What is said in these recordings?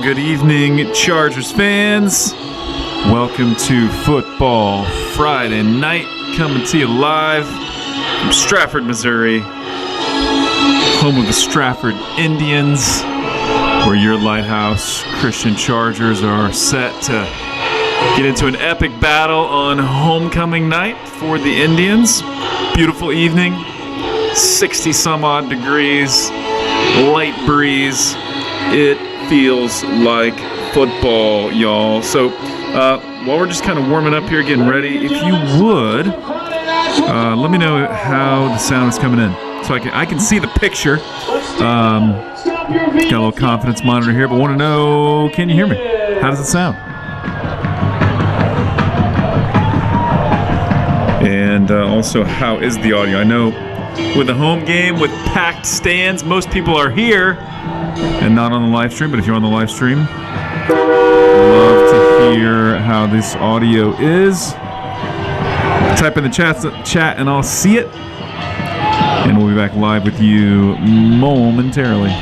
good evening, Chargers fans. Welcome to Football Friday Night, coming to you live from Stratford, Missouri, home of the Stratford Indians, where your Lighthouse Christian Chargers are set to get into an epic battle on homecoming night for the Indians. Beautiful evening, 60-some-odd degrees, light breeze. It feels like football, y'all. So while we're just kind of warming up here, getting ready, if you would, let me know how the sound is coming in. So I can see the picture. Got a little confidence monitor here, but want to know, can you hear me? How does it sound? And also, how is the audio? I know with a home game with packed stands, most people are here and not on the live stream, but if you're on the live stream, love to hear how this audio is. Type in the chat and I'll see it. And we'll be back live with you momentarily.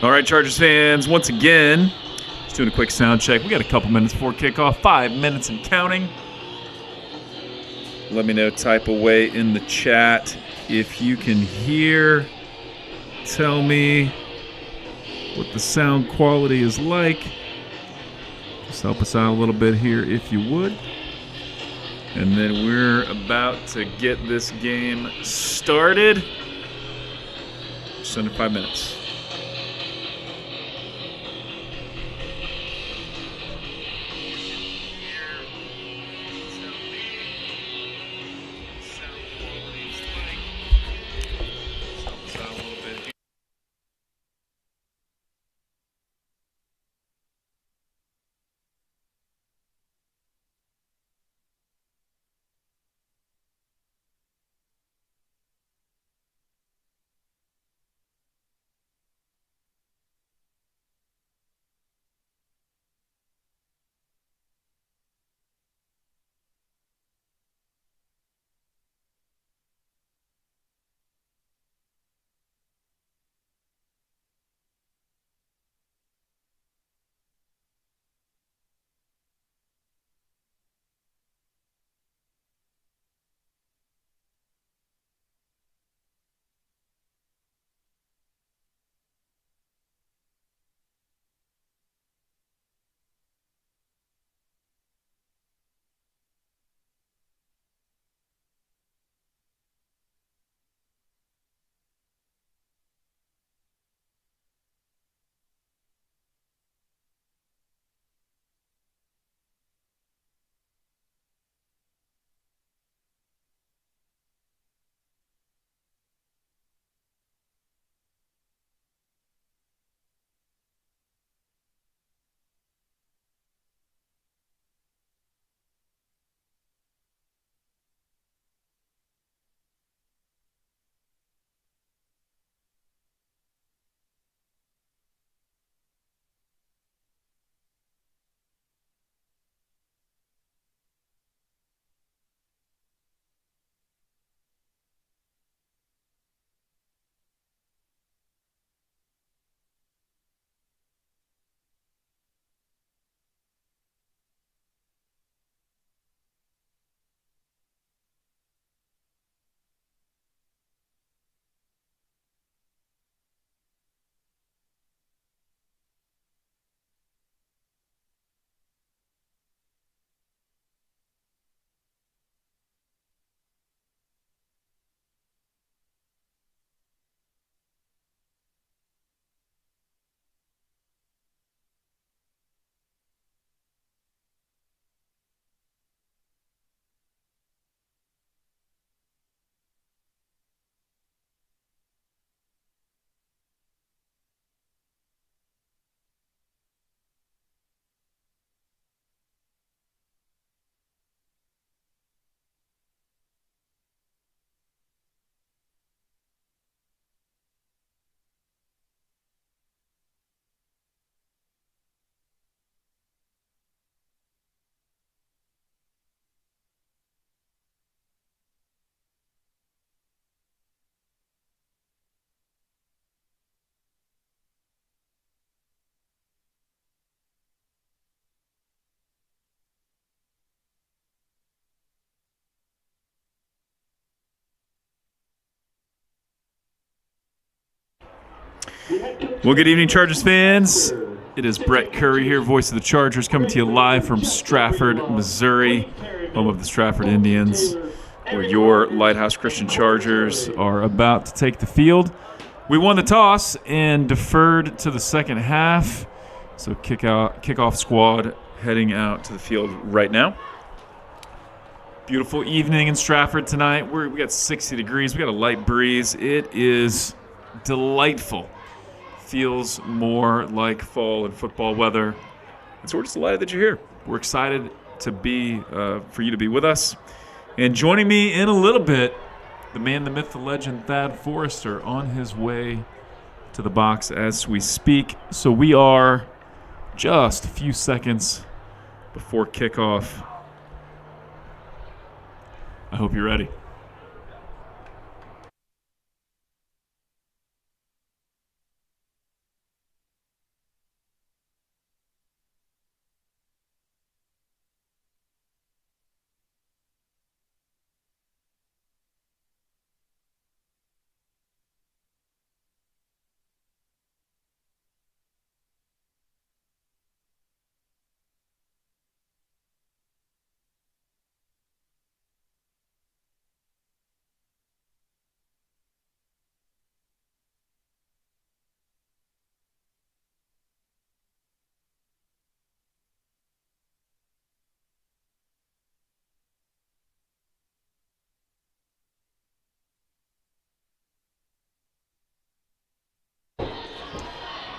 All right, Chargers fans, once again, just doing a quick sound check. We got a couple minutes before kickoff, 5 minutes and counting. Let me know, type away in the chat if you can hear. Tell me what the sound quality is like. Just help us out a little bit here if you would. And then we're about to get this game started. Just under 5 minutes. Well, good evening, Chargers fans. It is Brett Curry here, voice of the Chargers, coming to you live from Stratford, Missouri, home of the Stratford Indians, where your Lighthouse Christian Chargers are about to take the field. We won the toss and deferred to the second half, so kickoff squad heading out to the field right now. Beautiful evening in Stratford tonight. We got 60 degrees. We got a light breeze. It is delightful. Feels more like fall and football weather. And so we're just delighted that you're here. We're excited to be for you to be with us. And joining me in a little bit, the man, the myth, the legend, Thad Forrester, on his way to the box as we speak. So we are just a few seconds before kickoff. I hope you're ready.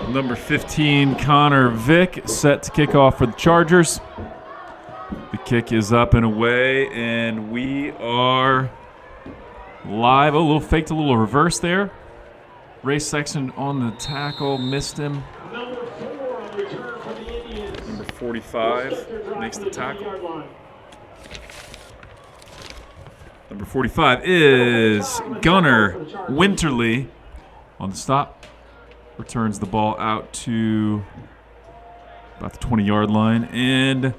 Number 15, Connor Vick, set to kick off for the Chargers. The kick is up and away, and we are live. A little faked, a little reverse there. Ray Sexton on the tackle, missed him. Number 4 on return for the Indians. Number 45 makes the tackle. Number 45 is Gunnar Winterly on the stop. Returns the ball out to about the 20-yard line. And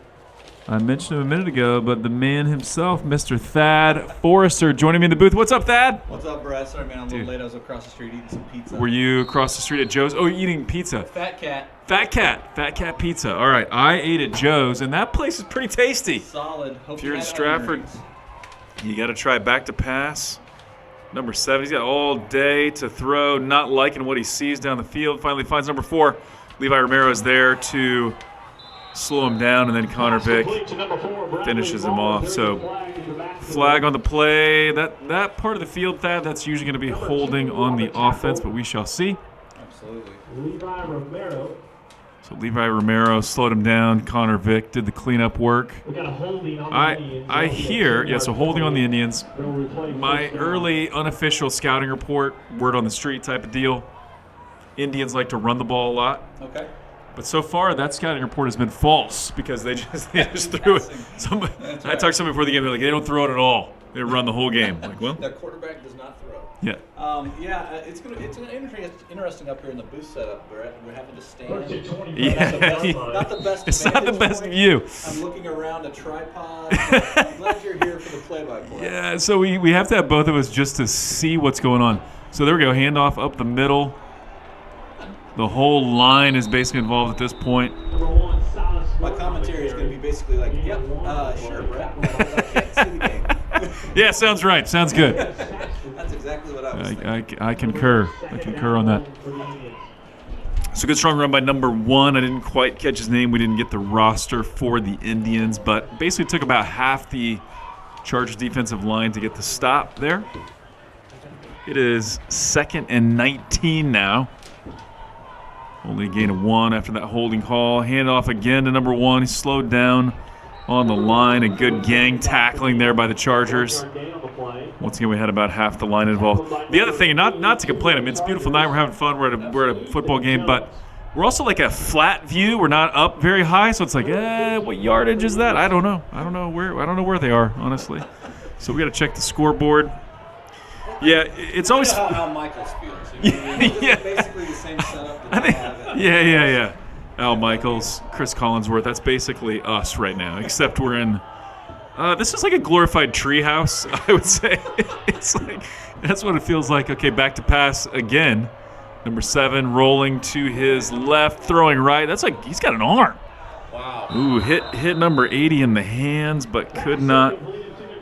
I mentioned him a minute ago, but the man himself, Mr. Thad Forrester, joining me in the booth. What's up, Thad? What's up, Brett? Sorry, man, I'm a little late. I was across the street eating some pizza. Were you across the street at Joe's? Oh, eating pizza. Fat Cat. Fat Cat Pizza. All right, I ate at Joe's, and that place is pretty tasty. Solid. Hope if you're in had Stratford, earnings. you got to try back to pass. Number 7, he's got all day to throw, not liking what he sees down the field. Finally finds number 4. Levi Romero is there to slow him down, and then Connor Vick finishes him off. So flag on the play. That part of the field, Thad, that's usually going to be holding on the offense, but we shall see. Absolutely. Levi Romero. So Levi Romero slowed him down. Connor Vick did the cleanup work. We got a holding on the Indians. I hear, so holding on the Indians. They'll replay My first early unofficial scouting report, word on the street type of deal. Indians like to run the ball a lot. Okay. But so far, that scouting report has been false because they just threw it. I talked to somebody before the game. They're like, they don't throw it at all. They run the whole game. Like, well, Their quarterback does not throw. yeah. It's interesting up here in the booth setup, Brett. We're having to stand. First and 20. Yeah. Not the best. It's not the vantage best point. view. I'm looking around a tripod. I'm glad you're here for the play-by-play. Yeah, so we have to have both of us just to see what's going on. So there we go, handoff up the middle. The whole line is basically involved at this point. Number 1, Silas My commentary is going to be basically like, yep, sure, Brett. I can't see the game. Yeah, sounds right. Sounds good. That's exactly what I was thinking. I concur. I concur on that. So good strong run by number 1. I didn't quite catch his name. We didn't get the roster for the Indians, but basically took about half the Chargers defensive line to get the stop there. It is 2nd and 19 now. Only a gain of 1 after that holding call. Handoff again to number 1. He's slowed down on the line. A good gang tackling there by the Chargers. Once again, we had about half the line involved. The other thing, not to complain, I mean, it's a beautiful night. We're having fun. We're at a football game, but we're also like a flat view. We're not up very high, so it's like, what yardage is that? I don't know. I don't know where they are, honestly. So we got to check the scoreboard. Yeah, it's always. How Michaels feels. Yeah. Basically the same setup that they have. Yeah. Al Michaels, Chris Collinsworth. That's basically us right now, except we're in. This is like a glorified treehouse, I would say. It's like that's what it feels like. Okay, back to pass again. Number 7 rolling to his left, throwing right. That's like he's got an arm. Wow. Ooh, hit number 80 in the hands, but could not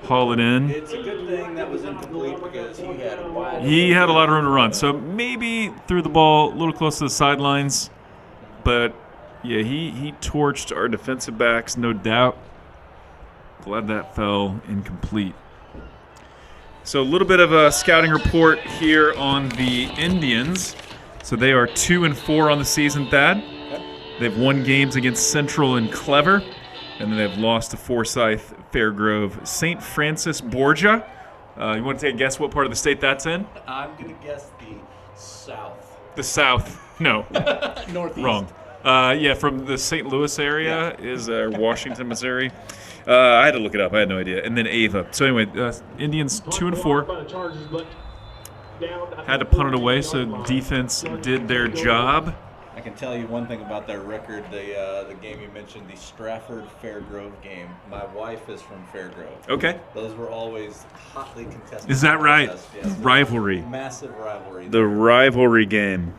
haul it in. It's a good thing that was incomplete because He had a lot of room to run, so maybe threw the ball a little close to the sidelines. But, yeah, he torched our defensive backs, no doubt. Glad that fell incomplete. So a little bit of a scouting report here on the Indians. So they are 2-4 on the season, Thad. They've won games against Central and Clever, and then they've lost to Forsyth, Fairgrove, St. Francis, Borgia. You want to take a guess what part of the state that's in? I'm going to guess the South. The South. No. Northeast. Wrong. Yeah, from the St. Louis area is Washington, Missouri. I had to look it up. I had no idea. And then Ava. So anyway, Indians 2-4. Had to punt it away, so defense did their job. I can tell you one thing about their record. The game you mentioned, the Stratford-Fairgrove game. My wife is from Fairgrove. Okay. Those were always hotly contested. Is that right? Yes. Rivalry. Massive rivalry. The rivalry game.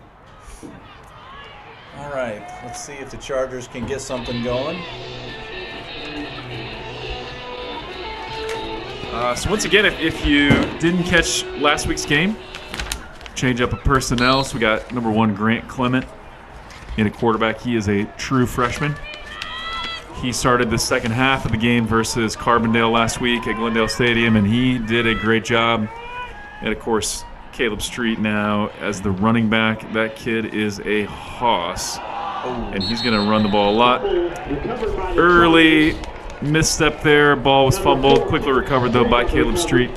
All right. Let's see if the Chargers can get something going. So once again, if you didn't catch last week's game, change up of personnel. So we got number 1, Grant Clement in a quarterback. He is a true freshman. He started the second half of the game versus Carbondale last week at Glendale Stadium, and he did a great job. And, of course, Caleb Street now as the running back. That kid is a hoss, and he's going to run the ball a lot. Early misstep there. Ball was fumbled. Quickly recovered, though, by Caleb Street.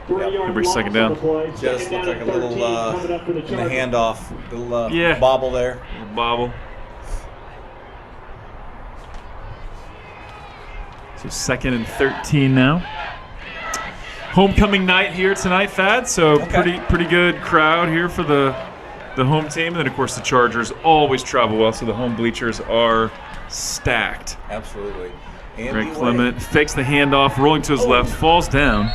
Every second down. Just looked like a little in the handoff, little bobble there. Little bobble. So 2nd and 13 now. Homecoming night here tonight, Thad. So pretty good crowd here for the home team. And then, of course, the Chargers always travel well, so the home bleachers are stacked. Absolutely. Greg Clement fakes the handoff, rolling to his left, falls down.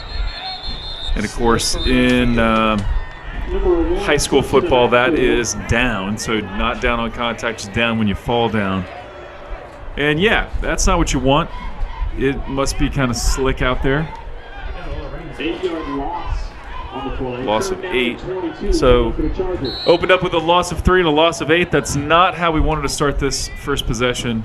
And, of course, in high school football, that is down. So not down on contact, just down when you fall down. And, yeah, that's not what you want. It must be kind of slick out there. 8-yard loss on the play. Loss of 8. So opened up with a loss of 3 and a loss of 8. That's not how we wanted to start this first possession.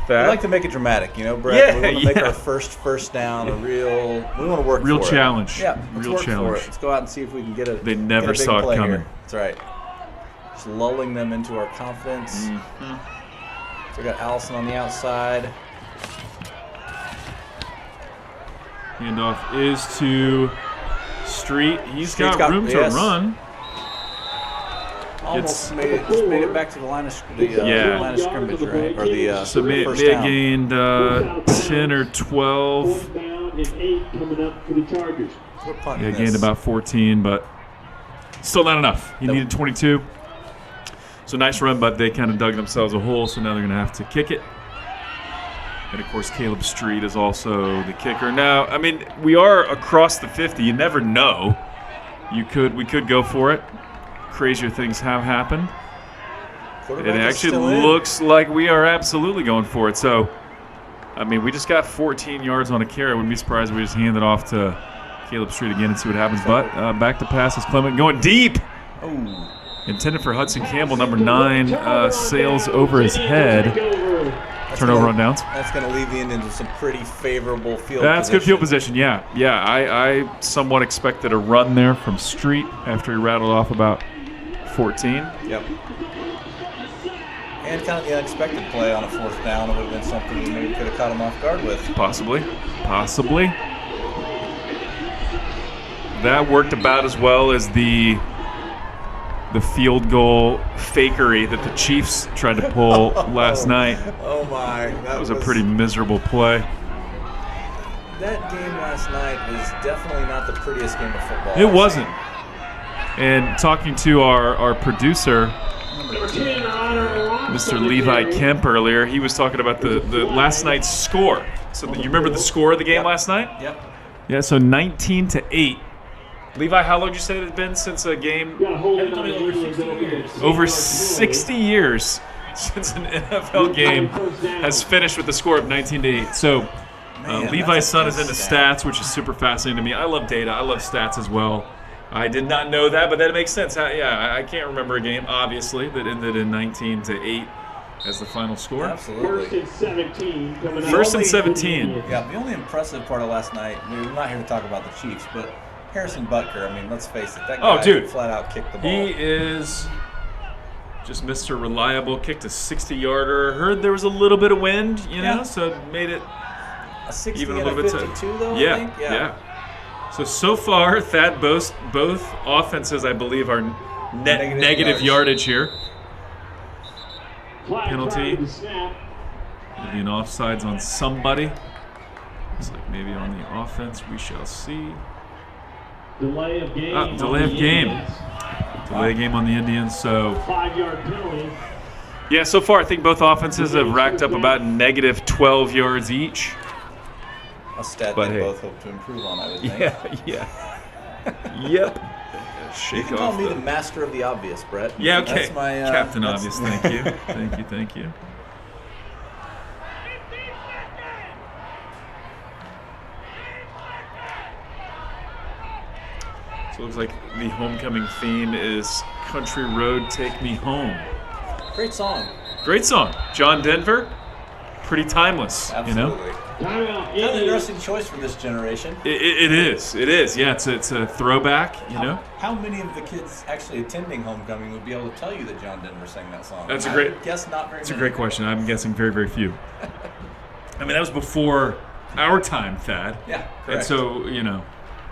We like to make it dramatic, Brett. Yeah, we want to make our first down we want to work real for challenge. it. Yeah, real challenge. Let's go out and see if we can get They never big saw play it coming. Here. That's right. Just lulling them into our confidence. So we got Allison on the outside. Handoff is to Street. He's got room to run. Almost made it back to the line of scrimmage, right? Or the so may first have down. gained 10 or 12. 4th down and 8 coming up for the Chargers. We're punting Yeah, gained about 14, but still not enough. He needed 22. So nice run, but they kind of dug themselves a hole, so now they're going to have to kick it. And, of course, Caleb Street is also the kicker. Now, I mean, we are across the 50. You never know. We could go for it. Crazier things have happened. It actually looks like we are absolutely going for it. So, I mean, we just got 14 yards on a carry. I wouldn't be surprised if we just hand it off to Caleb Street again and see what happens. But back to pass is Clement going deep. Intended for Hudson Campbell, number 9, sails over his head. Turnover on downs. That's going to leave the Indians with some pretty favorable field position. That's good field position, yeah. I somewhat expected a run there from Street after he rattled off about 14. Yep. And kind of the unexpected play on a 4th down. It would have been something we maybe could have caught him off guard with. Possibly. That worked about as well as the field goal fakery that the Chiefs tried to pull last night. Oh, my. That was a pretty miserable play. That game last night was definitely not the prettiest game of football. It wasn't. And talking to our producer, Mr. Levi Kemp, earlier, he was talking about the last night's score. So you remember the score of the game last night? Yep. Yeah, so 19-8. Levi, how long did you say it had been since a game? You gotta hold it on the Indians. Over 60 years since an NFL game has finished with the score of 19-8. So Man, Levi's son is that's a into stat. stats, which is super fascinating to me. I love data. I love stats as well. I did not know that, but that makes sense. I can't remember a game, obviously, that ended in 19-8 as the final score. Absolutely. First and 17 coming up. First and 17. Yeah, the only impressive part of last night, we're not here to talk about the Chiefs, but Harrison Butker, I mean, let's face it, that guy dude. flat out kicked the ball. He is just Mr. Reliable, kicked a 60-yarder. Heard there was a little bit of wind, so it made it a 60 even a and little a bit 52, though, I Yeah, think? yeah. So far, Thad, both offenses, I believe, are net negative yardage here. Flag Penalty. prior to the snap. There'll be an offsides on somebody. Looks like maybe on the offense. We shall see. Delay of game. Delay on of the game. Indians. Delay of game on the Indians. So 5-yard penalty. yeah, so far I think both offenses have racked up about negative 12 yards each. A stat But they hey. both hope to improve on, I would think. Yeah. Yep. You Shake can call off me the the master of the obvious, Brett. Yeah, okay. That's my, Captain that's- Obvious, thank you. Thank you. So it looks like the homecoming theme is Country Road, Take Me Home. Great song. Great song. John Denver, pretty timeless, Absolutely. Timeout. Kind of Indians. interesting choice for this generation. It is. Yeah, it's a throwback, How many of the kids actually attending homecoming would be able to tell you that John Denver sang that song? That's a I great- would guess not very It's a many. great question. I'm guessing very, very few. I mean, that was before our time, Thad. Yeah, And correct. so,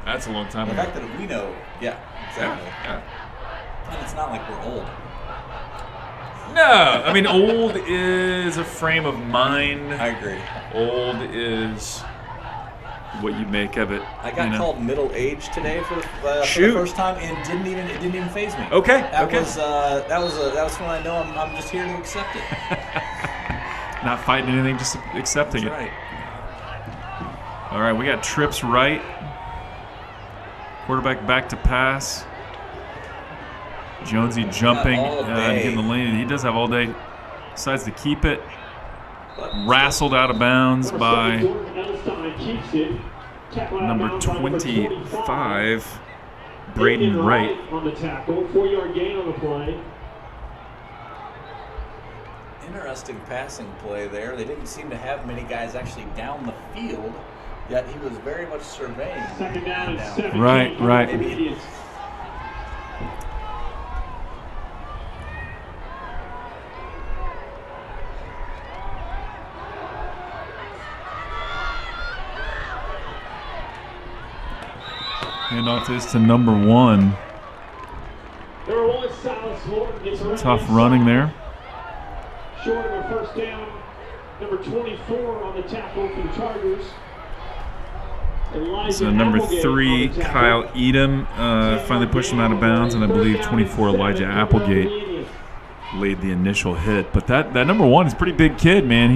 that's a long time The ago. fact that we know, yeah, exactly. Yeah. And it's not like we're old. No, I mean, old is a frame of mind. I agree. Old is what you make of it. I got called middle aged today for the Shoot. first time, and it didn't even faze me. Okay, That okay. was when I know I'm just here to accept it. Not fighting anything, just accepting That's it. right. All right, we got trips right. Quarterback back to pass. Jonesy jumping, all day. getting the lane. He does have all day. Decides to keep it. But Wrestled out of bounds by number number 25, Braden Wright. on the tackle. 4-yard gain on the play. interesting passing play there. They didn't seem to have many guys actually down the field, yet he was very much surveying. Second down and 17. Right. Indians. Handoff is to number 1. Number 1, Silas Horton gets around Tough inside. running there. Short of a first down. Number 24 on the tackle for the Chargers. Elijah So number Applegate 3, on the tackle. Kyle Edom, finally pushed him out of bounds, and I believe 24, Elijah Applegate laid the initial hit. But that number 1 is a pretty big kid, man.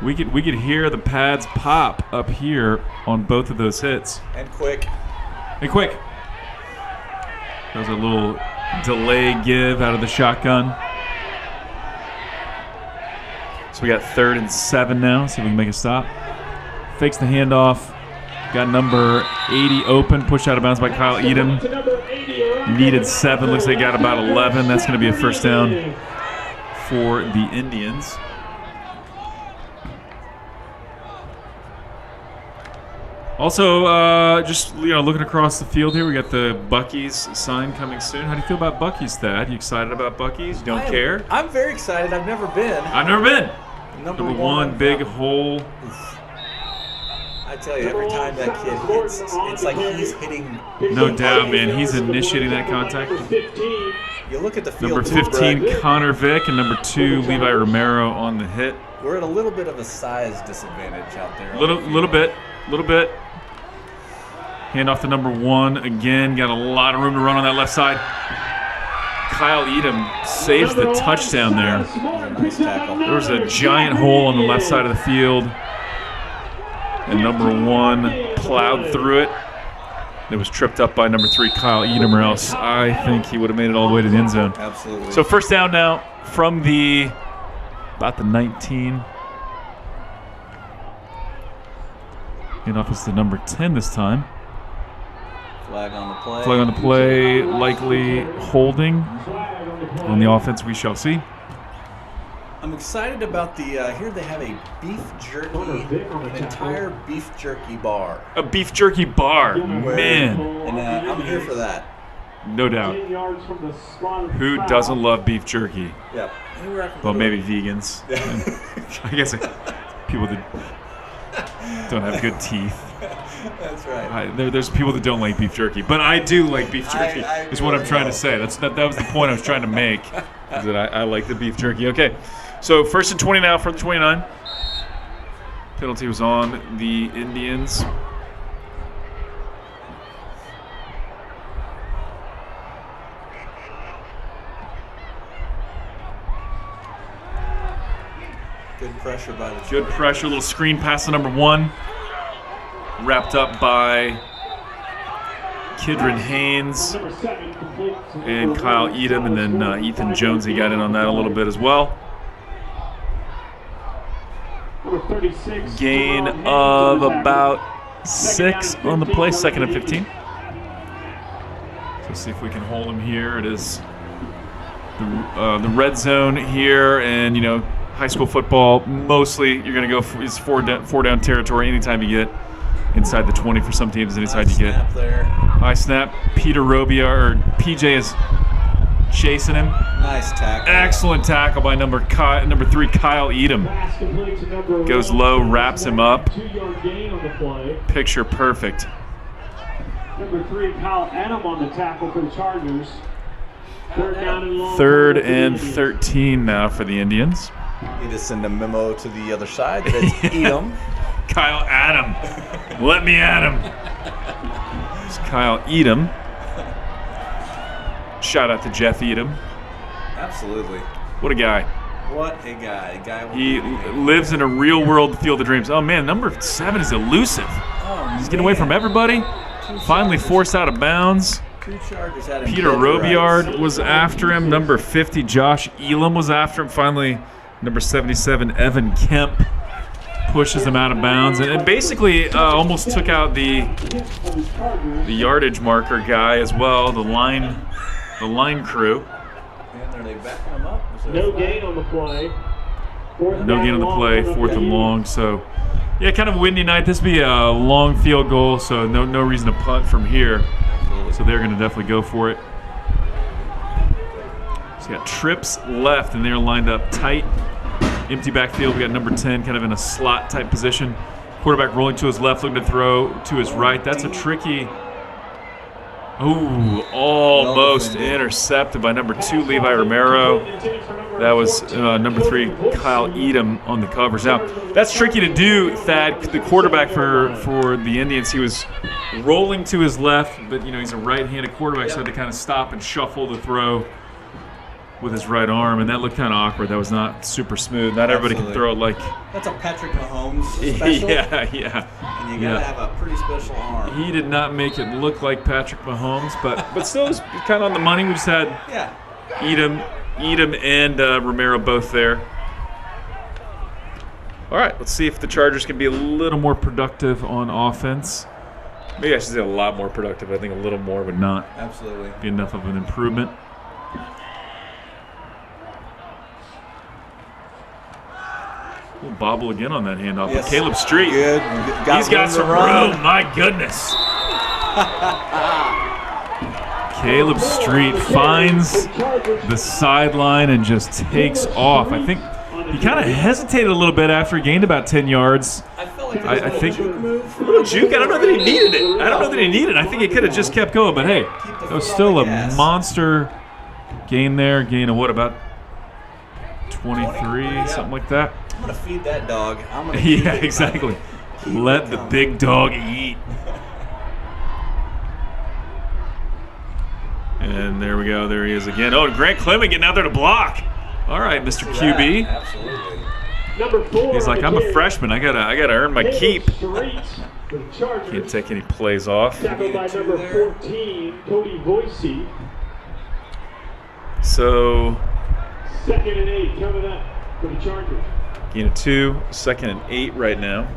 We could hear the pads pop up here on both of those hits. And quick. Hey, quick. There's a little delay give out of the shotgun. So we got 3rd and 7 now. See if we can make a stop. Fakes the handoff. Got number 80 open. Pushed out of bounds by Kyle Edom. Needed 7. Looks like they got about 11. That's going to be a first down for the Indians. Also, just looking across the field here, we got the Buc-ee's sign coming soon. How do you feel about Buc-ee's, Thad? You excited about Buc-ee's? You don't care? I'm very excited. I've never been. I've never been. Number Number 1, big hole. I tell you, every time that kid hits, it's like he's hitting. No doubt, man. He's initiating that contact. You look at the field. Number too, 15, Brett. Connor Vick, and number 2, Levi Romero on the hit. We're at a little bit of a size disadvantage out there. Little bit. Hand off to number 1 again. Got a lot of room to run on that left side. Kyle Edom saves the touchdown there. Nice tackle. There was a giant hole on the left side of the field, and number 1 plowed through it. It was tripped up by number 3, Kyle Edom, or else I think he would have made it all the way to the end zone. Absolutely. So first down now from about the 19. And off is the number 10 this time. Flag on the play. Flag on the play, likely holding on the offense. We shall see. I'm excited about the. Here they have a beef jerky, an entire beef jerky bar. A beef jerky bar, man. And I'm here for that. No doubt. Who doesn't love beef jerky? Yeah. Well, maybe vegans. I guess people that don't have good teeth. That's right. There's people that don't like beef jerky, but I do like beef jerky. I is what I'm trying to say. That was the point I was trying to make. Is that I like the beef jerky. Okay, so 1st and 20 now from the 29. Penalty was on the Indians. Good pressure by the Good pressure, little screen pass to number 1. Wrapped up by Kidron Haynes and Kyle Edom, and then Ethan Jones, he got in on that a little bit as well. Gain of about 6 on the play, 2nd and 15. So let's see if we can hold him here. It is the red zone here, and high school football, mostly you're going to go for, it's four down territory anytime you get inside the 20 for some teams, anytime you get. High snap. Peter Robia, or PJ is chasing him. Nice tackle. Excellent tackle by number 3, Kyle Edom. Goes low, wraps him up. 2-yard gain on the play. Picture perfect. Number 3, Kyle Edom on the tackle for the Chargers. 3rd down and long. 3rd and 13 now for the Indians. Need to send a memo to the other side that it's Edom. Kyle Edom. Let me at him. It's Kyle Edom. Shout out to Jeff Edom. Absolutely. What a guy. What a guy. He lives in a real world field of dreams. Oh, man, number 7 is elusive. He's getting away from everybody. Finally forced out of bounds. Two Chargers had him. Peter Robillard was after him. Number 50, Josh Elam was after him. Finally, number 77, Evan Kemp pushes him out of bounds, and basically almost took out the yardage marker guy as well, the line crew. And are they backing him up? No gain on the play. No gain on the play, 4th and long. So, yeah, kind of a windy night. This would be a long field goal, so no reason to punt from here. So they're going to definitely go for it. So we got trips left, and they're lined up tight. Empty backfield. We got number 10 kind of in a slot type position. Quarterback rolling to his left, looking to throw to his right. That's a tricky. Ooh, almost intercepted by number 2, Levi Romero. That was number 3, Kyle Edom on the covers. Now, that's tricky to do, Thad. The quarterback for the Indians, he was rolling to his left, but he's a right-handed quarterback, so he had to kind of stop and shuffle the throw with his right arm, and that looked kind of awkward. That was not super smooth. Not everybody can throw it like. That's a Patrick Mahomes special. Yeah. And you gotta have a pretty special arm. He did not make it look like Patrick Mahomes, but still was kind of on the money. We just had Edom and Romero both there. All right, let's see if the Chargers can be a little more productive on offense. Maybe I should say a lot more productive. I think a little more would not be enough of an improvement. We'll bobble again on that handoff. Yes. Caleb Street. Good. He's got some room. My goodness. Caleb Street finds the sideline and just takes off. I think he kind of hesitated a little bit after he gained about 10 yards. I think a little juke. I don't know that he needed it. I think he could have just kept going. But hey, that was still a monster gain there. Gain of what, about 23, something like that. I'm going to feed that dog. Yeah, exactly. Let the big dog eat. And there we go. There he is again. Oh, Grant Clement getting out there to block. All right, Mr. QB. Absolutely. Number 4. He's like, I'm a freshman. I gotta earn my keep. Can't Can't take any plays off. Tackled by number 14, Cody Boise. So, 2nd and 8 coming up for the Chargers. gain of 2, 2nd and 8 right now.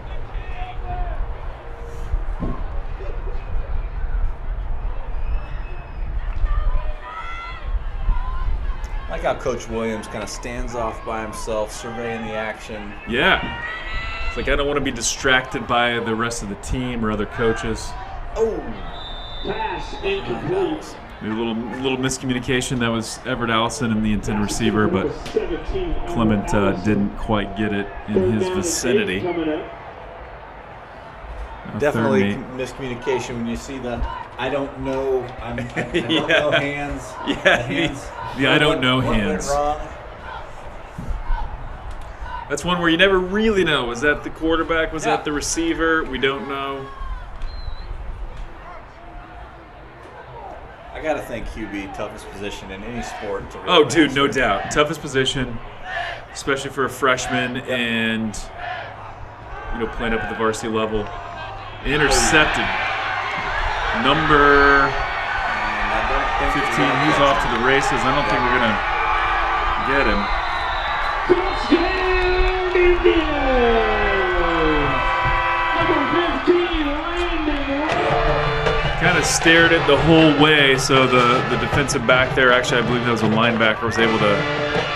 I like how Coach Williams kind of stands off by himself, surveying the action. Yeah. It's like I don't want to be distracted by the rest of the team or other coaches. Oh, Pass incomplete. Maybe a little miscommunication. That was Everett Allison and the intended receiver, but Clement didn't quite get it in his vicinity. definitely miscommunication when you see the I don't know. I don't know hands. Yeah, I don't know hands. Went wrong? That's one where you never really know. Was that the quarterback? Was that the receiver? We don't know. I gotta think QB toughest position in any sport. To really Oh, dude, master. no doubt. Toughest position, especially for a freshman, and playing up at the varsity level. Intercepted. Number 15. He's off to the races. I don't think we're gonna get him. Kind of stared it the whole way, so the defensive back there, actually I believe that was a linebacker, was able to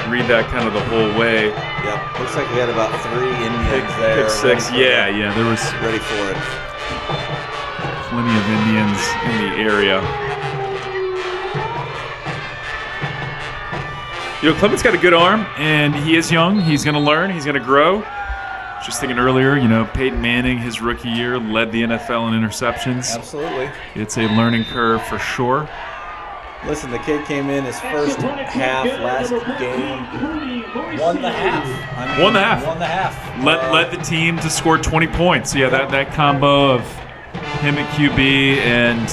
read that kind of the whole way. Yep, looks like we had about 3 Indians there. Pick six, yeah, there was ready for it. Plenty of Indians in the area. Clement's got a good arm, and he is young. He's going to learn. He's going to grow. Just thinking earlier, Peyton Manning, his rookie year, led the NFL in interceptions. Absolutely. It's a learning curve for sure. Listen, the kid came in his first half last game, won the half. Won the half. Won the half. Led the team to score 20 points. Yeah, that combo of him at QB and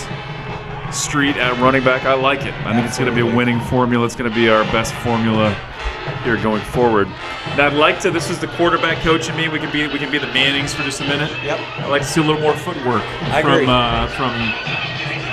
Street at running back, I like it. I think it's going to be a winning formula. It's going to be our best formula here going forward. Now, I'd like to. This is the quarterback coach in me. We can be the Mannings for just a minute. Yep. I'd like to see a little more footwork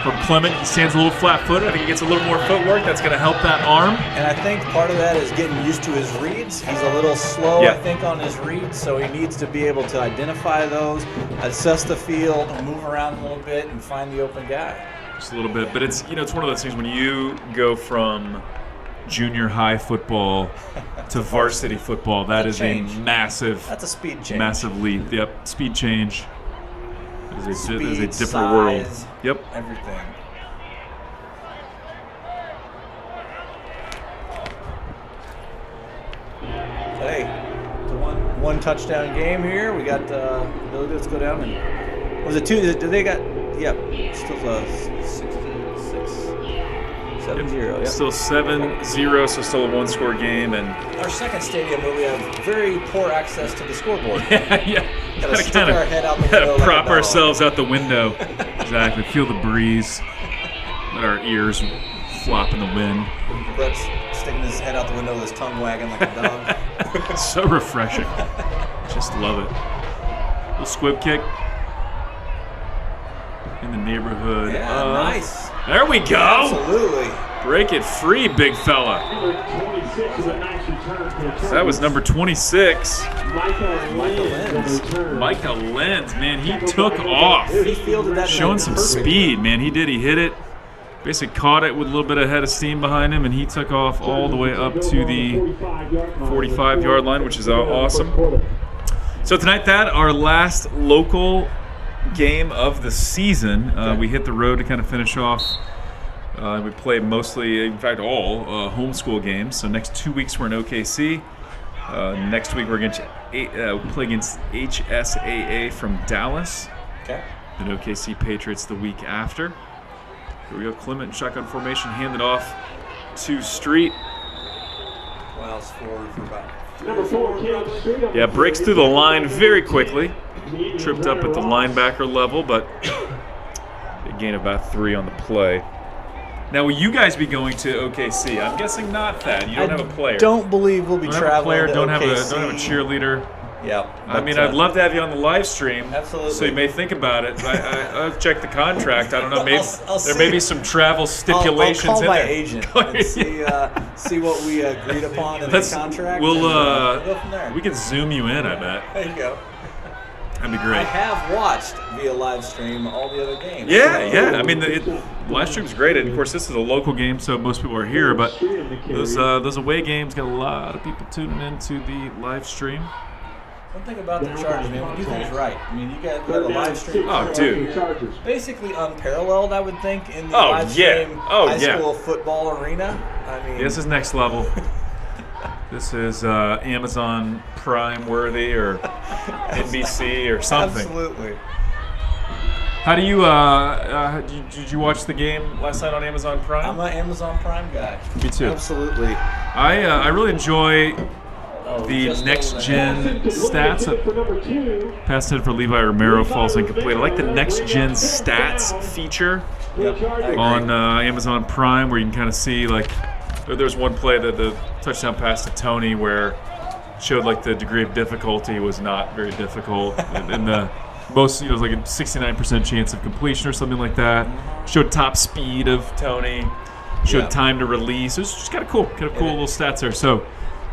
from Clement. He stands a little flat-footed. I think he gets a little more footwork. That's going to help that arm. And I think part of that is getting used to his reads. He's a little slow, I think, on his reads, so he needs to be able to identify those, assess the field, move around a little bit, and find the open guy. Just a little bit, but it's it's one of those things when you go from junior high football to varsity football. That is a massive. That's a speed change. Massive leap. Yep, speed change. It is a different size, world. Yep. Everything. Hey, it's a one touchdown game here. We got let's go down and was it 2? Did they got? Yep. Still 7-0. Yep. Still 7-0, so still a one-score game, and our second stadium where we have very poor access to the scoreboard. yeah. Gotta stick our head out the window. Prop ourselves out the window. Exactly. Feel the breeze. Let our ears flop in the wind. Brett's sticking his head out the window with his tongue wagging like a dog. So refreshing. Just love it. Little squib kick in the neighborhood. Yeah, nice. There we go. Absolutely. Break it free, big fella. So that was number 26. Micah Lenz, man, he took off. Dude, he fielded that. Showing some speed, man. He did. He hit it. Basically caught it with a little bit of head of steam behind him, and he took off all the way up to the 45-yard line, which is awesome. So tonight, our last local game of the season. We hit the road to kind of finish off. We play mostly, in fact, all homeschool games. So next 2 weeks we're in OKC. Next week we're going to play against HSAA from Dallas. Okay. And OKC Patriots the week after. Here we go. Clement shotgun formation, handed off to Street. Miles forward for about. Number 4, Yeah, breaks through the line very quickly. Tripped up at the linebacker level, but a gain of about 3 on the play. Now, will you guys be going to OKC? I'm guessing not, Thad. You don't have a player. Don't believe we'll be don't traveling have a player, to OKC. don't have a cheerleader. Yeah. I mean, I'd love to have you on the live stream. Absolutely. So you may think about it. I've checked the contract. I don't know. Maybe I'll there may be some travel stipulations I'll call in my there. agent and see what we agreed upon in the contract. We'll go from there. we could zoom you in. I bet. There you go. That'd be great. I have watched via live stream all the other games. Yeah. I mean, live stream's great. And of course, this is a local game, so most people are here. But those away games got a lot of people tuning into the live stream. One thing about the Chargers, man, we do things right. I mean, you got the live stream. Oh, dude. Basically unparalleled, I would think, in the live stream high school football arena. I mean, this is next level. This is Amazon Prime worthy or NBC or something. Absolutely. How do you did you watch the game last night on Amazon Prime? I'm an Amazon Prime guy. Me too. Absolutely. I really enjoy the next gen stats. Pass hit for Levi Romero falls incomplete. I like the next gen stats feature on Amazon Prime where you can kind of see like there's one play that the touchdown pass to Tony where showed like the degree of difficulty was not very difficult and the most it was like a 69% chance of completion or something like that. Showed top speed of Tony. Showed time to release. It was just kind of cool little stats there. So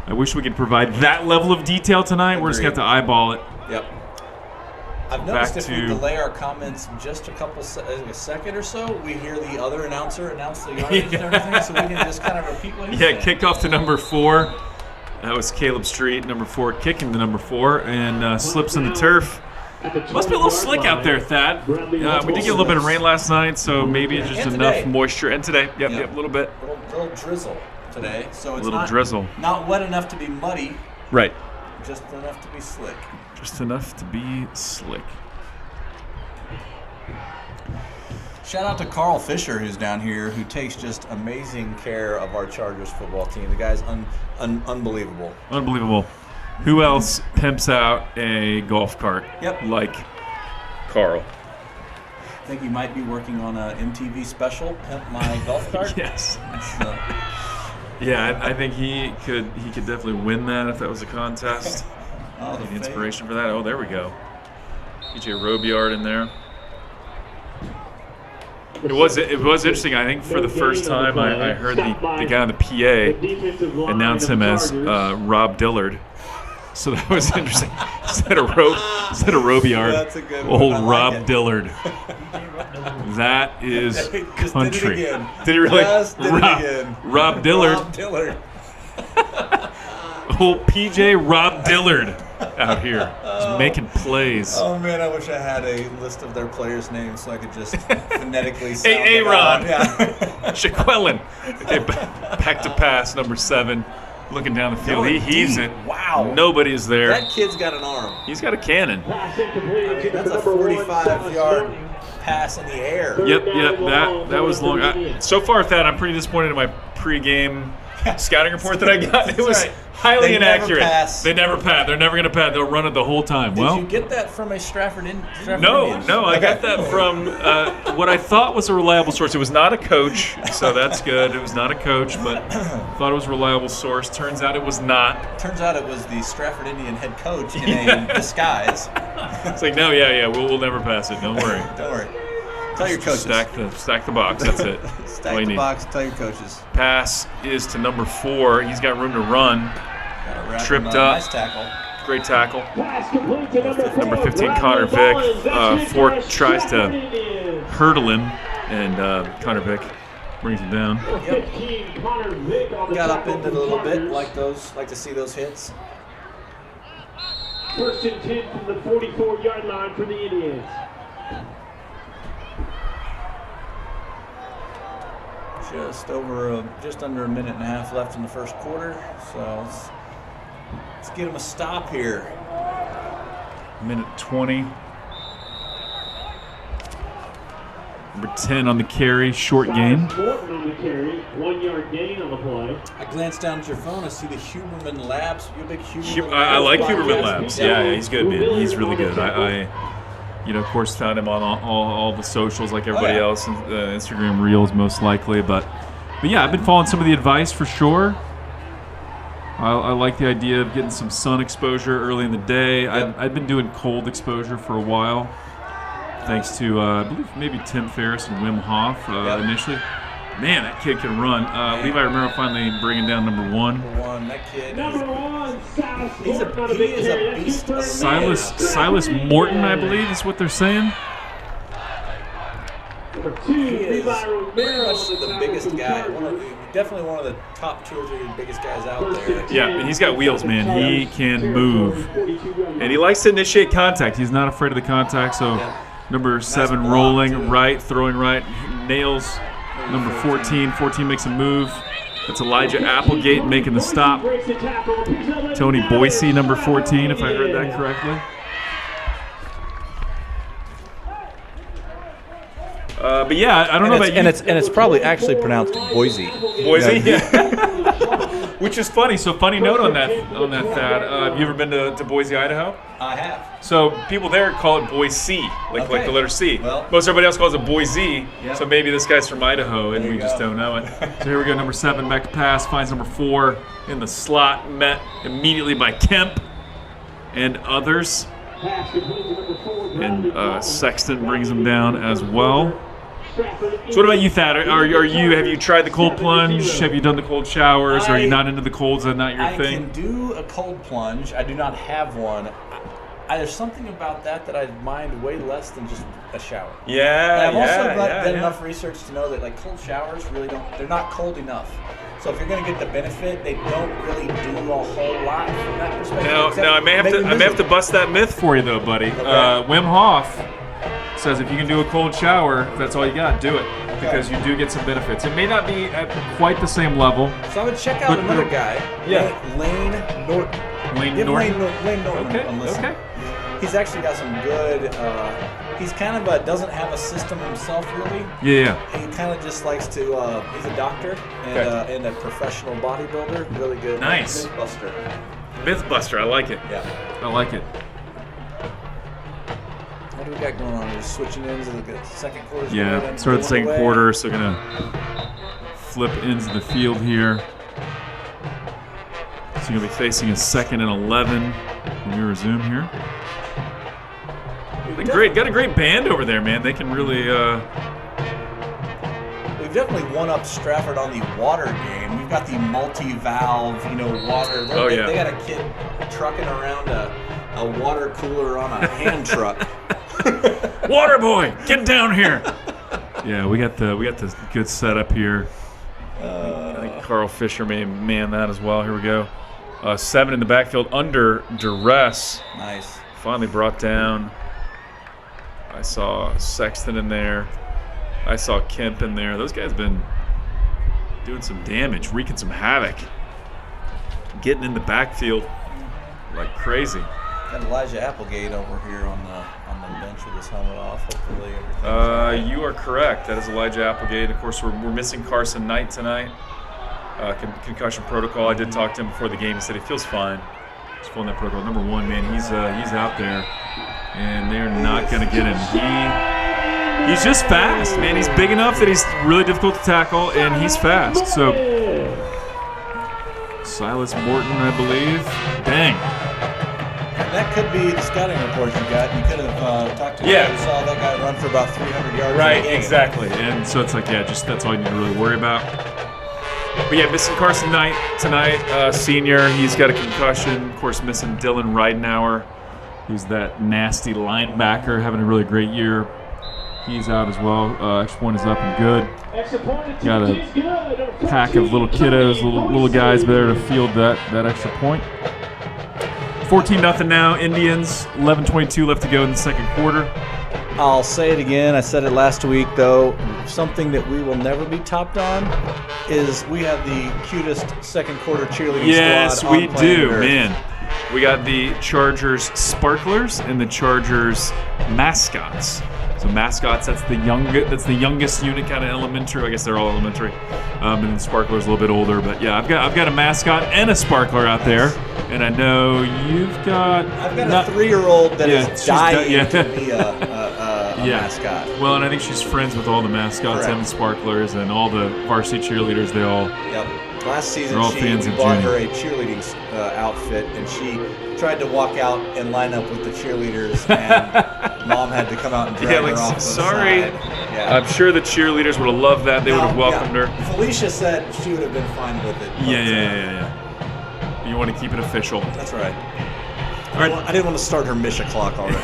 I wish we could provide that level of detail tonight. We're just going to have to eyeball it. Yep. I've noticed if we delay our comments just a second or so, we hear the other announcer announce the yardage and everything, so we can just kind of repeat what he's saying. Kickoff to number 4. That was Caleb Street, number 4, kicking to number 4, and slips in the turf. Must be a little slick out there, Thad. We did get a little bit of rain last night, so maybe it's just enough moisture. And today, yep, a little bit. A little drizzle today, so it's drizzle. Not wet enough to be muddy. Right. Just enough to be slick. Just enough to be slick. Shout out to Carl Fisher, who's down here, who takes just amazing care of our Chargers football team. The guy's unbelievable. Unbelievable. Who else pimps out a golf cart like Carl? I think he might be working on an MTV special, Pimp My Golf Cart. Yes. Yeah, I think he could definitely win that if that was a contest. The inspiration for that. Oh, there we go. PJ Robillard in there. It was interesting. I think for the first time I heard the guy on the PA announce him as Rob Dillard. So that was interesting. Instead of Robillard, that's a good old one. Rob Dillard. That is country. Did he really? Just did it again. Rob Dillard. Rob Dillard. Old PJ Rob Dillard out here, just making plays. Oh man, I wish I had a list of their players' names so I could just phonetically sound Aaron. Yeah. Shaquellin. Okay, back to pass, number 7. Looking down the field, he heaves it. Wow. Nobody is there. That kid's got an arm. He's got a cannon. I mean, that's a 45-yard pass in the air. Yep. That was long. So far, Thad, I'm pretty disappointed in my pregame scouting report that I got. It was highly inaccurate. They never pass. They're never going to pass. They'll run it the whole time. Did you get that from a Stratford Indian? No. I got that from what I thought was a reliable source. It was not a coach, so that's good. It was not a coach, but thought it was a reliable source. Turns out it was not. Turns out it was the Stratford Indian head coach in a disguise. It's like, no, we'll never pass it. Don't worry. Don't worry. Tell your coaches. Stack the box. That's it. Stack the box. Tell your coaches. Pass is to number 4. He's got room to run. Tripped up. Nice tackle. Great tackle. Number 15, Connor Vick. Fork tries to hurdle him, and Connor Vick brings him down. Yep. Got up into it a little bit. Like to see those hits. 1st and 10 from the 44-yard line for the Indians. Just under a minute and a half left in the first quarter. So let's get him a stop here. Minute 20. Number 10 on the carry, short gain. Morton on the carry, 1-yard gain on the play. I glanced down at your phone. I see the Huberman Labs. You a big Huberman? I like Huberman Labs. Yeah, he's good, man. He's really good. of course, found him on all the socials like everybody else, and Instagram Reels most likely. But yeah, I've been following some of the advice for sure. I like the idea of getting some sun exposure early in the day. Yep. I've been doing cold exposure for a while, thanks to I believe maybe Tim Ferriss and Wim Hof initially. Man, that kid can run. Levi Romero finally bringing down number one. That kid. Number 1, He is a beast. Silas Morton, I believe, is what they're saying. Number 2, He is Levi very Romero. much the biggest guy. Definitely one of the top 2 or 3 biggest guys out there. Yeah, and he's got wheels, man. He can move. And he likes to initiate contact. He's not afraid of the contact. So number 7 block, rolling too. right, throwing right, nails number 14. 14 makes a move. That's Elijah Applegate making the stop. Tony Boise, number 14, if I heard that correctly. But yeah, I don't know about you. And it's probably actually pronounced Boise. Boise, yeah. Which is funny. So funny note on that, Thad. Have you ever been to Boise, Idaho? I have. So people there call it Boise, like the letter C. Well, most everybody else calls it Boise. Yep. So maybe this guy's from Idaho and There we you just go. don't know it. So here we go, number 7 back to pass, finds number 4 in the slot, met immediately by Kemp and others. And Sexton brings him down as well. So what about you, Thad? Have you tried the cold plunge? Have you done the cold showers? Are you not into the colds? Is that not your thing? I can do a cold plunge. I do not have one. There's something about that I mind way less than just a shower. Yeah, And I've also done enough research to know that like cold showers really they're not cold enough. So if you're going to get the benefit, they don't really do a whole lot from that perspective. Now I may have to bust that myth for you though, buddy. Okay. Wim Hof says if you can do a cold shower, if that's all you got, do it because you do get some benefits. It may not be at quite the same level. So I would check out another guy. Yeah. Lane Norton. Lane Norton. Lane Norton. Okay. Listen. Okay. He's actually got some good. He's kind of doesn't have a system himself really. Yeah. He kind of just likes to. He's a doctor and a professional bodybuilder. Really good. Nice. Mythbuster. Mythbuster. I like it. Yeah. I like it. What do we got going on? We're just switching ends of the second quarter. Yeah. Start the second quarter, so gonna flip ends of the field here. So you're gonna be facing a 2nd and 11 when we resume here. Got a great band over there, man. They can really. We've definitely won up Stratford on the water game. We've got the multi-valve, water. They got a kid trucking around a water cooler on a hand truck. Water boy, get down here. Yeah, we got the good setup here. I think Carl Fisher may man that as well. Here we go. 7 in the backfield under duress. Nice. Finally brought down. I saw Sexton in there. I saw Kemp in there. Those guys been doing some damage, wreaking some havoc, getting in the backfield like crazy. Got Elijah Applegate over here on the bench with his helmet off. Hopefully everything's You are correct. That is Elijah Applegate. Of course, we're missing Carson Knight tonight. Concussion protocol. I did talk to him before the game. He said he feels fine. He's filling that protocol. Number 1, man, he's out there, and they're not going to get him. He's just fast, man. He's big enough that he's really difficult to tackle, and he's fast. So Silas Morton, I believe. Dang. That could be the scouting report you got. You could have talked to him. You saw that guy run for about 300 yards. Right, exactly. And so it's like, just that's all you need to really worry about. But yeah, missing Carson Knight tonight, senior. He's got a concussion. Of course, missing Dylan Ridenauer, who's that nasty linebacker, having a really great year. He's out as well. Extra point is up and good. Got a pack of little kiddos, little guys there to field that extra point. 14-0 now, Indians. 11:22 left to go in the second quarter. I'll say it again. I said it last week, though. Something that we will never be topped on is we have the cutest second quarter cheerleading yes, squad on we planet do, Earth. man. We got the Chargers Sparklers and the Chargers Mascots. So mascots, that's the youngest unit, kind of elementary. I guess they're all elementary. And then Sparkler's a little bit older, but yeah, I've got a mascot and a Sparkler out there, and I know you've got. I've got a 3-year-old that is dying to be a mascot. Well, and I think she's friends with all the mascots and the Sparklers and all the varsity cheerleaders. They all. Yep. Last season, we bought her a cheerleading outfit, and she tried to walk out and line up with the cheerleaders, and Mom had to come out and drag her off. Sorry. Yeah. I'm sure the cheerleaders would have loved that. They would have welcomed her. Felicia said she would have been fine with it. Yeah. You want to keep it official. That's right. All right. I didn't want to start her Misha clock already.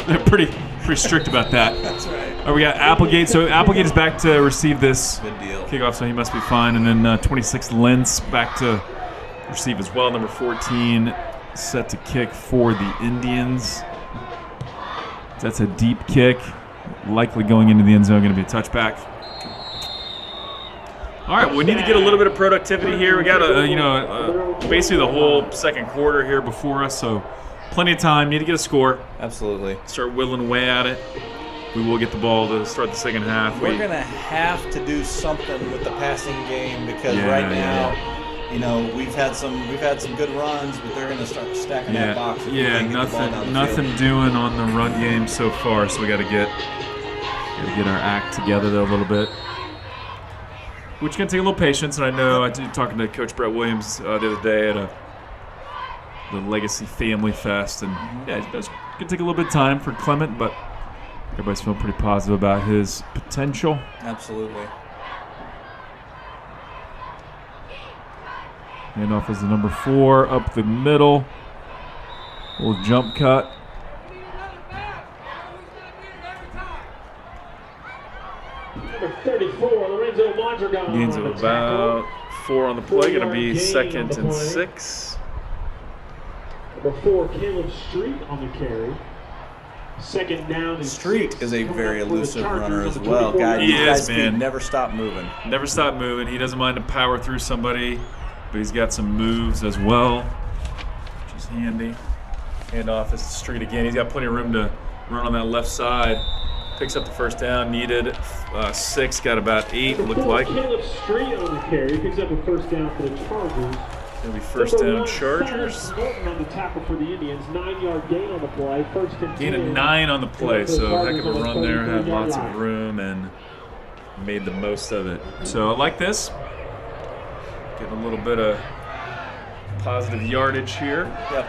They're pretty strict about that. That's right. All right, we got Applegate. So Applegate is back to receive this Good deal. kickoff, so he must be fine. And then 26 Lentz back to receive as well. Number 14 set to kick for the Indians. That's a deep kick, likely going into the end zone, going to be a touchback. All right, we need to get a little bit of productivity here. We got basically the whole second quarter here before us, so plenty of time. Need to get a score. Absolutely. Start whittling away at it. We will get the ball to start the second half. We're going to have to do something with the passing game because right now, we've had some good runs, but they're going to start stacking that box. Nothing doing on the run game so far. So we got to get our act together there a little bit, which is going to take a little patience. And I know I did talking to Coach Brett Williams the other day at the Legacy Family Fest, and it's going to take a little bit of time for Clement, but everybody's feeling pretty positive about his potential. Absolutely. Handoff is the number 4 up the middle. Little jump cut. Number 34, Lorenzo Mondragon. Gains of about 4 on the play. Going to be 2nd and 6. Number 4, Caleb Street on the carry. Second down. Street is a very elusive runner as well. Guy's feet never stop moving. Never stop moving. He doesn't mind to power through somebody, but he's got some moves as well, which is handy. Handoff is Street again. He's got plenty of room to run on that left side. Picks up the first down. Needed 6. Got about 8. Looked like. Caleb Street on the carry picks up a first down for the Chargers. It'll be first down Chargers. On the tackle for the Indians, 9-yard gain on the play. First and 10. Gain of 9 on the play, so heck of a run there. Had lots of room and made the most of it. So I like this. Getting a little bit of positive yardage here. Yep.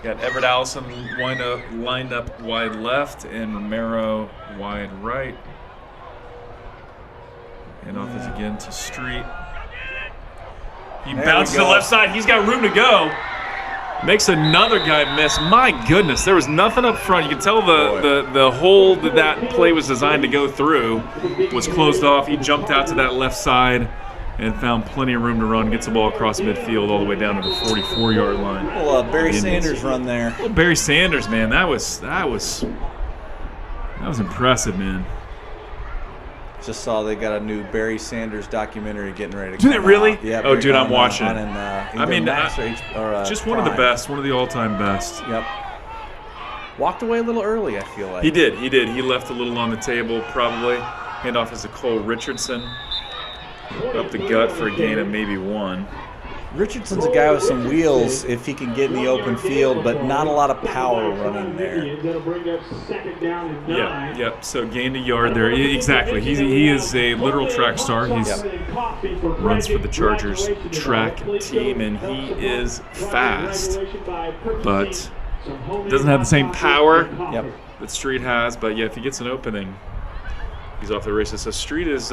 Got Everett Allison lined up wide left and Romero wide right. Handoff is again to Street. He bounces to the left side. He's got room to go. Makes another guy miss. My goodness, there was nothing up front. You can tell the hole that play was designed to go through was closed off. He jumped out to that left side and found plenty of room to run. Gets the ball across midfield all the way down to the 44-yard line. Well, Barry Sanders run there. Well, Barry Sanders, man, that was impressive, man. Just saw they got a new Barry Sanders documentary getting ready to come out. Did it really? Out. Yeah. Oh, dude, I'm watching it. Just one of the best, one of the all-time best. Yep. Walked away a little early, I feel like. He did. He left a little on the table, probably. Handoff is to Cole Richardson. Up the gut for a gain of maybe 1. Richardson's a guy with some wheels if he can get in the open field, but not a lot of power running there. Yep. So gained a yard there. Exactly. He is a literal track star. He runs for the Chargers track team, and he is fast, but doesn't have the same power that Street has. But yeah, if he gets an opening, he's off the races. So Street is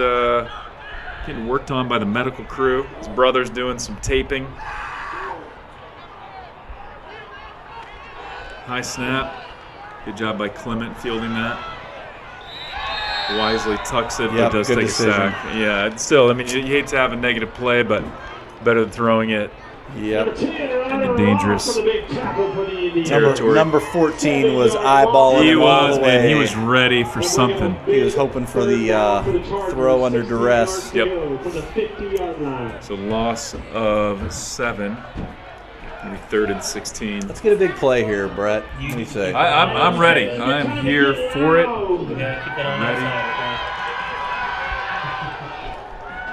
getting worked on by the medical crew. His brother's doing some taping. High snap. Good job by Clement fielding that. Wisely tucks it, but does take a sack. Yeah, still, I mean, you hate to have a negative play, but better than throwing it. Yep. In the dangerous territory. Number 14 was eyeballing him all all the way. Man. He was ready for something. He was hoping for the throw under duress. Yep. So loss of 7. Maybe 3rd and 16. Let's get a big play here, Brett. What do you say? I'm ready. I'm here for it. Yeah, keep it on that side.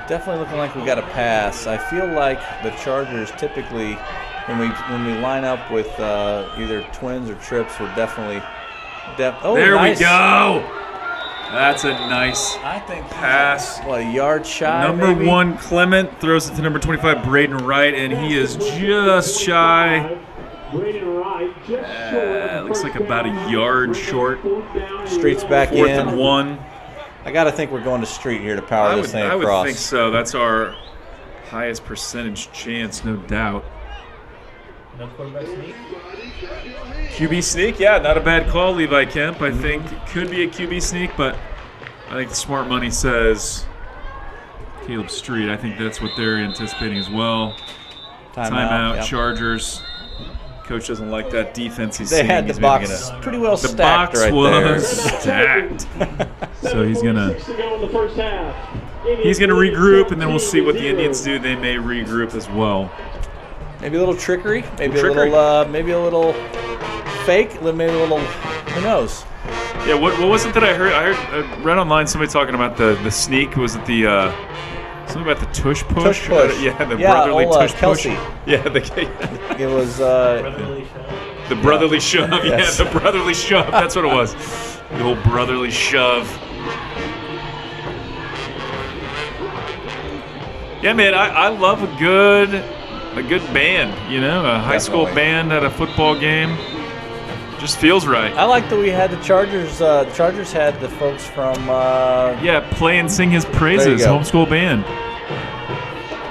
Definitely looking like we got a pass. I feel like the Chargers typically, when we line up with either twins or trips, we're definitely. Oh, there nice. we go. That's a nice I think pass. What, a yard shy? Number maybe? 1, Clement, throws it to number 25, Braden Wright, and he is just shy. It looks like about a yard short. Street's back 4th in. and 1. I got to think we're going to Street here to power this thing I across. would think so. That's our highest percentage chance, no doubt. No quarterback sneak. QB sneak, yeah, not a bad call, Levi Kemp. I think it could be a QB sneak, but I think the smart money says Caleb Street. I think that's what they're anticipating as well. Timeout, yep. Chargers. Coach doesn't like that defense he's They seeing. had the box pretty well The stacked box right was there. stacked. So he's gonna He's regroup, and then we'll see what the Indians do. They may regroup as well. Maybe a little trickery. Maybe Trickery. maybe a little fake. Maybe a little. Who knows? Yeah, what was it that I heard? I read online somebody talking about the sneak. Was it the something about the tush push? Tush push. Yeah, the brotherly tush Kelsey. push. Yeah, It was. Brotherly show. the brotherly shove. Yes. Yeah, the brotherly shove. That's what it was. The old brotherly shove. Yeah, man, I love a good band. You know, a high school Definitely. band at a football game. Just feels right. I like that we had the Chargers. The Chargers had the folks from. Yeah, play and sing his praises. go. Homeschool band.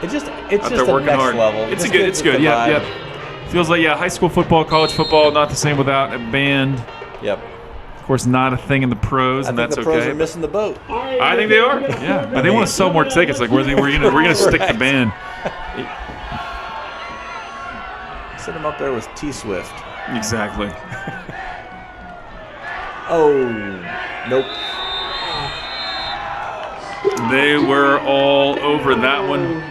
It's Out just there a working next hard. level. It's Just good. gets It's good. the Yeah, vibe. yeah. Feels like high school football, college football, not the same without a band. Yep. Of course, not a thing in the pros, I and think that's the pros okay. are missing the boat. I think they are. Yeah, but they want to sell more tickets. Like we're gonna stick the band. Set him up there with T Swift. Exactly. Oh, nope. They were all over that one.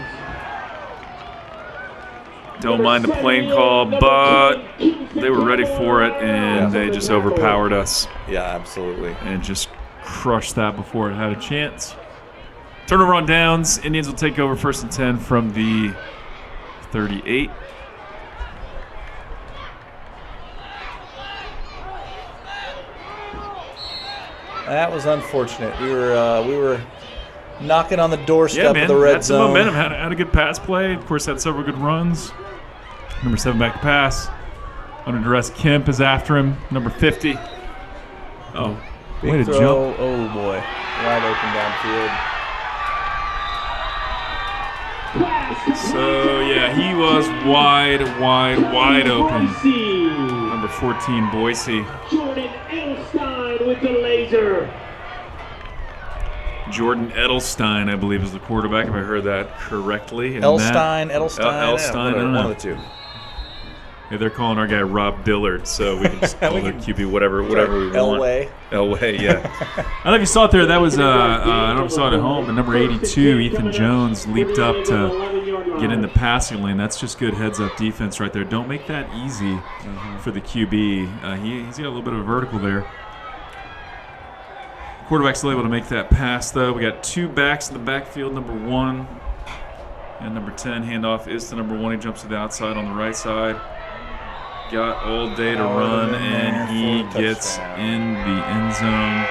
Don't mind the plane call, but they were ready for it, and they just overpowered us Yeah, absolutely. and just crushed that before it had a chance. Turnover on downs. Indians will take over 1st and 10 from the 38. That was unfortunate. We were knocking on the doorstep Yeah, man, of the red had some zone. momentum. Had a good pass play. Of course, had several good runs. Number 7 back to pass. Under duress, Kemp is after him. Number 50. Oh, Big way to throw. jump. Oh boy, wide open downfield. So, yeah, he was wide open. Number 14, Boise. Jordan Edelstein with the laser. Jordan Edelstein, I believe, is the quarterback, if I heard that correctly. And Edelstein, yeah, whatever, I don't know. one of the two. Yeah, they're calling our guy Rob Dillard, so we can just call their QB whatever we want. Elway. Elway, yeah. I don't know if you saw it there. That was, I don't know if you saw it at home, but number 82, Ethan Jones, leaped up to get in the passing lane. That's just good heads-up defense right there. Don't make that easy for the QB. He's got a little bit of a vertical there. Quarterback's still able to make that pass, though. We got 2 backs in the backfield, number 1 and number 10. Handoff is to number 1. He jumps to the outside on the right side. Got all day to run, and he gets in the end zone.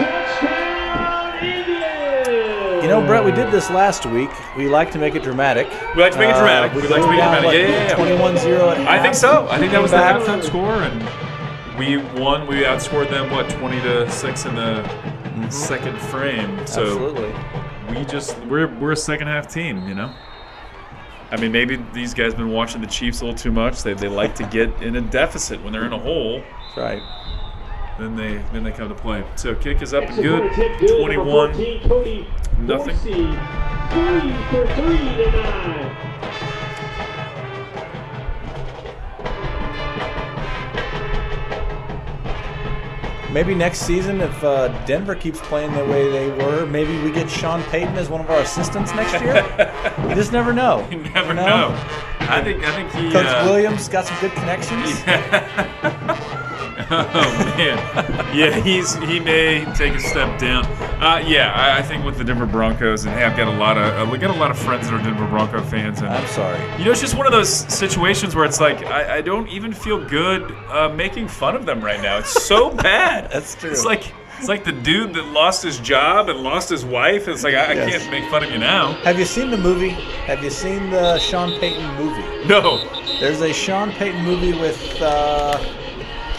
Touchdown, Indians! You know, Brett, we did this last week. We like to make it dramatic. We like to make it dramatic. We like to make it dramatic. Yeah. 21-0 at half. I think so. I think that was the Back. halftime score, and we won. We outscored them 20-6 in the second frame. So Absolutely. we're a second half team, you know. I mean, maybe these guys have been watching the Chiefs a little too much. They like to get in a deficit when they're in a hole. That's right. Then they come to play. So kick is up and good. 21. Nothing. 3 for 3 tonight. Maybe next season, if Denver keeps playing the way they were, maybe we get Sean Payton as one of our assistants next year. You just never know. You never know. I think he. Coach Williams got some good connections. Oh man, yeah, he may take a step down. I think with the Denver Broncos, and hey, I've got a lot of friends that are Denver Bronco fans, and I'm sorry. You know, it's just one of those situations where it's like I don't even feel good making fun of them right now. It's so bad. That's true. It's like the dude that lost his job and lost his wife. It's like I can't make fun of you now. Have you seen the movie? Have you seen the Sean Payton movie? No. There's a Sean Payton movie with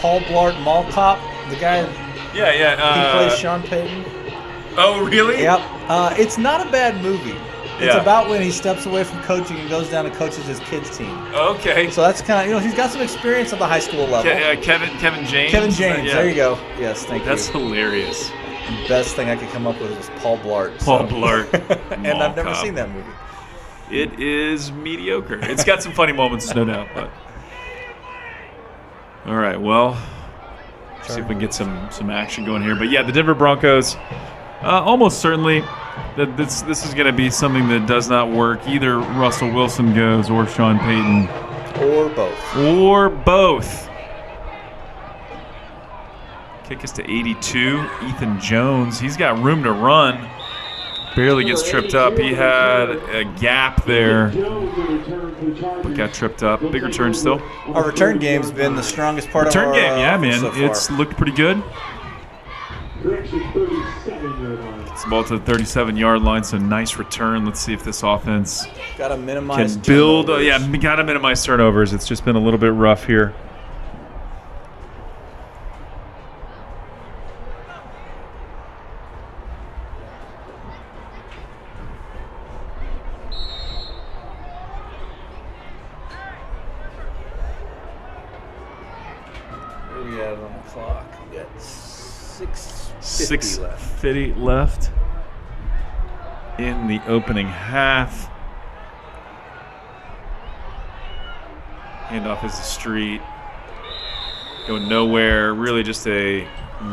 Paul Blart Mall Cop, the guy. Yeah. He plays Sean Payton. Oh, really? Yep. It's not a bad movie. It's Yeah. about when he steps away from coaching and goes down and coaches his kids' team. Okay. So that's kind of, he's got some experience at the high school level. Kevin James. Kevin James, Yeah. there you go. Yes, thank That's you. hilarious. The best thing I could come up with was Paul Blart. Paul Blart. And Mall I've never Cop. seen that movie. It is mediocre. It's got some funny moments, no doubt. But all right, well, see if we can get some action going here. But yeah, the Denver Broncos, almost certainly, that this is going to be something that does not work. Either Russell Wilson goes or Sean Payton. Or both. Or both. Kick us to 82. Ethan Jones, he's got room to run. Barely gets tripped up. He had a gap there, but got tripped up. Big return still. Our return game's been the strongest part Return of our game, yeah, man. so far. It's looked pretty good. Direction 37-yard line. It's the ball to the 37-yard line, so nice return. Let's see if this offense Gotta minimize can build. turnovers. Got to minimize turnovers. It's just been a little bit rough here. Where we at on the clock? We got 6:50 left. 6:50 left in the opening half. Handoff is the street. Going nowhere. Really just a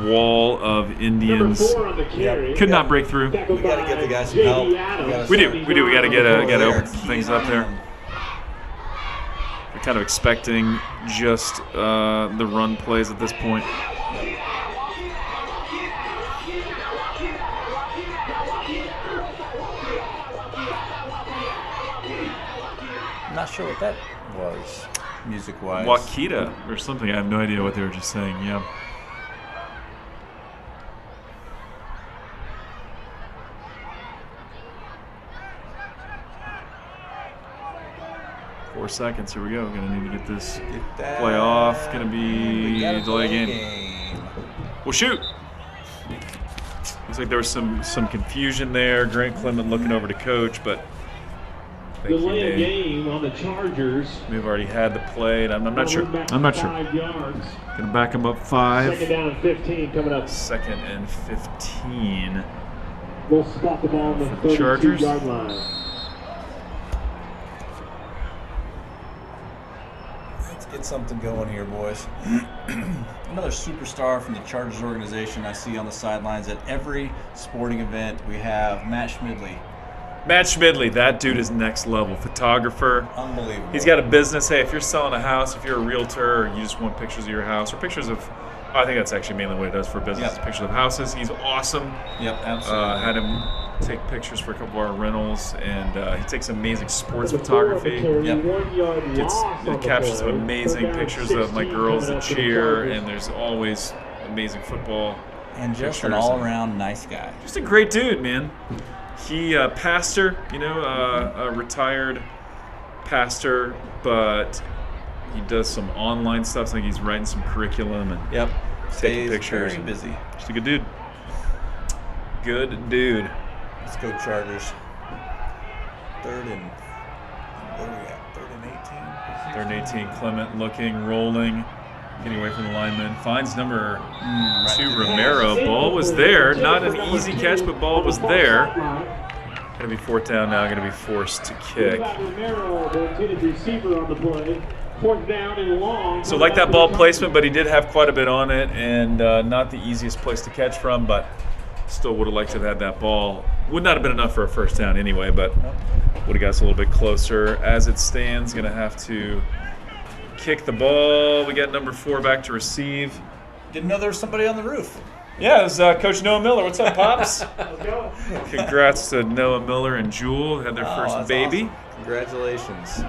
wall of Number Indians. 4 on the carry. Could not break through. We gotta get the guys some help. We do. We got to get open There. things up there. We're kind of expecting just the run plays at this point. I'm not sure what that was, music-wise. Wakita or something. I have no idea what they were just saying. Yeah. Four seconds. Here we go. Gonna need to get this Get that. play off. Gonna be We got a delay delay game. Well, shoot. Looks like there was some confusion there. Grant Clement looking over to coach, but I think he Delay a may game on the Chargers. have already had the play. And I'm not sure. I'm not sure. 5 yards. Gonna back him up 5. Second down and 15 coming up. 2nd and 15. We'll spot the ball on the For the Chargers. 32-yard line. Let's get something going here, boys. Another superstar from the Chargers organization I see on the sidelines at every sporting event. We have Matt Schmidley. Matt Schmidley, that dude is next level. Photographer. Unbelievable. He's got a business. Hey, if you're selling a house, if you're a realtor, or you just want pictures of your house, or pictures of, I think that's actually mainly what he does for business, Yep. pictures of houses. He's awesome. Yep, absolutely. Had him take pictures for a couple of our rentals, and he takes amazing sports Number 4 on the photography. carry, Yep. 1 yard loss on the Captures some play. amazing Third down, pictures of my 16 girls coming that up for the cheer, Chargers. and there's always amazing football. And just an pictures. all-around nice guy. Just a great dude, man. He pastor, a retired pastor, but he does some online stuff. So I think he's writing some curriculum and Yep. taking Stays pictures. very busy. Just a good dude. Good dude. Let's go Chargers. Third and what are we at? 3rd and 18. 3rd and 18. Clement looking, rolling, getting away from the lineman. Finds number 2 Romero. Ball was there. Not an easy catch, but ball was there. Gonna be 4th down now. Gonna be forced to kick. Romero, the intended receiver on the play. 4th down and long. So like that ball placement, but he did have quite a bit on it, and not the easiest place to catch from, but still would have liked to have had that ball Would not have been enough for a first down anyway, but would have got us a little bit closer. As it stands, going to have to kick the ball. We got number 4 back to receive. Didn't know there was somebody on the roof. Yeah, it was Coach Noah Miller. What's up, Pops? Let's go. Congrats to Noah Miller and Jewel. Had their first that's baby awesome. Congratulations.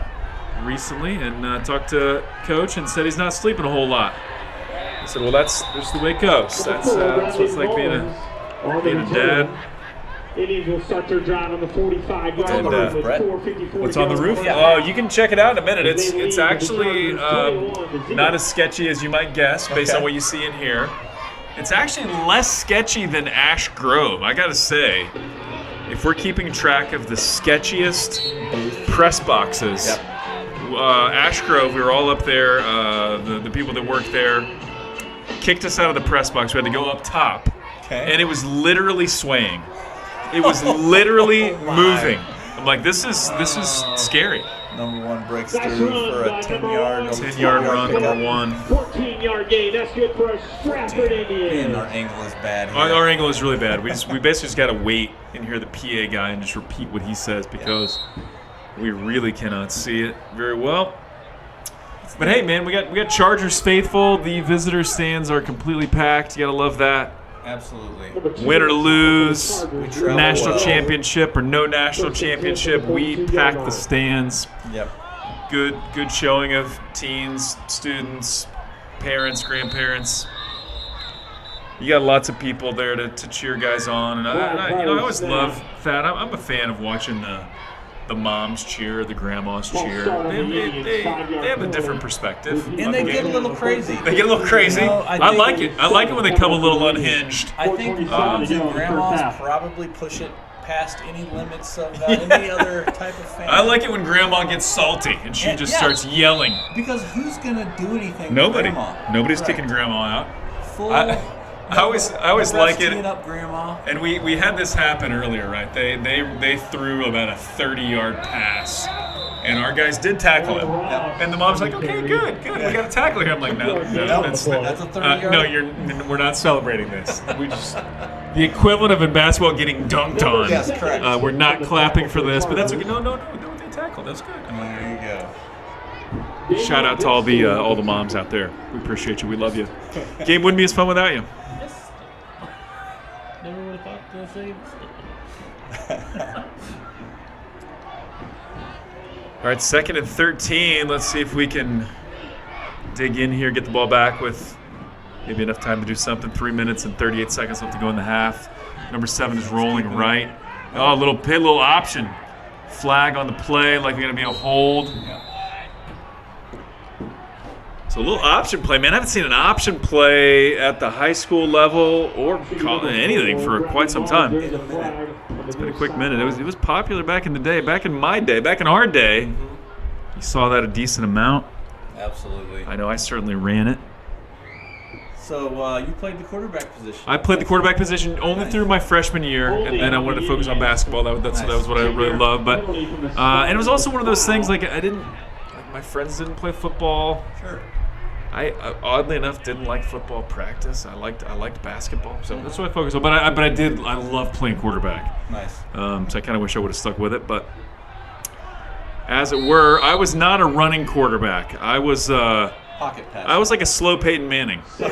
recently, and talked to Coach and said he's not sleeping a whole lot. I said, well, that's the way it goes. That's what it's like being a dad. Indians will start their drive on the 45-yard on the line roof, with Brett? 4:54 What's on the roof? to go. Oh, you can check it out in a minute. It's actually not as sketchy as you might guess based on what you see in here. It's actually less sketchy than Ash Grove, I gotta say. If we're keeping track of the sketchiest press boxes, Ash Grove, we were all up there. The people that work there kicked us out of the press box. We had to go up top, and it was literally swaying. It was literally moving. I'm like, this is scary. Number 1 breaks through for a 10-yard run, number 1. 14-yard gain. That's good for a Stratford Indian. And our angle is bad here. Our angle is really bad. We basically just got to wait and hear the PA guy and just repeat what he says because we really cannot see it very well. But hey, man, we got Chargers faithful. The visitor stands are completely packed. You got to love that. Absolutely. Win or lose, travel national well. championship or no national championship, we pack the stands. Yep. Good showing of teens, students, parents, grandparents. You got lots of people there to cheer guys on, and I always love that. I'm a fan of watching the moms cheer, the grandmas cheer. They have a different perspective. And they get a little crazy. They get a little crazy. You know, I like it. I like it when they come a little unhinged. I think moms and grandmas probably push it past any limits of any other type of fan. I like it when grandma gets salty and she just starts yelling. Because who's gonna do anything? Nobody. To grandma? Nobody's Right. kicking grandma out. Full. I always like it. Teeing up grandma. And we had this happen earlier, right? They threw about a 30-yard pass, and our guys did tackle him. And the mom's like, "Okay, good. We got to tackle him." I'm like, "No, that's a 30-yard. no, we're not celebrating this. We just the equivalent of in basketball getting dunked on. Yes, correct. We're not clapping for this, but that's okay. No, they tackled. That's good." There you go. Shout out to all the moms out there. We appreciate you. We love you. Game wouldn't be as fun without you. Never would have thought to say All right, 2nd and 13. Let's see if we can dig in here, get the ball back with maybe enough time to do something. 3 minutes and 38 seconds left to go in the half. Number 7 is rolling right. Oh, little option. Flag on the play, like going to be a hold. So a little option play, man. I haven't seen an option play at the high school level or anything for quite some time. It's been a quick minute. It was popular back in the day, back in my day, back in our day. You saw that a decent amount. Absolutely. I know I certainly ran it. So you played the quarterback position. I played the quarterback position only through my freshman year, and then I wanted to focus on basketball. That was what I really loved. But and it was also one of those things like my friends didn't play football. Sure. I oddly enough didn't like football practice. I liked basketball, so that's what I focused on. But I love playing quarterback. Nice. So I kind of wish I would have stuck with it. But as it were, I was not a running quarterback. I was Pocket pass. I was like a slow Peyton Manning. I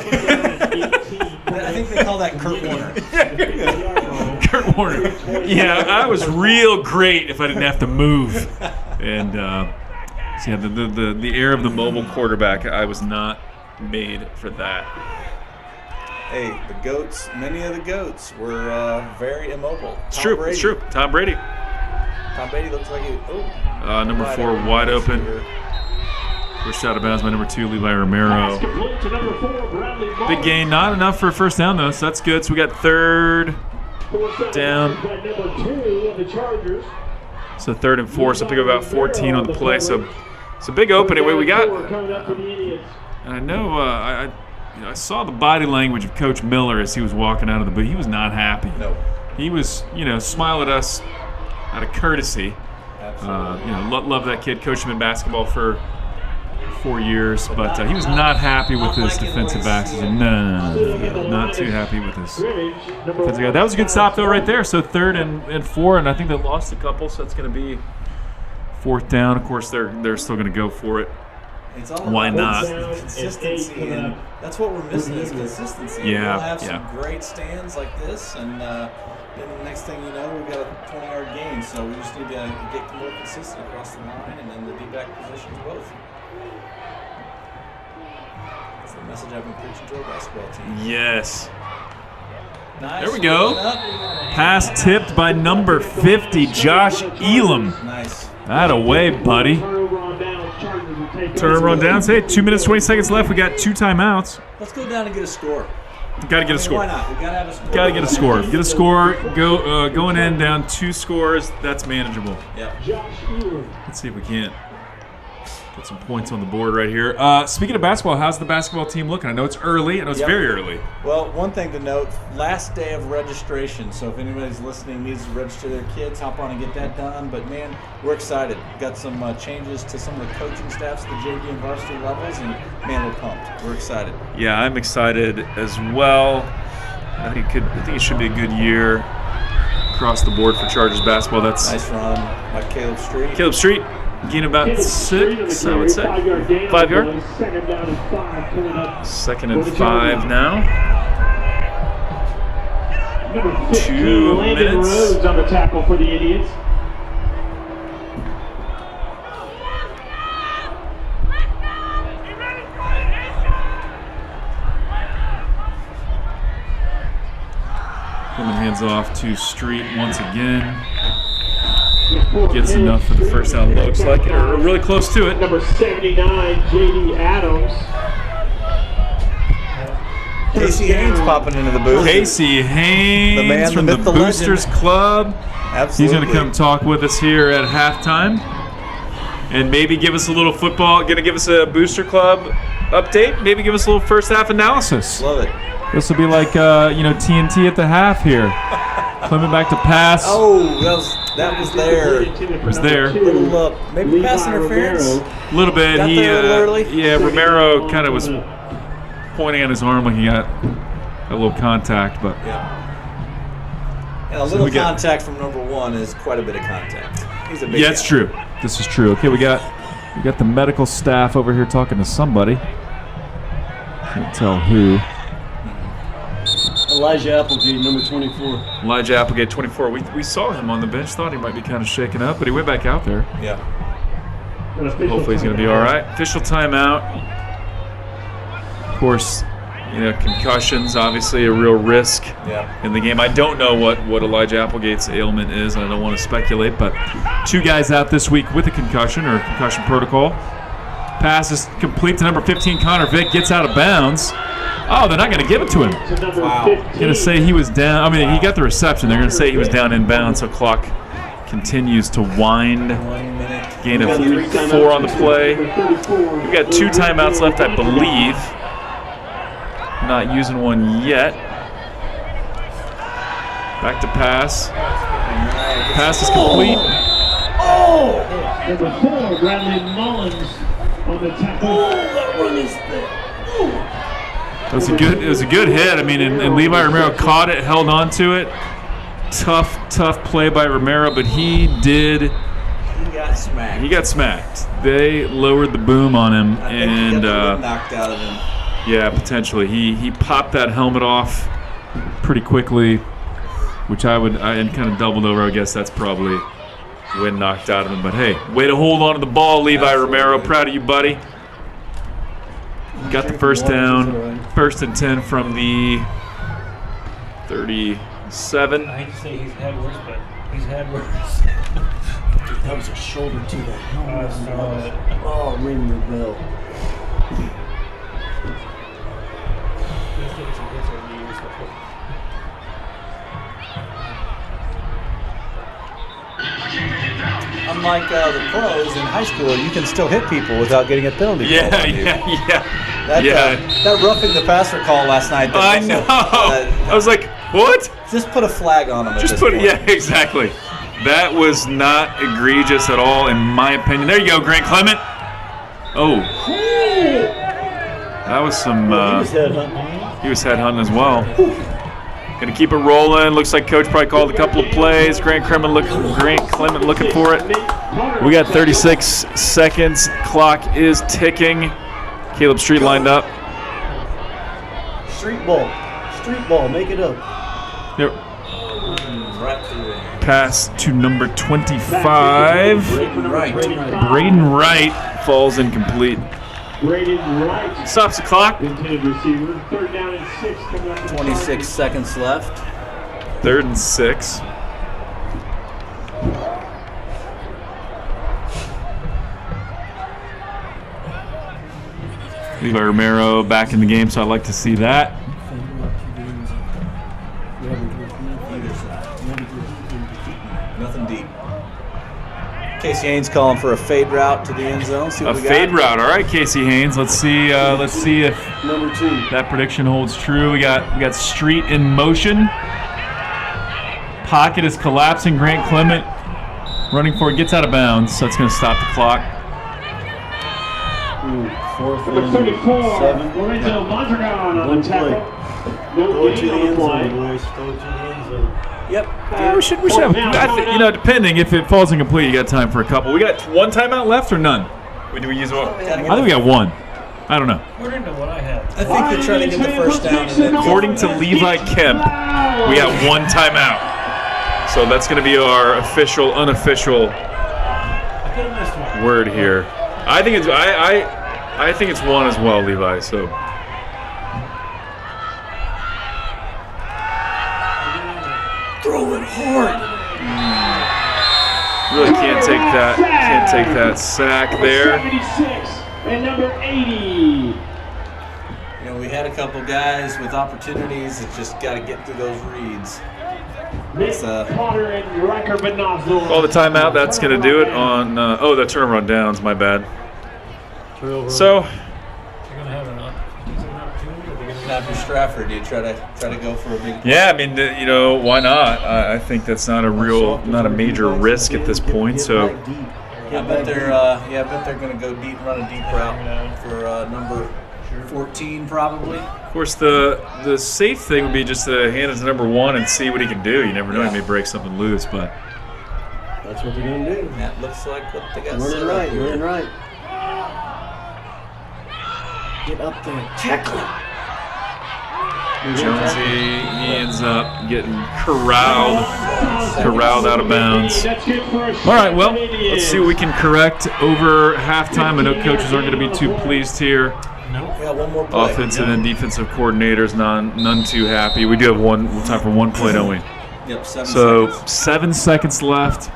think they call that Kurt Warner. Kurt Warner. Yeah, I was real great if I didn't have to move. And so yeah, the air of the mobile quarterback, I was not made for that. Hey, the GOATs, many of the GOATs were very immobile. It's true. It's true. Tom Brady. Tom Brady looks like he. Number 4 wide open. Pushed out of bounds by number 2, Levi Romero. Big gain, not enough for a first down though, so that's good. So we got 3rd down. So 3rd and 4, so pick up about 14 on the play. So it's a big opening. We got. And I know I saw the body language of Coach Miller as he was walking out of the booth. He was not happy. No. He was, smile at us out of courtesy. Absolutely. Love that kid. Coached him in basketball for 4 years, but he was not happy with his defensive backs. He said, no, not too happy with his defensive guy. That was a good stop, though, right there. So 3rd and 4, and I think they lost a couple, so it's going to be 4th down. Of course, they're still going to go for it. It's all Why not? Consistency, and that's what we're missing is consistency. Yeah, We'll have some great stands like this, and then the next thing you know, we've got a 20-yard gain. So we just need to get more consistent across the line, and then the D-back positions both. That's the message I've been preaching to our basketball team. Yes. Nice. There we go. Pass tipped by number 50, Josh Elam. Nice. That away, buddy. Turnover on downs. Hey, 2 minutes, 20 seconds left. We got 2 timeouts. Let's go down and get a score. Got to get a score. Why not? We got to have a score. Got to get a score. Get a score. Going in down 2 scores. That's manageable. Yep. Let's see if we can't get some points on the board right here. Speaking of basketball, how's the basketball team looking? I know it's early. I know it's very early. Well, one thing to note, last day of registration. So if anybody's listening needs to register their kids, hop on and get that done. But, man, we're excited. Got some changes to some of the coaching staffs at the JV and varsity levels, and, man, we're pumped. We're excited. Yeah, I'm excited as well. I think it should be a good year across the board for Chargers basketball. That's nice run by Caleb Street. Caleb Street. Gain about 6, I would say. 5 yard. 2nd and 5 now. 2 minutes. On the tackle for the Indians. Coming hands off to Street once again. Gets enough for the first down, looks like it, or really close to it. Number 79, J.D. Adams. Casey Haynes popping into the booth. Casey Haynes The man, from the the myth, the Boosters legend. Club. Absolutely. He's going to come talk with us here at halftime and maybe give us a little football, going to give us a Booster Club update, maybe give us a little first half analysis. Love it. This will be like, TNT at the half here. Clement back to pass. Oh, that was there. It was there. Little, maybe pass interference. A little bit. Got there a little early. Yeah, Romero kind of was pointing at his arm like he got a little contact, but Yeah. And a little contact from number 1 is quite a bit of contact. He's a big it's guy. true. This is true. Okay, we got the medical staff over here talking to somebody. Can't tell who. Elijah Applegate, number 24. Elijah Applegate, 24. We saw him on the bench. Thought he might be kind of shaken up, but he went back out there. Yeah. Hopefully he's going to be all right. Official timeout. Of course, concussions, obviously a real risk in the game. I don't know what Elijah Applegate's ailment is. I don't want to speculate, but 2 guys out this week with a concussion or concussion protocol. Pass is complete to number 15, Connor Vick. Gets out of bounds. Oh, they're not going to give it to him. Wow. They're going to say he was down. I mean, he got the reception. They're going to say he was down in bounds, so clock continues to wind. 1 minute. Gain of 4 on the play. We've got 2 timeouts left, I believe. Not using one yet. Back to pass. Pass is complete. Number 4, Bradley Mullins on the tackle. It was a good hit. I mean, and Levi Romero caught it, held on to it. Tough play by Romero, but he got smacked. He got smacked. They lowered the boom on him, I think and he got the wind knocked out of him. Yeah, potentially. He popped that helmet off pretty quickly, which and kind of doubled over. I guess that's probably wind knocked out of him. But hey, way to hold on to the ball, Levi Romero. Proud of you, buddy. Got the first down. 1st and 10 from the 37. I hate to say he's had worse, but he's had worse. That was a shoulder to the helmet. I saw it. Oh, ring the bell. He's taking some hits over the years. Unlike the pros in high school, you can still hit people without getting a penalty. That roughing the passer call last night. I know. I was like, what? Just put a flag on him. Yeah, exactly. That was not egregious at all, in my opinion. There you go, Grant Clement. Oh. That was some... he was headhunting as well. Gonna keep it rolling. Looks like Coach probably called a couple of plays. Grant Clement looking for it. We got 36 seconds. Clock is ticking. Caleb Street lined up. Street ball. Street ball. Make it up. Yep. Right through there. Pass to number 25. Braden Wright falls incomplete. Braden Wright. Stops the clock. Intended receiver. 3rd down and 6 coming up. 26 seconds left. 3rd and 6. Levi Romero back in the game, so I'd like to see that. Nothing deep. Casey Haynes calling for a fade route to the end zone. See what A we fade got. route. All right, Casey Haynes. Let's see if Number 2. that prediction holds true. We got Street in motion. Pocket is collapsing. Grant Clement running for it, gets out of bounds, so it's going to stop the clock. 4th Number and 34. 7. Lorenzo Mondragon on One the tackle. play. No Go to gain the on end the play. zone, boys. Go to the end zone. Yep. Yeah, we should have. Depending if it falls incomplete, you got time for a couple. We got one timeout left or none? Do we use one? I think we got one. I don't know. According to what I have. I think they're trying to get the first down. And then According to Levi Kemp, we got one timeout. So that's going to be our official, unofficial I could have missed one. word here. I think it's I think it's one as well, Levi. So throw it hard. really can't take that sack there. 76 and number 80. You know, we had a couple guys with opportunities that just got to get through those reads. Nick Potter and Riker Benazzo. Call the timeout. That's going to do it on. The turnover on downs. My bad. So They're gonna have an opportunity. Or they're gonna After Stratford, do you try to go for a big? yeah, I mean, why not? I think that's not a major risk at this point. So. I bet they're going to go deep, run a deep route for number 14 probably. Of course, the safe thing would be just to hand it to number 1 and see what he can do. You never know; he may break something loose. But That's what they're going to do. That looks like what they got. Running right, running right. Get up there. Tackle him. Jonesy, he ends up getting corralled out of bounds. All right, well, let's see what we can correct over halftime. I know coaches aren't going to be too pleased here. Yeah, one more play. Offensive and defensive coordinators, none too happy. We do have time for one play, don't we? Yep, 7 seconds. 7 seconds left.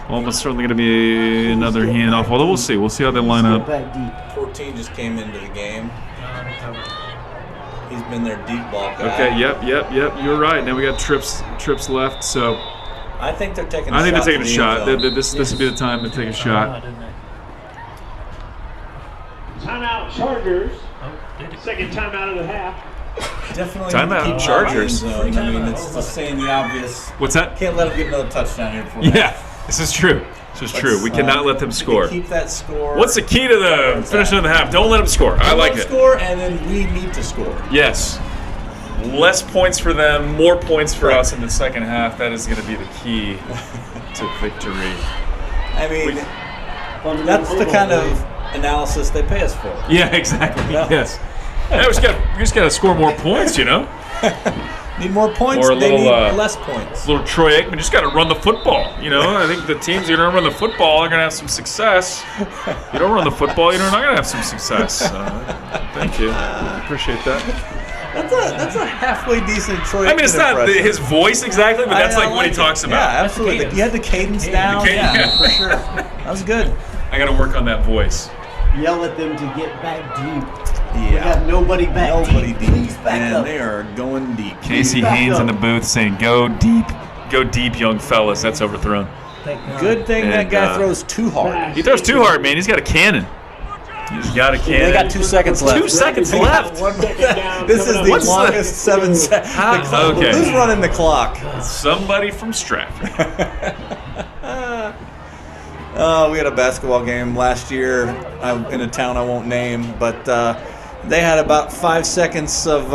Almost certainly going to be another handoff, although we'll see. We'll see how they line up. Back deep. 14 just came into the game. He's been their deep ball guy. Okay, yep. You're right. Now we got trips left, so I think they're taking a shot. I think they're taking a to the shot. end zone. This would be the time to take a shot. Timeout Chargers. Second timeout of the half. Definitely Timeout keep Chargers. the end zone. I mean, it's just saying the obvious. What's that? Can't let them get another touchdown here before Yeah, this is true. We cannot let them score. Keep that score. What's the key to the finishing of the half? Don't let them score. I like it. Score, and then we need to score. Yes. Less points for them, more points for us in the second half. That is going to be the key to victory. I mean, that's the kind of analysis they pay us for. Yeah, exactly. Yes. Yeah, we just got to score more points, you know? Need more points, Or a they little, need less points. Little Troy Aikman just got to run the football. You know, I think the teams that are going to run the football are going to have some success. You don't run the football, you're not going to have some success. Thank you. Appreciate that. That's a halfway decent Troy Aikman I mean, it's not impression. his voice exactly, but that's I like what he it. talks about. Yeah, absolutely. You had the cadence down. Yeah. For sure. That was good. I got to work on that voice. Yell at them to get back deep. Yeah. We got nobody back Nobody deep. deep. Please back Man, up. they are going deep. Casey Back Haynes up. in the booth saying, go deep, young fellas. That's overthrown. Good thing that And, guy throws too hard. He throws too hard, man. He's got a cannon. He's got a cannon. They got 2 seconds left. 2 seconds left. This is the What's the- longest 7 seconds. Okay. Who's running the clock? Somebody from Stratford. We had a basketball game last year in a town I won't name, but they had about 5 seconds of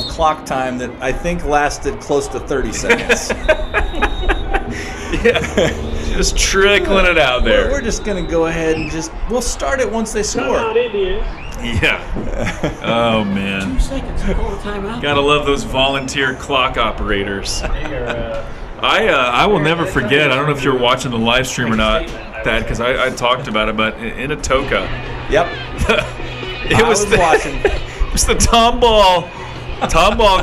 clock time that I think lasted close to 30 seconds. Yeah, just trickling it out there. We're just going to go ahead and we'll start it once they score. Timeout, Indians. Yeah. Oh, man. 2 seconds. Call the timeout. Gotta love those volunteer clock operators. They are, I will never forget. I don't know if you were watching the live stream or not, Thad, because I talked about it. But in Atoka, Yep. it was watching. It was the tomball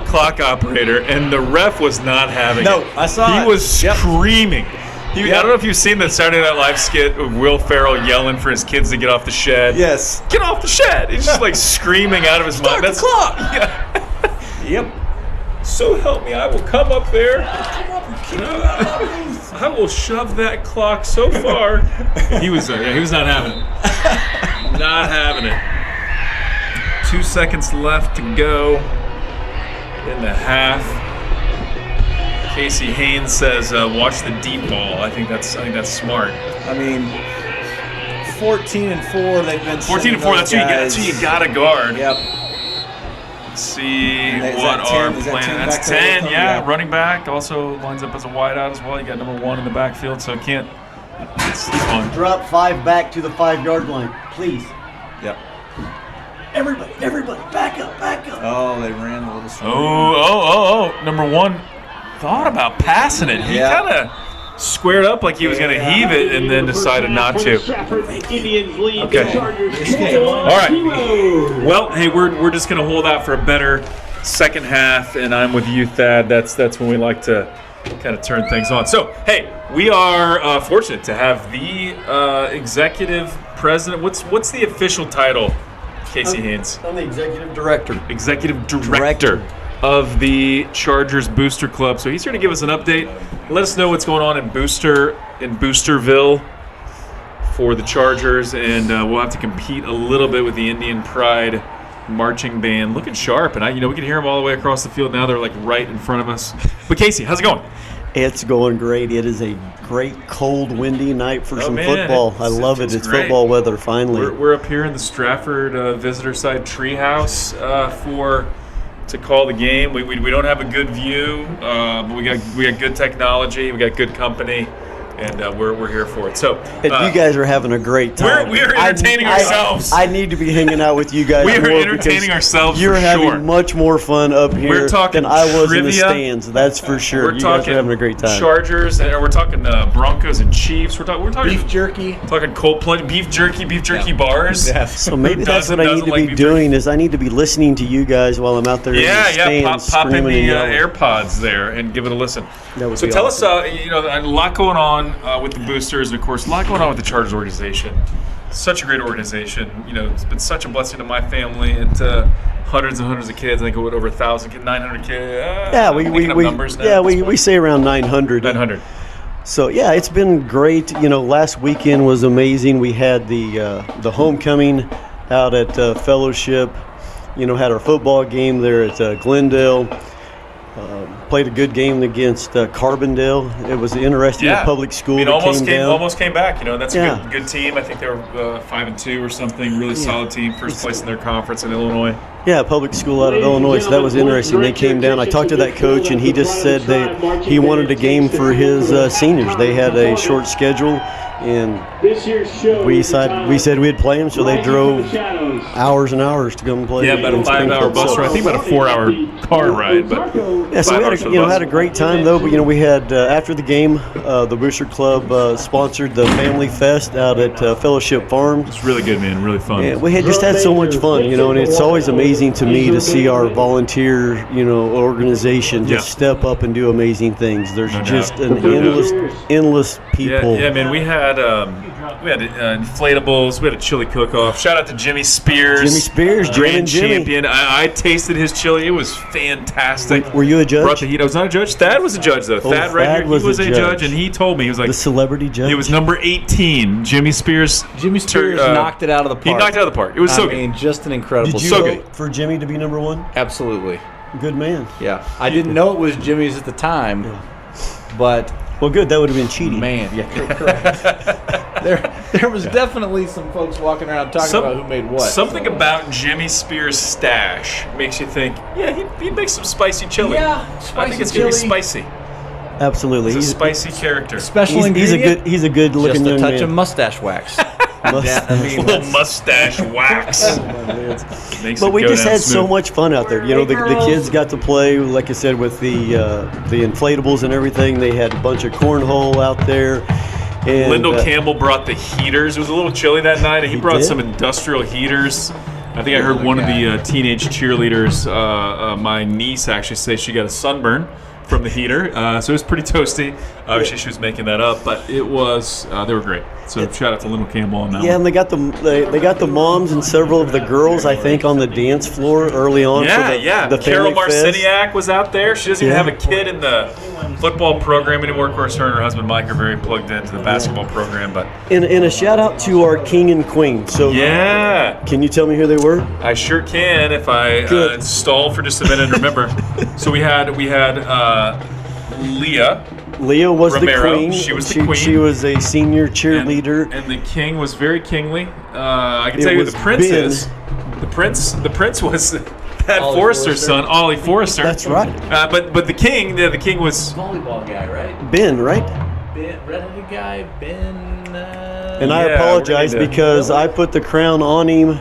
clock operator, and the ref was not having it. No, I saw it. He was Yep. screaming. I don't know if you've seen the Saturday Night Live skit of Will Ferrell yelling for his kids to get off the shed. Yes. Get off the shed! He's just like screaming out of his mind. Start the clock. Yeah. Yep. So help me, I will come up there. I will shove that clock so far. He was not having it. Not having it. 2 seconds left to go in the half. Casey Haynes says, "Watch the deep ball." I think that's smart. I mean, 14-4. They've been 14-4. That's who you got to guard. Yep. Let's see Is what that our 10? Is that plan. 10 That's back there? 10. Yeah, running back also lines up as a wideout as well. You got number 1 in the backfield, so can't. It's fun. Drop 5 back to the 5-yard line, please. Yep. Everybody, back up. Oh, they ran a little strong. Oh! Number 1 thought about passing it. He Yeah. kind of squared up like he was going to heave it, and then decided not to. Stratford, Indians lead Okay. the Chargers. All right. Well, hey, we're just going to hold out for a better second half, and I'm with you, Thad. That's when we like to kind of turn things on. So, hey, we are fortunate to have the executive president. What's the official title, Casey Haynes? I'm the executive director. Executive director of the Chargers Booster Club. So he's here to give us an update. Let us know what's going on in Boosterville for the Chargers, and we'll have to compete a little bit with the Indian Pride marching band. Looking sharp, and we can hear them all the way across the field now. They're like right in front of us. But Casey, how's it going? It's going great. It is a great, cold, windy night for some man, football. I love it. It's great. football weather, finally. We're up here in the Stratford visitor side treehouse to call the game. We don't have a good view, but we got good technology. We got good company, and we're here for it. So And you guys are having a great time. We're entertaining ourselves. I need to be hanging out with you guys We are more entertaining because ourselves You're for having sure. much more fun up here We're talking than I was in the trivia. stands. That's for sure. We're You talking guys are having a great time. Chargers, and we're talking Broncos and Chiefs. We're talking Beef jerky. talking cold plunge, beef jerky bars. Yes. So maybe Who that's doesn't- what I need doesn't to like be beef doing is I need to be listening to you guys while I'm out there in the Yeah, stands pop in screaming the and yelling. AirPods there and give it a listen. That would So be tell awesome. us, a lot going on with the boosters, and of course, a lot going on with the Chargers organization. Such a great organization. It's been such a blessing to my family and to hundreds and hundreds of kids. I think over 1,000 kids, 900 kids. Yeah, I'm making up numbers now yeah, at this we point. say around 900. 900. So yeah, it's been great. Last weekend was amazing. We had the homecoming out at Fellowship. Had our football game there at Glendale. Played a good game against Carbondale. It was interesting. Yeah, A public school that almost came down. almost came back. That's Yeah. a good team. I think they were 5-2 or something. Really solid team, first place in their conference in Illinois. Yeah, public school out of Illinois, so that was interesting. They came down. I talked to that coach, and he just said that he wanted a game for his seniors. They had a short schedule, and This year's show we is said we'd play them, so they drove hours and hours to come and play. Yeah, about a in 5-hour Springfield. bus So- ride. I think about a 4-hour car ride, but Yeah, so 5 we hours for the had bus. a great time though. But we had after the game, the Booster Club sponsored the Family Fest out at Fellowship Farms. It's really good, man. Really fun. And we had just had so much fun, and it's always amazing to me to see our volunteer, organization just step up and do amazing things. There's No just doubt. an No doubt. endless people. Yeah, man. We had inflatables. We had a chili cook-off. Shout out to Jimmy Spears. Jimmy Spears, Jim grand and Jimmy. champion. I tasted his chili. It was fantastic. Were you a judge? Brought the heat. I was not a judge. Thad was a judge, though. Thad right Thad here. was He was the a judge, judge. and he told me, he was like, The celebrity judge. it was number 18. Jimmy Spears. Jimmy Spears knocked it out of the park. He knocked it out of the park. It was so I mean, just an incredible. Did you so vote good. for Jimmy to be number one? Absolutely. Good man. Yeah. I didn't know it was Jimmy's at the time, but Well, good. That would have been cheating. man, yeah, correct. There was definitely some folks walking around talking about who made what. Something about Jimmy Spears' stash makes you think, he'd make some spicy chili. Yeah, I think it's going to be spicy. Absolutely. He's a spicy character. Special ingredient. He's a good looking young man. Just a touch of mustache wax. Little mustache wax. But we just had so much fun out there. You know, the kids got to play, like I said, with the inflatables and everything. They had a bunch of cornhole out there. And Lyndall Campbell brought the heaters. It was a little chilly that night, and he brought some industrial heaters. I think I heard one of the teenage cheerleaders, my niece, actually say she got a sunburn from the heater. So it was pretty toasty. Obviously, she was making that up, but it was they were great. So shout out to Lyndall Campbell on that one. And they got the moms and several of the girls, I think, on the dance floor early on. The Carol Family Fest. Marciniak was out there. She doesn't even have a kid in the football program anymore. Of course, her and her husband Mike are very plugged into the basketball program. But and a shout out to our king and queen. So can you tell me who they were? I sure can if I stall for just a minute and remember. So we had Leah. Leah was Romero. the queen. She was the queen. She was a senior cheerleader. And the king was very kingly. I can tell you who the prince is. The prince was Pat Forrester's son, Ollie Forrester. That's right. But the king was Volleyball guy, right? Ben, right? Ben, redheaded guy, Ben. And I apologize because I put the crown on him.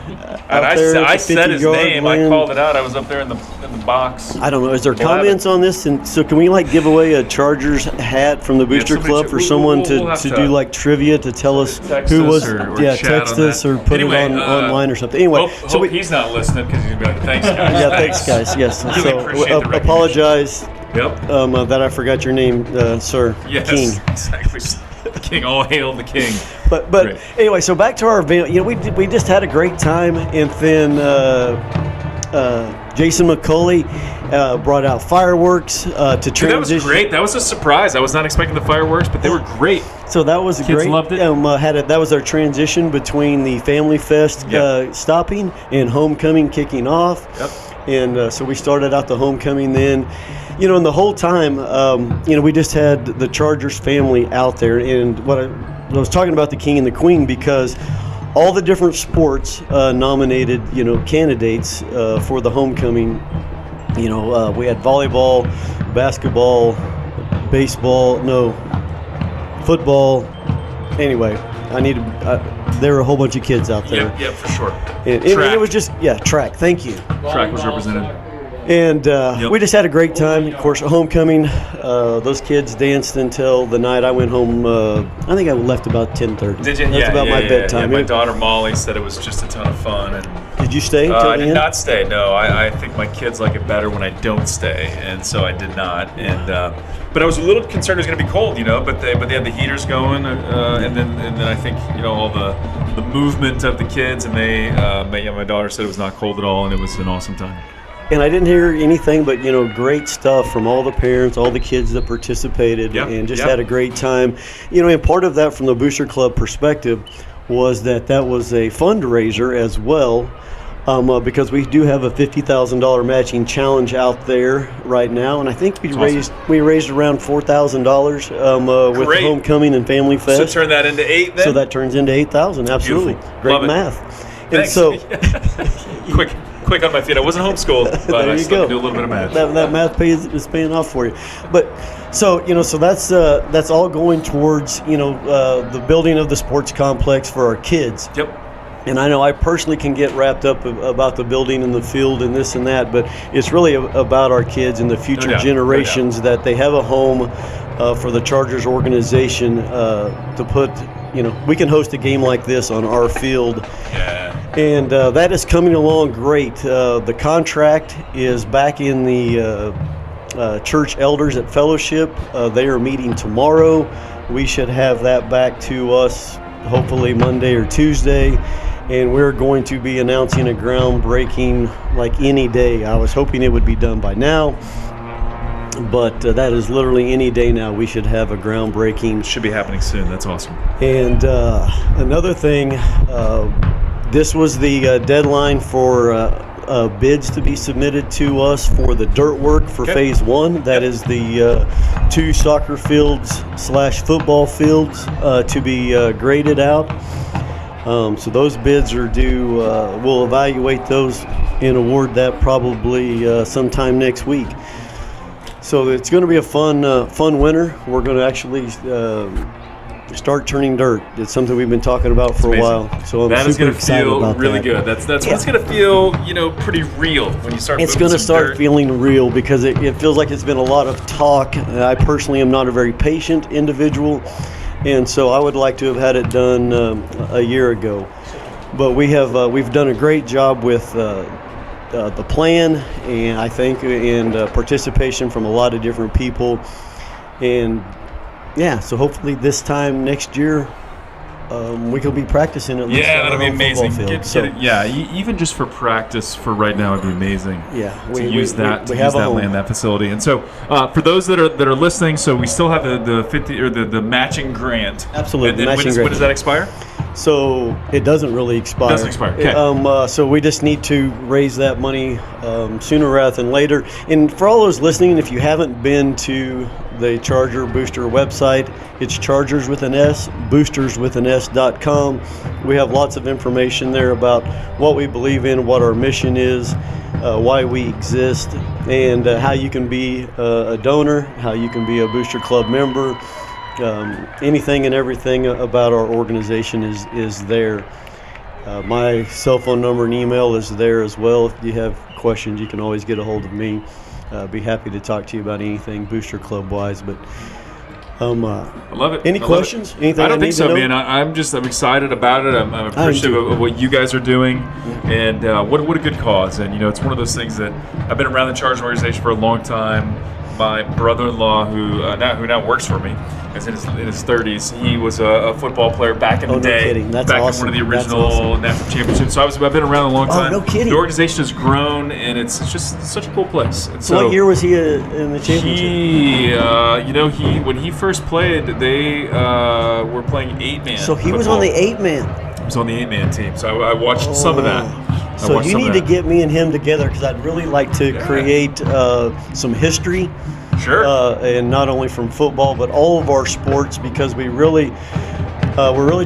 I said his name. I called it out. I was up there in the box. I don't know. Is there comments on this? And so can we give away a Chargers hat from the Booster Club for someone to do like trivia to tell us who was? Text us or put it online or something. Anyway, hope he's not listening because he's gonna be like, "Thanks, guys." Thanks, guys. Yes. Really so apologize. Yep. That I forgot your name, sir. Yes, King. Exactly. King, all hail the king. But anyway, so back to our event. We just had a great time, and then Jason McCulley brought out fireworks to transition. That was great. That was a surprise. I was not expecting the fireworks, but they were great. So that was Kids great. Loved it. That was our transition between the Family Fest stopping and Homecoming kicking off. Yep. And so we started out the Homecoming then. And the whole time, we just had the Chargers family out there. And I was talking about the King and the Queen because all the different sports nominated, candidates for the Homecoming. We had volleyball, basketball, baseball, football. Anyway, there were a whole bunch of kids out there. Yeah, for sure. And it was just, track. Thank you. Track was represented. And we just had a great time. Of course, homecoming, those kids danced until the night I went home. I think I left about 10:30. Did you? That's about my bedtime. Yeah, my daughter Molly said it was just a ton of fun. And did you stay until the end? I did not stay. No, I think my kids like it better when I don't stay, and so I did not. And but I was a little concerned it was going to be cold, But they had the heaters going, and then I think all the movement of the kids, and my daughter said it was not cold at all, and it was an awesome time. And I didn't hear anything but, great stuff from all the parents, all the kids that participated, and just had a great time. And part of that from the Booster Club perspective was that was a fundraiser as well, because we do have a $50,000 matching challenge out there right now. And I think we raised around $4,000 with the Homecoming and Family Fest. So turn that into 8 then? So that turns into 8,000, absolutely. Beautiful. Great Love math. It. And so... Quick on my feet. I wasn't homeschooled, but I still do a little bit of math. That math is paying off for you. But so that's all going towards the building of the sports complex for our kids. Yep. And I know I personally can get wrapped up about the building and the field and this and that, but it's really about our kids and the future generations that they have a home for the Chargers organization to put. We can host a game like this on our field. Yeah. And that is coming along great. The contract is back in the church elders at Fellowship. They are meeting tomorrow. We should have that back to us hopefully Monday or Tuesday. And we're going to be announcing a groundbreaking like any day. I was hoping it would be done by now. But that is literally any day now. We should have a groundbreaking. Should be happening soon. That's awesome. And another thing, this was the deadline for bids to be submitted to us for the dirt work for phase 1. That is the 2 soccer fields / football fields to be graded out. So those bids are due. We'll evaluate those and award that probably sometime next week. So it's going to be a fun winter. We're going to actually start turning dirt. It's something we've been talking about for a while. So I'm super excited about that. That is going to feel really good. That's what it's going to feel, pretty real when you start. It's going to start feeling real because it feels like it's been a lot of talk. I personally am not a very patient individual, and so I would like to have had it done a year ago. But we've done a great job with the plan, and I think, and participation from a lot of different people, and yeah, so hopefully this time next year we could be practicing at least. Yeah, that'd be amazing. Even just for practice for right now, it'd be amazing. Yeah, to use that land, that facility. And so, for those that are listening, so we still have the 50 or the matching grant. Absolutely, and when does that expire? So it doesn't really expire. It doesn't expire. Okay. So we just need to raise that money sooner rather than later. And for all those listening, if you haven't been to the Charger Booster website, it's Chargers with an S, Boosters with an S.com. We have lots of information there about what we believe in, what our mission is, why we exist, and how you can be a donor, how you can be a Booster Club member. Anything and everything about our organization is there. My cell phone number and email is there as well. If you have questions, you can always get a hold of me. Be happy to talk to you about anything Booster Club wise. But I love it. Any questions? Anything I don't think so, man. I'm excited about it. I'm appreciative of what you guys are doing, and what a good cause. And it's one of those things that I've been around the Charger organization for a long time. My brother-in-law, who now works for me, is in his 30s. He was a football player back in the day. No kidding. That's back awesome. in one of the original national championships. So I've been around a long time. Oh, no kidding. The organization has grown, and it's just such a cool place. And so what year was he in the championship? When he first played, they were playing 8-man. So he was on the 8-man. He was on the 8-man team. So I watched some of that. So you need to get me and him together because I'd really like to create some history. Sure. And not only from football, but all of our sports, because we're really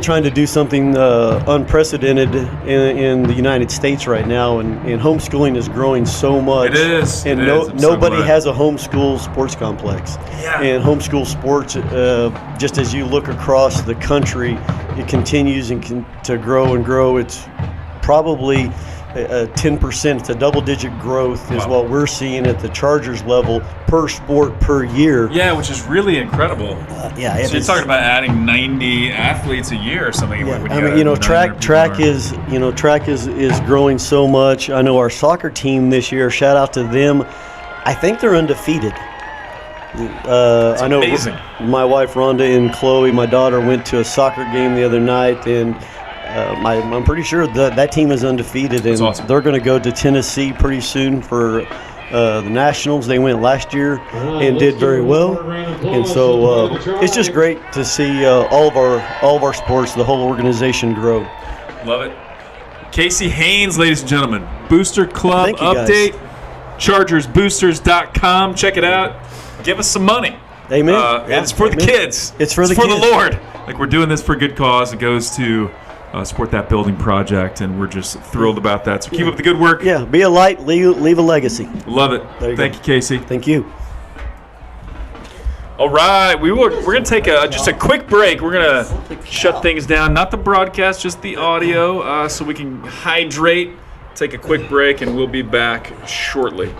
trying to do something unprecedented in the United States right now, and homeschooling is growing so much. It is. And nobody has a homeschool sports complex. Yeah. And homeschool sports, just as you look across the country, it continues to grow and grow. It's probably 10%. It's a double-digit growth is what we're seeing at the Chargers level per sport per year. Yeah, which is really incredible. So you're talking about adding 90 athletes a year or something. Yeah. Track is growing so much. I know our soccer team this year. Shout out to them. I think they're undefeated. I know amazing. My wife Rhonda and Chloe, my daughter, went to a soccer game the other night, and I'm pretty sure that team is undefeated, and awesome. They're going to go to Tennessee pretty soon for the Nationals. They went last year and did very well, and so it's just great to see all of our sports, the whole organization grow. Love it. Casey Haynes, ladies and gentlemen, Booster Club update. ChargersBoosters.com. Check it out. Give us some money. Amen. It's for the kids. It's for the Lord. Like, we're doing this for a good cause. It goes to support that building project, and we're just thrilled about that. So keep up the good work. Yeah, be a light, leave a legacy. Love it. Thank you, Casey. Thank you. All right, we're going to take just a quick break. We're going to shut things down, not the broadcast, just the audio, so we can hydrate, take a quick break, and we'll be back shortly.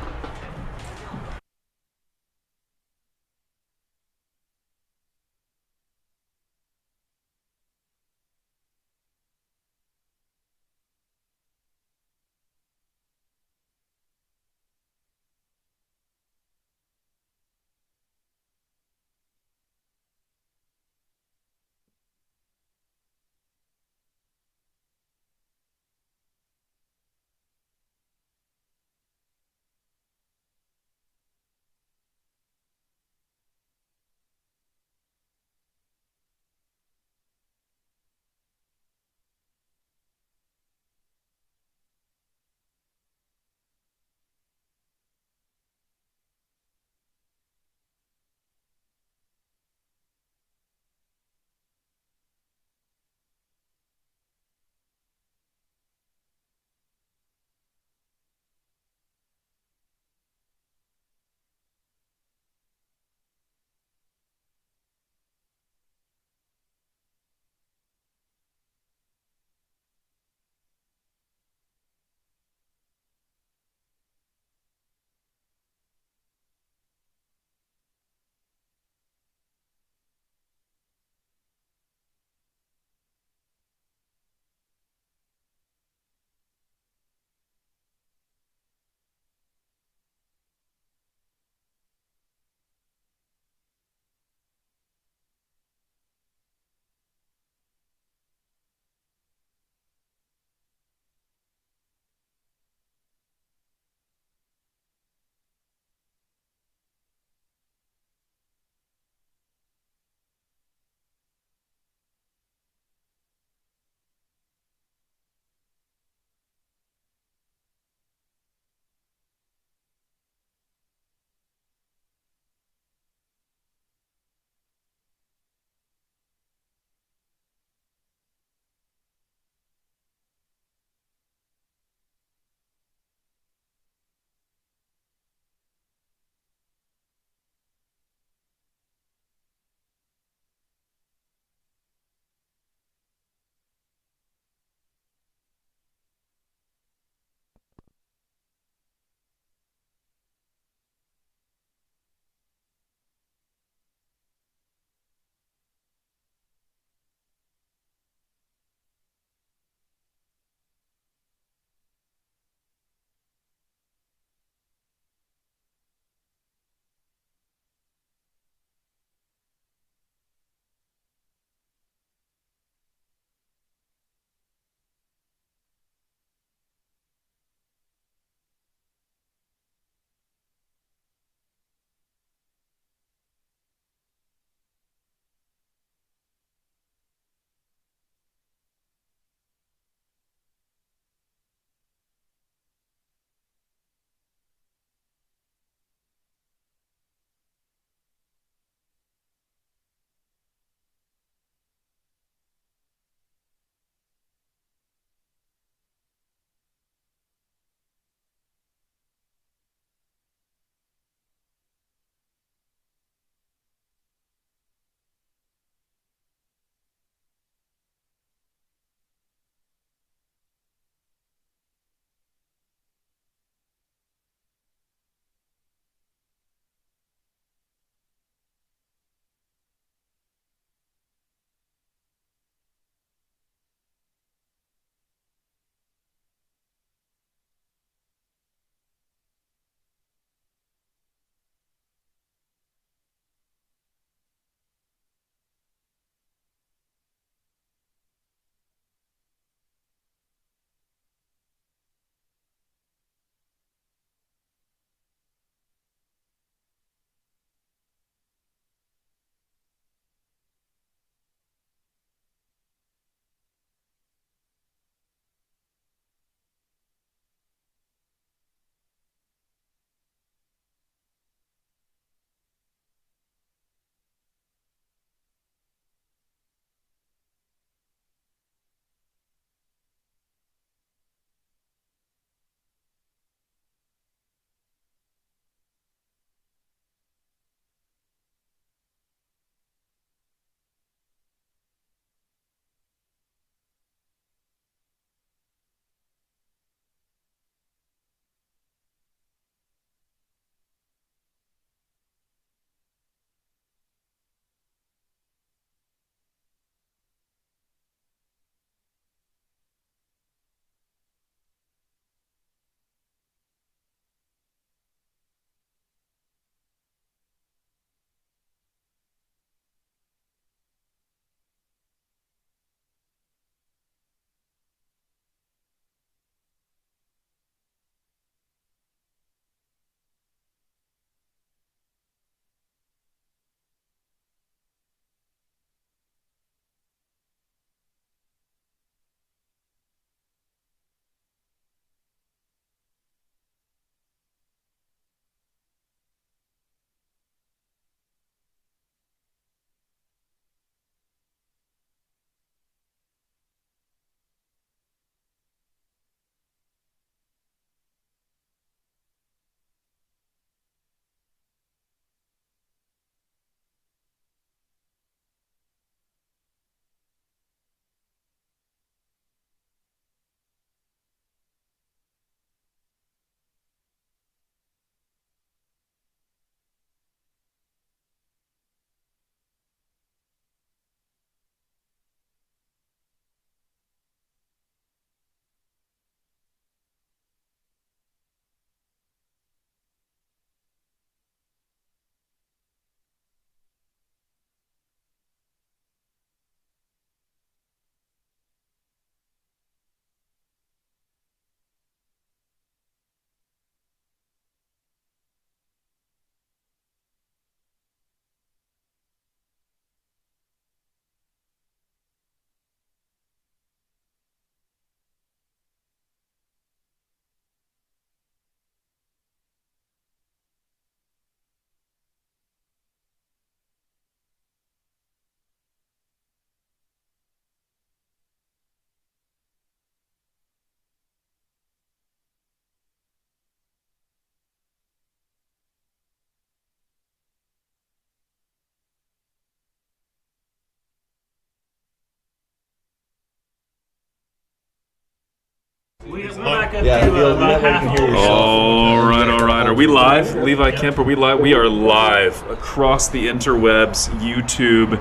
We're back up Yeah, to you'll about never half even a hear full. yourself. All right. Are we live? Levi Kemp, are we live? We are live across the interwebs, YouTube,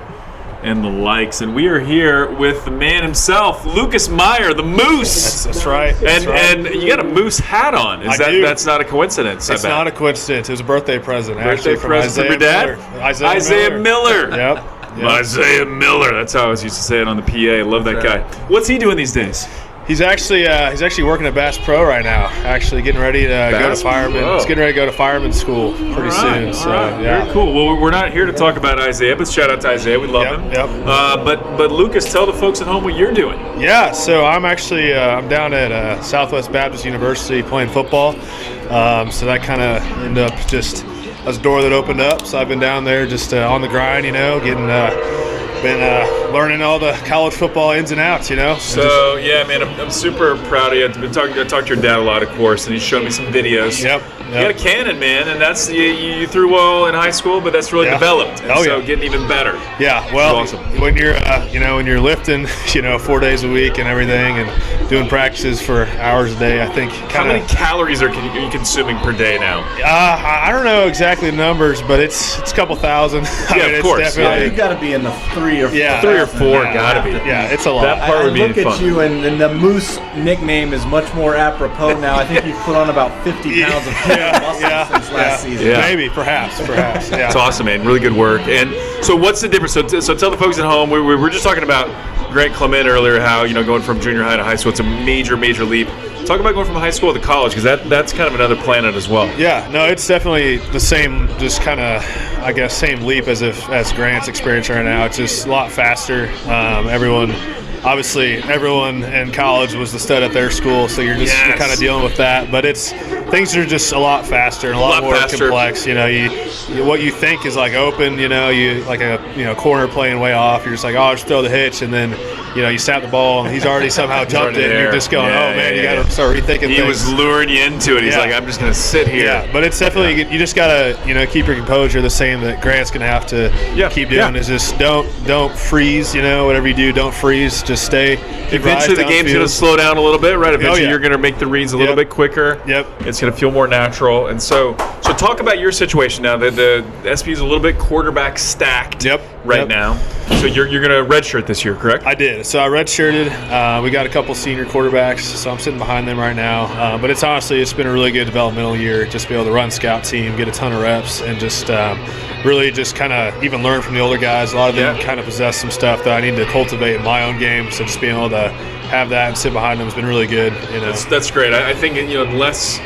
and the likes. And we are here with the man himself, Lucas Meyer, the Moose. That's right. And you got a Moose hat on. I do. That's not a coincidence? It's not a coincidence. It was a birthday present. Birthday actually, from present from your dad? Miller. Isaiah Miller. Yep. Isaiah Miller. That's how I was used to say it on the PA. Love that guy. What's he doing these days? He's actually working at Bass Pro right now. Actually getting ready to go to Bass fireman. Pro. He's getting ready to go to fireman school pretty soon. So yeah. Very cool. Well, we're not here to talk about Isaiah, but shout out to Isaiah. We love him. Yep. But Lucas, tell the folks at home what you're doing. Yeah, so I'm actually I'm down at Southwest Baptist University playing football. So that kind of ended up just as a door that opened up. So I've been down there just on the grind, getting learning all the college football ins and outs, So yeah, man, I'm super proud of you. I talked to your dad a lot, of course, and he showed me some videos. Yep. You got a cannon, man, and that's you threw well in high school, but that's really developed. And so getting even better. Yeah, well, awesome. When you're when you're lifting, 4 days a week and everything, and doing practices for hours a day, I think. How many calories are you consuming per day now? I don't know exactly the numbers, but it's a couple thousand. Of course. It's definitely, You got to be in the 3 or 4. Yeah. 3 or 4, gotta be. Yeah, it's a lot. That part I would be look fun. at you, and the Moose nickname is much more apropos now. I think you've put on about 50 pounds of muscle since last season. Yeah. Maybe, perhaps. Yeah. It's awesome, man. Really good work. And so what's the difference? So tell the folks at home, we were just talking about Grant Clement earlier, how, going from junior high to high school, it's a major, major leap. Talk about going from high school to college, because that's kind of another planet as well. Yeah, no, it's definitely the same, just kind of, I guess, same leap as Grant's experience right now. It's just a lot faster. Everyone in college was the stud at their school, so you're kind of dealing with that. But things are just a lot faster and a lot more complex. What you think is like open, you like a corner playing way off. You're just like, oh, just throw the hitch, and then you snap the ball, and he's already somehow jumped it, and you're just going, you got to start rethinking things. He was luring you into it. He's like, I'm just going to sit here. Yeah, but it's definitely, you just got to, keep your composure. The same that Grant's going to have to keep doing is just don't freeze, whatever you do, don't freeze. Just stay. Eventually the game's going to slow down a little bit, right? Eventually you're going to make the reads a little bit quicker. Yep. It's going to feel more natural. And so talk about your situation now. The SP is a little bit quarterback stacked now. So you're going to redshirt this year, correct? I did. So I redshirted. We got a couple senior quarterbacks, so I'm sitting behind them right now. But it's been a really good developmental year, just to be able to run scout team, get a ton of reps, and just really just kind of even learn from the older guys. A lot of them kind of possess some stuff that I need to cultivate in my own game. So just being able to have that and sit behind them has been really good. That's great. I think unless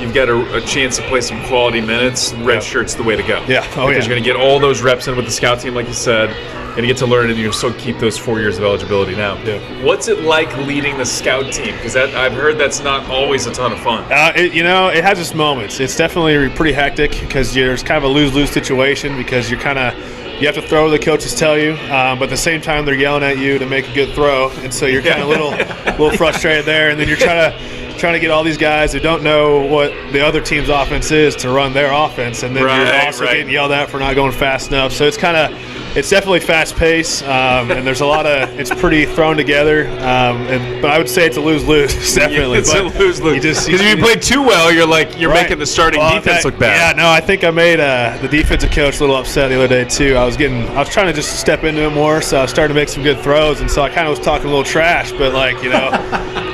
you've got a chance to play some quality minutes, redshirt's the way to go. Yeah. Because you're going to get all those reps in with the scout team, like you said, and you get to learn it, and you still keep those 4 years of eligibility now. Yeah. What's it like leading the scout team? Because I've heard that's not always a ton of fun. It has its moments. It's definitely pretty hectic because there's kind of a lose-lose situation because you have to throw what the coaches tell you, but at the same time they're yelling at you to make a good throw, and so you're kind of a little frustrated there, and then you're trying to get all these guys who don't know what the other team's offense is to run their offense, and then you're also getting yelled at for not going fast enough. So it's definitely fast paced, and there's a lot of it's pretty thrown together. But I would say it's a lose-lose, definitely. It's a lose-lose. Because if you play too well, you're making the starting defense look bad. Yeah, no, I think I made the defensive coach a little upset the other day too. I was trying to just step into it more, so I was starting to make some good throws, and so I kind of was talking a little trash, but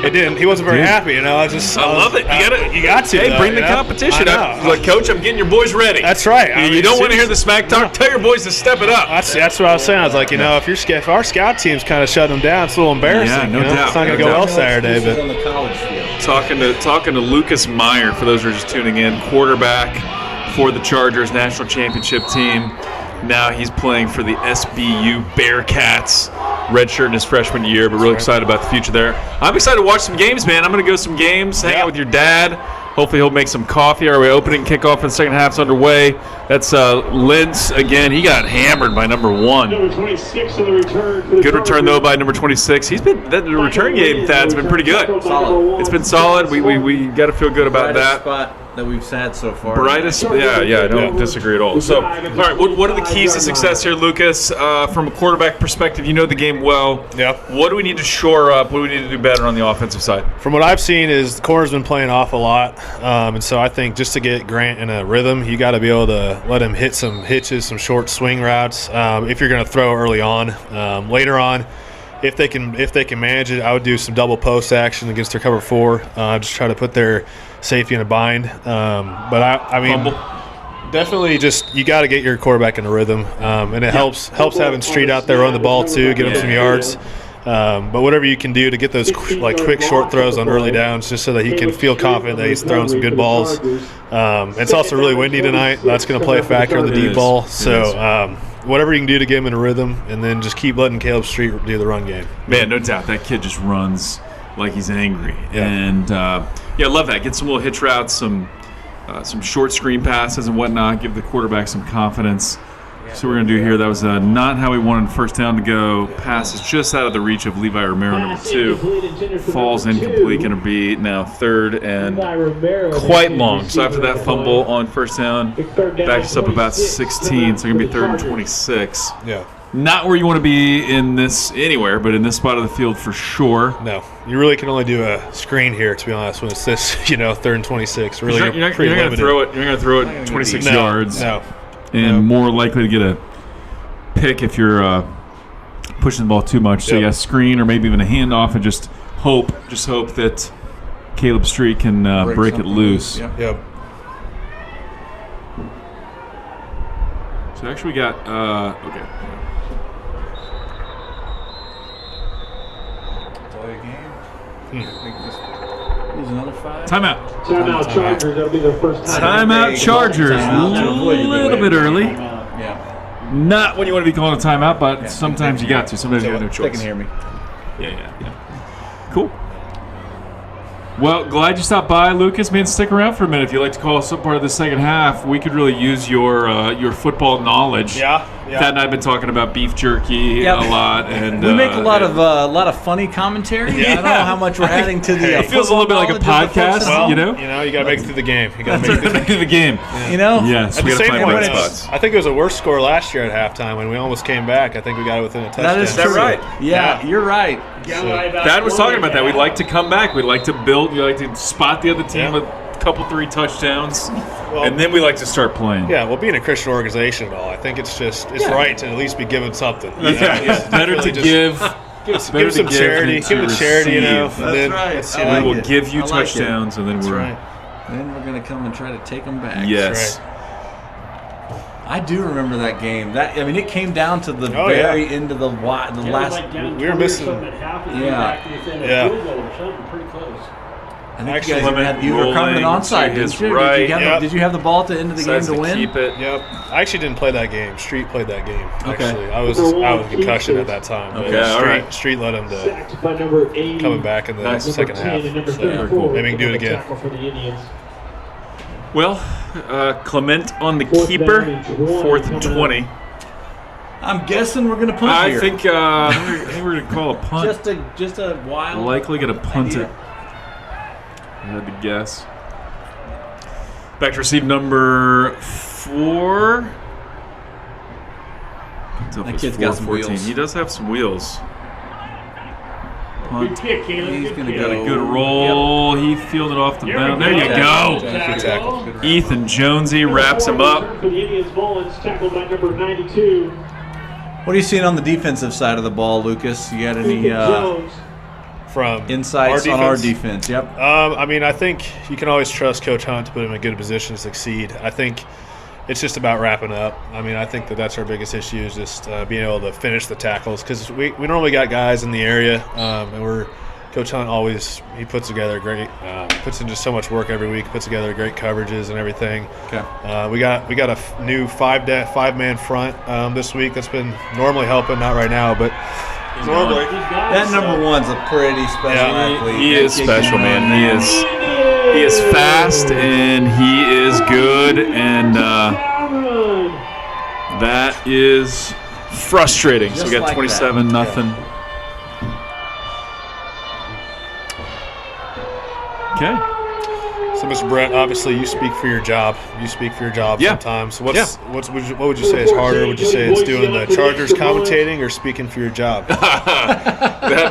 it didn't. He wasn't very happy, I love it. You got to. Hey, bring the competition up. Like, Coach, I'm getting your boys ready. That's right. You don't want to hear the smack talk. Tell your boys to step it up. That's what I was saying. I was like, if our scout team's kind of shut them down, it's a little embarrassing. Yeah, no doubt. It's not going to go well Saturday. But on the college field. Talking to Lucas Meyer, for those who are just tuning in, quarterback for the Chargers national championship team. Now he's playing for the SBU Bearcats. Redshirt in his freshman year, but really excited about the future there. I'm excited to watch some games, man. I'm going to go some games, hang out with your dad. Hopefully he'll make some coffee. Our opening kickoff in the second half's underway. That's Lentz again. He got hammered by number 1. Number 26 in the return. Good return though by number 26. The return game, Thad's been pretty good. Solid. It's been solid. We got to feel good about that. Spot. that we've had so far. Brightest, yeah, I don't disagree at all. So, all right, what are the keys to success here, Lucas? From a quarterback perspective, you know the game well. Yeah. What do we need to shore up? What do we need to do better on the offensive side? From what I've seen is the corner's been playing off a lot, and so I think just to get Grant in a rhythm, you got to be able to let him hit some hitches, some short swing routes. If you're going to throw early on, later on, if they can manage it, I would do some double post action against their cover 4. Just try to put their safety in a bind. But I mean, definitely just you got to get your quarterback in a rhythm, and it helps having Street out there run the ball too, get him some yards. But whatever you can do to get those quick short throws on early downs, just so that he can feel confident that he's throwing some good balls. It's also really windy tonight. That's going to play a factor in the deep ball. So whatever you can do to get him in a rhythm, and then just keep letting Caleb Street do the run game. Man, no doubt that kid just runs like he's angry, and I love that. Get some little hitch routes, some short screen passes and whatnot. Give the quarterback some confidence. So we're going to do here. That was not how we wanted first down to go. Pass is just out of the reach of Levi Romero, number 2. Falls incomplete. Going to be now 3rd and quite long. So after that fumble on first down, backs us up about 16. So going to be 3rd and 26. Yeah. Not where you want to be in this anywhere, but in this spot of the field for sure. No, you really can only do a screen here, to be honest, when it's this, 3rd and 26. Really, you're not going to throw it. You're going to throw it 26 yards. No. And more likely to get a pick if you're pushing the ball too much. So, screen or maybe even a handoff, and just hope that Caleb Street can break it loose. Yep. So, actually, we got okay. Here's another 5. Timeout. Timeout Chargers. That'll be their first time. Timeout Chargers. A little bit early. Yeah. Not when you want to be calling a timeout, but sometimes you got to. Sometimes you got no choice. They can hear me. Yeah. Cool. Well, glad you stopped by, Lucas. Man, stick around for a minute if you'd like to call us up part of the second half. We could really use your football knowledge. Yeah. Thad and I have been talking about beef jerky a lot, and we make a lot of funny commentary. I don't know how much we're adding to the. It feels a little bit like a podcast, well, you know. You got to make it through the game. You got to make it through the game. Yes, at we the got to same find point, bright spots. I think it was a worse score last year at halftime when we almost came back. I think we got it within a touchdown. That is true. right? Yeah, you're right. Thad was talking about that. We'd like to come back. We'd like to build. We'd like to spot the other team with a couple 3 touchdowns, and then we like to see play. Yeah, well, being a Christian organization and all, I think it's right to at least be given something. It's better to give some charity. Give them charity, That's right. We will give you touchdowns, and then Then we're gonna come and try to take them back. Yes. I do remember that game. It came down to the very end of the last. We were missing. Pretty close. I think you were coming onside. Did you have the ball at the end of the game to win? Keep it. Yep. I actually didn't play that game. Street played that game. Okay. Actually, I was concussion at that time. Okay, all right. Street led him Sacked by number 8. coming back in the second half. Maybe we can do it again. For the Indians. Well, Clement on the keeper, 4th and 20. I'm guessing we're gonna punt here. I think we're gonna call a punt. Just a wild. Likely gonna punt it. I had to guess. Back to receive number 4. That kid's got some wheels. He does have some wheels. Good kick, Caleb. He's going to Got a go. good roll. He fielded off the bound. There you go. Good tackle. Ethan Jonesy wraps him up. For the Indians, Mullins tackled by number 92. What are you seeing on the defensive side of the ball, Lucas? You got any Jones. From insights on our defense? Yep. I think you can always trust Coach Hunt to put him in a good position to succeed. I think it's just about wrapping up. I think that's our biggest issue is just being able to finish the tackles because we normally got guys in the area, and Coach Hunt he puts together great, puts in just so much work every week, puts together great coverages and everything. Okay. We got a new five-man front this week that's been normally helping, not right now, but normally. That number 1's a pretty special athlete. He is special, man. He is fast and he is good, and that is frustrating. So we got 27-0. Okay. So, Mr. Brett, obviously you speak for your job. Yeah. Sometimes. What would you say is harder? Would you say it's doing the Chargers commentating or speaking for your job?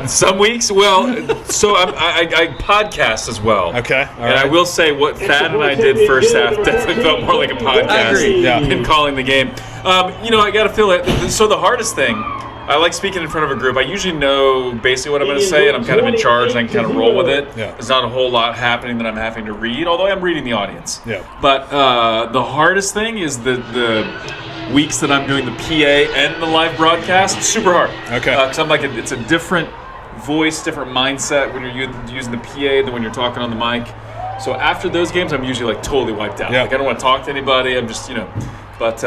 Some weeks, so I podcast as well. Okay. All right. I will say what Thad and I did first half definitely felt more like a podcast I agree. than calling the game. I got to feel it. So the hardest thing, I like speaking in front of a group. I usually know basically what I'm going to say, and I'm kind of in charge, and I can kind of roll with it. Yeah. There's not a whole lot happening that I'm having to read, although I'm reading the audience. Yeah. But the hardest thing is the weeks that I'm doing the PA and the live broadcast. It's super hard. Okay. Because I'm like, it's a different voice, different mindset when you're using the PA than when you're talking on the mic. So after those games, I'm usually like totally wiped out. Yeah. Like I don't want to talk to anybody. I'm just, But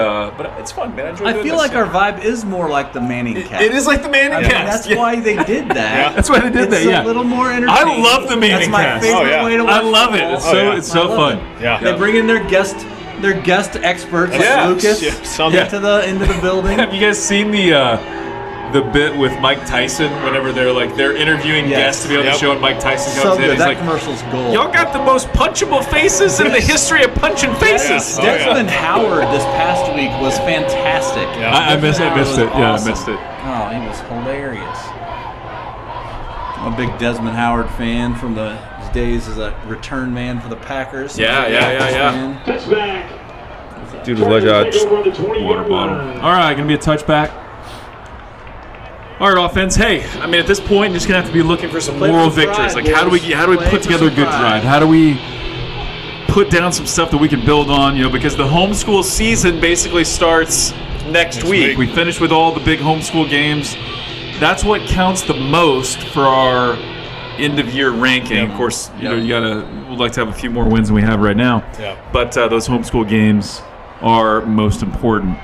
it's fun, man. I enjoy doing I feel this. like our vibe is more like the Manning cast. It is like the Manning I mean, cast. that's why they did that. That's why they did that. It's Yeah. a little more entertaining. I love the Manning That's my cast. favorite Oh, yeah. way to watch I love it. football. It's so I love fun. it. Yeah. They bring in their guest experts like Yeah. Lucas Yeah. into the building. Have you guys seen the bit with Mike Tyson whenever they're interviewing Yes. guests to be on the Yep. show and Mike Tyson So comes in good. and he's That like, commercial's gold. y'all got the most punchable faces in the history of punching faces. Yeah. Oh, yeah. Desmond Howard this past week was fantastic. Yeah. I missed it. Was Yeah, I awesome. missed it. Oh, he was hilarious. I'm a big Desmond Howard fan from his days as a return man for the Packers. Yeah. Fan. Touchback. Dude was like just Over the 20-yard water bottle. line. All right, gonna be a touchback. All right, offense. Hey, I mean, at this point, you're just gonna have to be looking for some Play moral for pride, victories. Like, how do we Play put for together a some good pride. drive? How do we put down some stuff that we can build on? Because the homeschool season basically starts next week. We finish with all the big homeschool games. That's what counts the most for our end of year ranking. Of course, we'd like to have a few more wins than we have right now. Yeah. But those homeschool games are most important.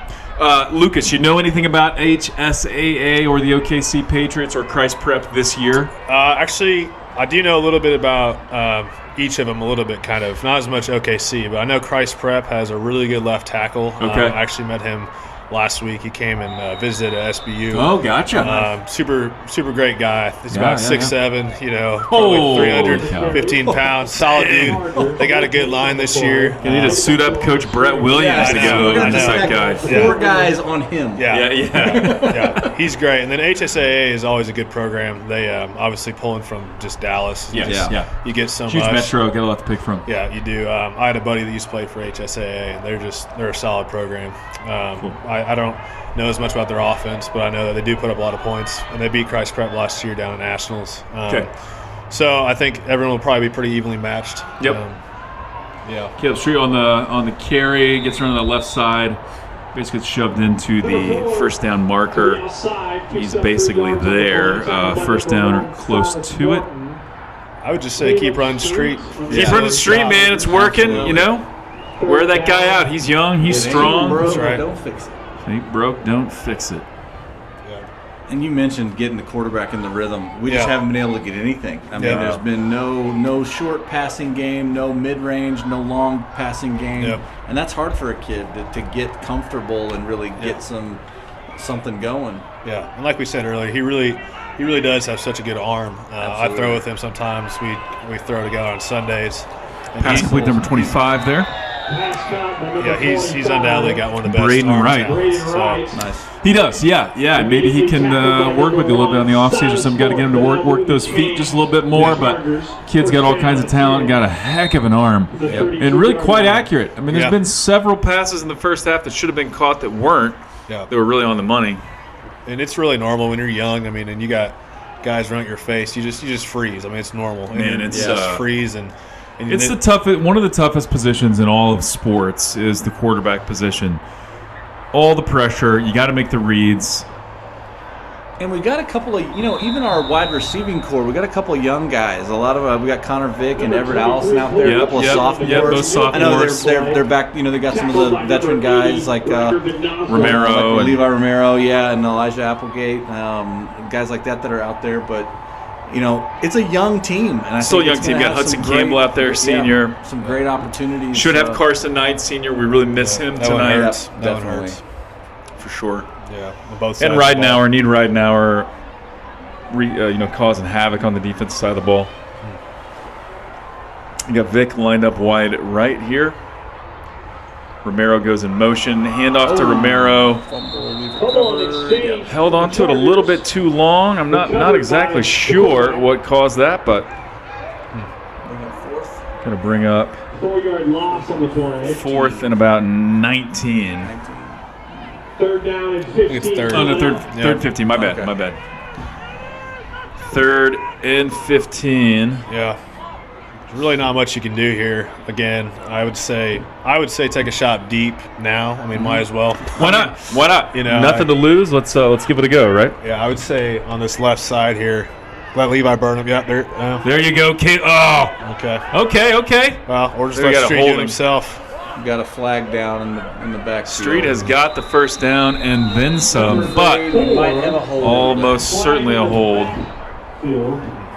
Lucas, you know anything about HSAA or the OKC Patriots or Christ Prep this year? Actually, I do know a little bit about each of them a little bit, kind of. Not as much OKC, but I know Christ Prep has a really good left tackle. Okay. I actually met him last week. He came and visited at SBU. Oh, gotcha. Super great guy. He's Yeah, about yeah, 6'7", Holy probably 315 pounds. Solid dude. They got a good line this year. You need to suit up Coach Brett Williams Yeah, to I know. go We're gonna against that guy. Expect 4 guys on him. Yeah. Yeah. Yeah, he's great. And then HSAA is always a good program. They obviously pulling from just Dallas. Yes, Yeah. yeah. You get so Huge much. metro, got a lot to pick from. Yeah, you do. I had a buddy that used to play for HSAA, and they're a solid program. Cool. I don't know as much about their offense, but I know that they do put up a lot of points, and they beat Christ Prep last year down in Nationals. Okay. So I think everyone will probably be pretty evenly matched. Yep. Yeah. Caleb Street on the carry, gets around the left side, basically gets shoved into the first down marker. Outside, picks He's up 3 basically yards there, on the first down or close to it. I would just say keep running street. Keep running the street, man. It's working, Wear that guy out. He's young. He's strong. Bro, That's right. Don't fix it. Ain't broke, don't fix it. And you mentioned getting the quarterback in the rhythm. We just Yeah. haven't been able to get anything. I mean, Yeah. there's been no short passing game, no mid-range, no long passing game. Yep. And that's hard for a kid to get comfortable and really get something going. Yeah, and like we said earlier, he really does have such a good arm. I Absolutely. throw with him sometimes. We throw together on Sundays. And Pass complete number 25 there. Yeah, he's undoubtedly got one of the best Braden arms Wright. now. So, Nice. He does, yeah. Maybe he can work with you a little bit on the offseason. Some got to get him to work those feet just a little bit more. But kid's got all kinds of talent, got a heck of an arm, and really quite accurate. I mean, there's Yeah. been several passes in the first half that should have been caught that weren't. yeah. They were really on the money. And it's really normal when you're young. I mean, and you got guys run at your face. You just freeze. I mean, it's normal. And Man, you it's, just freeze and It's it- one of the toughest positions in all of sports is the quarterback position. All the pressure, you got to make the reads. And we got a couple of, even our wide receiving core, we got a couple of young guys. A lot of we got Connor Vick and Everett Allison out there. A couple of sophomores. both I know sophomores. they're back. They got some of the veteran guys like Romero like and- Levi Romero, and Elijah Applegate, guys like that are out there. But it's a young team, and I Still a think young it's team. gonna Got have some Hudson Campbell out there, senior. some great opportunities. Should have Carson Knight, senior. We really miss him that one tonight. hurts. That one definitely. hurts. For sure. Yeah, on both sides And of the ball. Ridenauer, need Ridenauer, causing havoc on the defensive side of the ball. You got Vic lined up wide right here. Romero goes in motion. Handoff to Romero. Held on to it a little bit too long. I'm not exactly sure what caused that, but going to bring up 4-yard loss on the play. 4th and about 19. 3rd down and 15. It's third. Oh, no, third 15. My bad. 3rd and 15. Yeah. There's really not much you can do here. Again, I would say take a shot deep now. I mean, might as well. Why not? Why not? You know, nothing to lose. Let's give it a go, right? Yeah, I would say on this left side here, let Levi burn him. Yeah, there. There you go, kid. Oh. Okay. Well, or just There you let gotta Street hold do it him. himself. Got a flag down in the back. Street has got the first down and then some, but might have a hold. almost certainly a hold,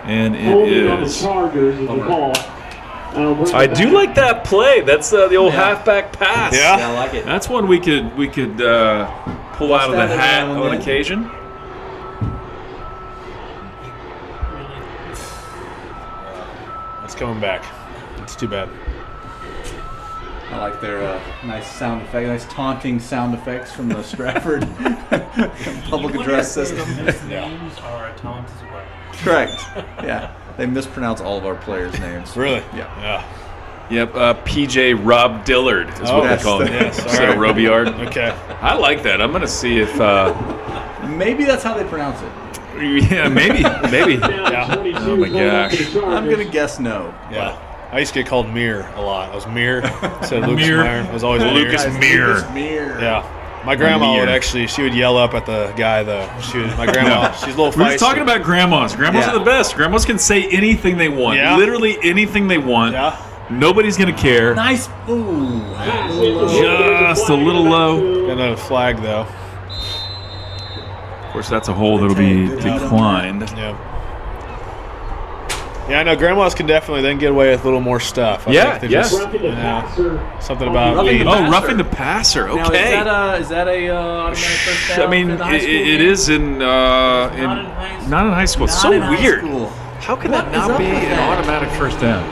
and it Holding on the is. Chargers is the call. I do like that play. That's the old halfback pass. Yeah. I like it. That's one we could pull out of the that hat around on then. occasion. It's coming back. It's too bad. I like their nice sound effect, nice taunting sound effects from the Stratford public address system. Names are a taunt as well. Correct. Yeah, they mispronounce all of our players' names. Really? Yeah. Yep, PJ Rob Dillard is what they yes, call him. yes, Instead of all right. Robillard. Okay. I like that. I'm gonna see if. Maybe that's how they pronounce it. Yeah, maybe. Yeah. Oh my gosh. I'm gonna guess no. Yeah. I used to get called Mir a lot. I was Mir instead of Lucas Mir. Meyer. I was always Lucas Mir. Mir. Mir. Yeah. My grandma Mir. would actually, she would yell up at the guy though. My grandma, she's a little feisty. We're just talking about grandmas. Grandmas Yeah. are the best. Grandmas can say anything they want. Yeah. Literally anything they want. Yeah. Nobody's gonna care. Nice. Ooh. Just a little low. Got a flag though. Of course, that's a hole that'll be declined. Yeah. Yeah, I know grandmas can definitely then get away with a little more stuff. I Yeah, think they're yeah. just, Roughing the passer. something about Roughing being. the Oh, passer. roughing the passer. Now, Okay. is that a automatic first down? I mean, for the high school it game? is in not in high school. It's Not so in high weird. school. How can What that is not up be with an that? automatic first down?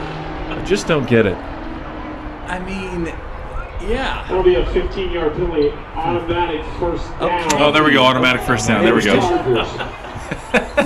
I just don't get it. I mean, yeah. That'll be a 15-yard penalty. Automatic first down. Oh, there we go. Automatic first down. There we go. Chargers.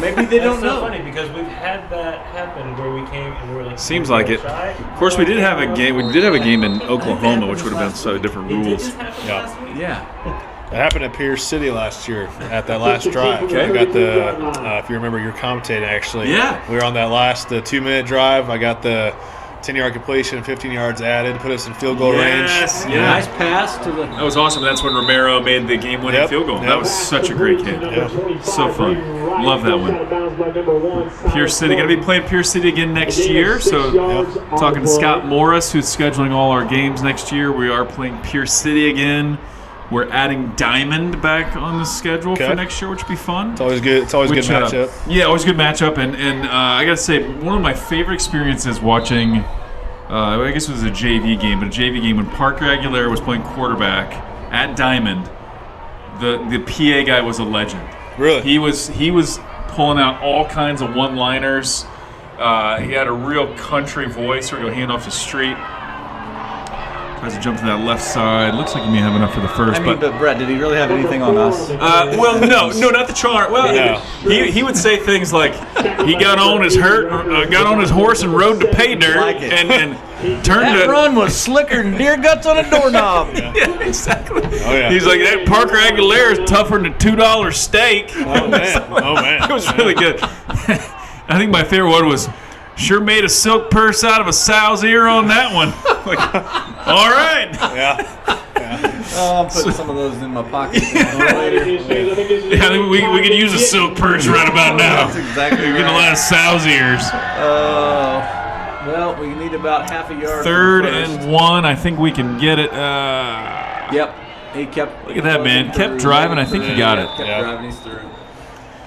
Maybe they don't That's so know. funny because we've had that happen where we came and we were like. Seems like it. Of course, we did have a game. We did have a game in Oklahoma, which would have been so different Did rules. this happen Yeah. last week? Yeah. It happened at Pierce City last year at that last drive. Okay. I got the, if you remember, you're commentating actually. Yeah. We were on that last 2-minute drive. I got the 10-yard completion, 15 yards added, put us in field goal Yes, range. yeah. Nice pass to the. That was awesome. That's when Romero made the game-winning Yep, field goal. yep. That was such a great game. So fun. Love that one. Pierce City. Going to be playing Pierce City again next year. So talking to Scott Morris, who's scheduling all our games next year. We are playing Pierce City again. We're adding Diamond back on the schedule Okay. for next year, which would be fun. It's always good. It's always a good matchup. Yeah, always a good matchup. And I got to say, one of my favorite experiences watching, I guess it was a JV game, but a JV game when Parker Aguilera was playing quarterback at Diamond, the PA guy was a legend. Really? He was pulling out all kinds of one-liners. He had a real country voice. We're going to hand off the street. Tries to jump to that left side. Looks like he may have enough for the first. I mean, but Brett, did he really have anything on us? Well, no, not the charm. Well, No. he would say things like he got on his horse and rode to pay dirt Like it. and turned That to. run was slicker than deer guts on a doorknob. Yeah, exactly. Oh, yeah. He's like, that Parker Aguilera is tougher than a $2 steak. Oh, man. Oh, man. It was really good. I think my favorite one was, sure made a silk purse out of a sow's ear on that one. Like, all right. Yeah. I'm putting some of those in my pocket later. Yeah, I think we could use a silk purse right about now. That's exactly You're getting a lot right. of sow's ears. Well, we need about half a yard. for Third the first. and 1. I think we can get it. Yep. He kept. Look at that, man. Kept driving. I think he got it. Kept Yeah. driving. He's through.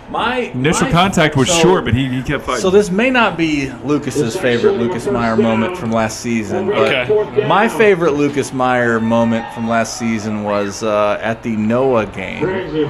My Initial contact was short, but he kept fighting. So this may not be Lucas's favorite Lucas Meyer moment from last season, but Okay. my favorite Lucas Meyer moment from last season was at the Noah game.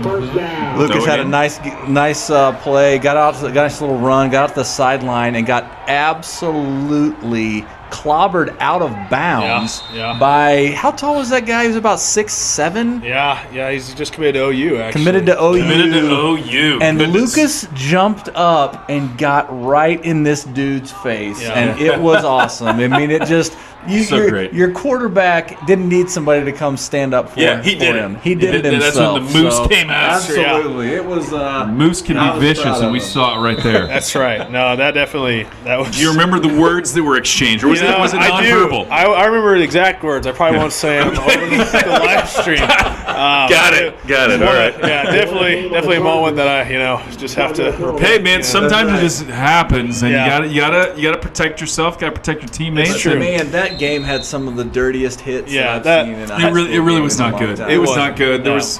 First down. Lucas Noah had a game? nice play, got a nice little run, got out to the sideline, and got absolutely clobbered out of bounds by, how tall was that guy? He was about 6'7". Yeah, he's just committed to OU, actually. Committed to OU. And Goodness. Lucas jumped up and got right in this dude's face, and it was awesome. I mean, it just Great. Your quarterback didn't need somebody to come stand up for him. He did it. He did it himself. That's when the moose came out. Absolutely, it was. Moose can be vicious, and we saw it right there. That's right. No, that was. Do you remember the words that were exchanged, or was it nonverbal? I remember the exact words. I probably won't say them over the live stream. Got it. All right. Yeah, definitely a moment that I just have to. Hey man, sometimes it just happens, and you gotta protect yourself. Gotta protect your teammates. It's true. Man, that game had some of the dirtiest hits I've seen in a high school it really game was in a not long good. time. It was not good. There was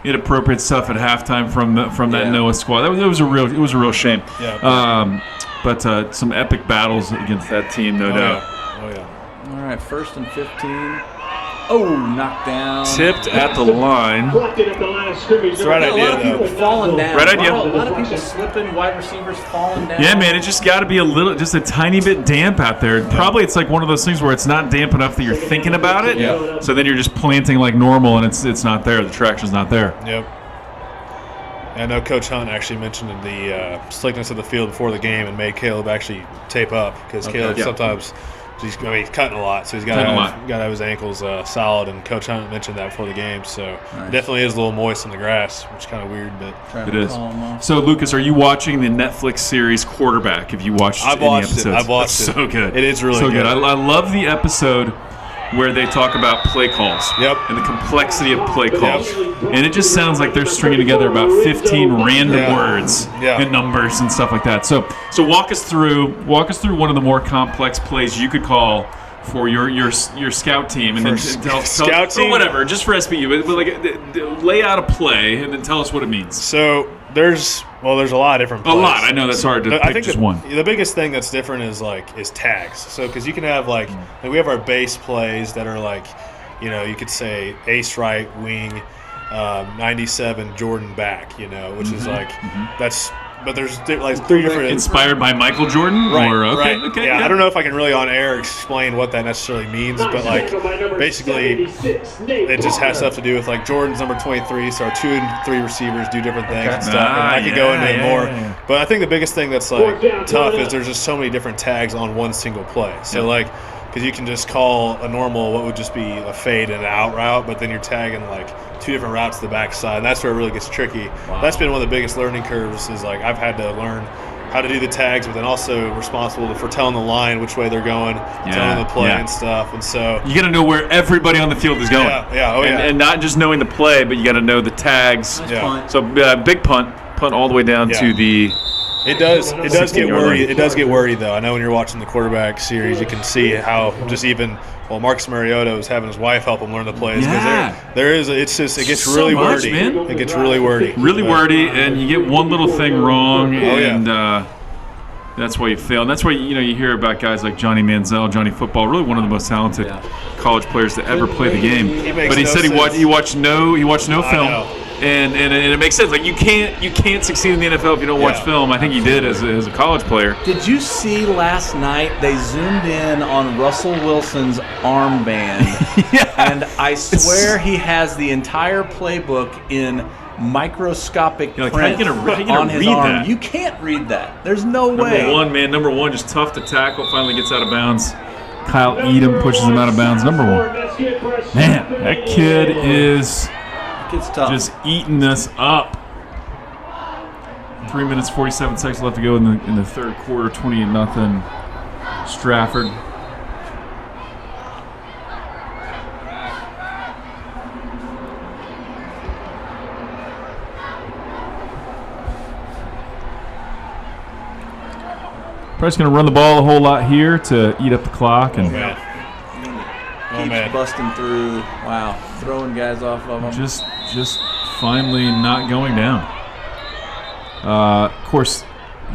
inappropriate stuff at halftime from that Noah squad. It was a real shame. Yeah. But some epic battles against that team, no doubt. Oh yeah. All right, 1st and 15. Oh, knocked down. Tipped at the line. Collected at the line of scrimmage. It's the right A lot of idea, people though. falling down. Right idea. A lot of people slipping, wide receivers falling down. Yeah, man, it just got to be just a tiny bit damp out there. Probably it's like one of those things where it's not damp enough that you're thinking about it. Yeah. So then you're just planting like normal, and it's not there. The traction's not there. Yep. I know Coach Hunt actually mentioned the slickness of the field before the game and made Caleb actually tape up because Caleb sometimes he's cutting a lot, so he's got to have his ankles solid. And Coach Hunt mentioned that before the game, so it definitely is a little moist on the grass, which is kind of weird, but it is. So Lucas, are you watching the Netflix series Quarterback? Have you watched any episodes? I've watched it. So good. It is really so good. I love the episode where they talk about play calls and the complexity of play calls. And it just sounds like they're stringing together about 15 random words and numbers and stuff like that. So walk us through one of the more complex plays you could call for your scout team, and then tell or whatever, just for SBU, but like lay out a play and then tell us what it means. So there's a lot of different plays. A lot. I know that's hard to pick just one. The biggest thing that's different is tags. So because you can have like we have our base plays that are like, you could say ace right wing, 97 Jordan back, which is like that's. But there's like 3 different. Inspired by Michael Jordan? Right. Or, okay. Yeah, I don't know if I can really on air explain what that necessarily means, but like basically it just has stuff to do with like Jordan's number 23, so our 2 and 3 receivers do different things and stuff. And I could go into it more. Yeah. But I think the biggest thing that's like tough is there's just so many different tags on one single play. So like, because you can just call a normal what would just be a fade and an out route, but then you're tagging like 2 different routes to the backside, and that's where it really gets tricky. Wow. That's been one of the biggest learning curves is like I've had to learn how to do the tags, but then also responsible for telling the line which way they're going, telling the play and stuff. And so you got to know where everybody on the field is going. And not just knowing the play, but you got to know the tags. Nice So big punt all the way down to the. It does get worried. It does get worried though. I know when you're watching the quarterback series, you can see how just even Marcus Mariota was having his wife help him learn the plays because it gets really wordy. Man. It gets really wordy. Really wordy, and you get one little thing wrong, and that's why you fail. And that's why you hear about guys like Johnny Manziel, Johnny Football, really one of the most talented college players to ever play the game. But he said he watched no film. And it makes sense. Like you can't succeed in the NFL if you don't watch film. I think he did as a college player. Did you see last night they zoomed in on Russell Wilson's armband? And I swear he has the entire playbook in microscopic print how you gonna on his read arm. that? You can't read that. There's no way. Number one, just tough to tackle. Finally gets out of bounds. Kyle Edom pushes him out of bounds. Number 1. Man, that kid is. It's tough. Just eating us up. 3 minutes 47 seconds left to go in the third quarter. 28-0. Stratford. Probably going to run the ball a whole lot here to eat up the clock and. Keeps busting through. Wow, throwing guys off of them. Just finally not going down. Of course,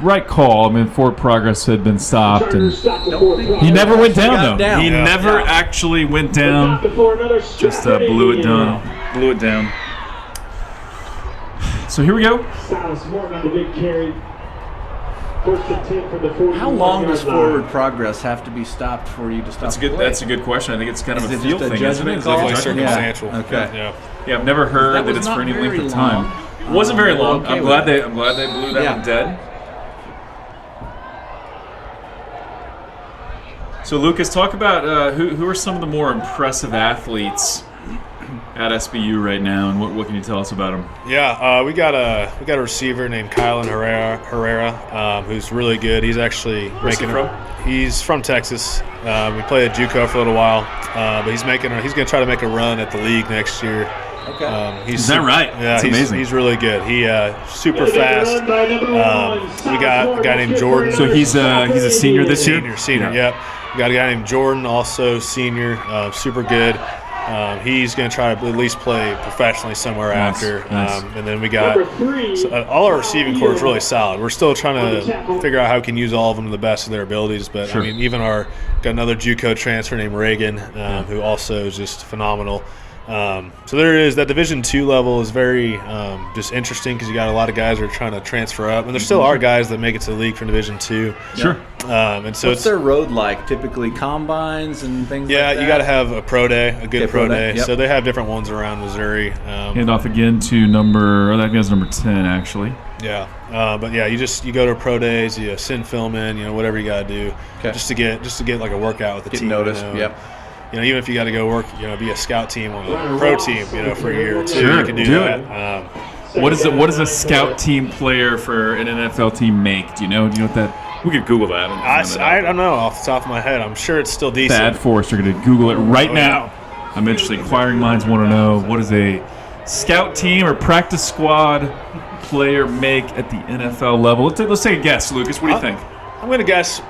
right call. I mean, forward progress had been stopped, and he never went down though. He never actually went down. Just blew it down. So here we go. First and 10 for the 41. How long does forward progress have to be stopped for you to stop? That's a good. play? That's a good question. I think it's kind of Is a it feel just a thing, isn't it? judgment It's like a call? Definitely judgment circumstantial. Okay. Yeah. Yeah, I've never heard That that was it's not for any very length of long. time. It wasn't very long. okay I'm with glad it. they blew that Yeah. one dead. So Lucas, talk about who are some of the more impressive athletes at SBU right now, and what can you tell us about them? Yeah, we got a receiver named Kylan Herrera, who's really good. He's actually Where's he from? He's from Texas. We played at JUCO for a little while, but he's going to try to make a run at the league next year. Okay. Is that right? Yeah, That's amazing. He's really good. He super fast. We got a guy named Jordan. So he's a senior this year. Senior. Yep. We got a guy named Jordan, also senior, super good. He's going to try to at least play professionally somewhere after. Nice. And then we got all our receiving core is really solid. We're still trying to figure out how we can use all of them to the best of their abilities. But Sure. I mean, even got another JUCO transfer named Reagan, who also is just phenomenal. So there is that Division II level is very just interesting because you got a lot of guys who are trying to transfer up, and there still are guys that make it to the league from Division II. Sure. And so What's their road like? Typically combines and things like that? you got to have a pro day, a good pro day. Yep. So they have different ones around Missouri. Hand off again to that guy's number 10 actually. Yeah, but yeah, you go to pro days, you send film in, whatever you got to do, just to get like a workout with the Get team. noticed. Yep. Even if you got to go work, be a scout team on a pro team, for a year or two, Sure, you can do do that. What does a scout team player for an NFL team make? Do you know what that? We could Google that. I don't know off the top of my head. I'm sure it's still decent. Thad Forrester going to Google it right now. I'm interested. Inquiring minds want to know, what does a scout team or practice squad player make at the NFL level? Let's take a guess, Lucas. What do you think? I'm gonna guess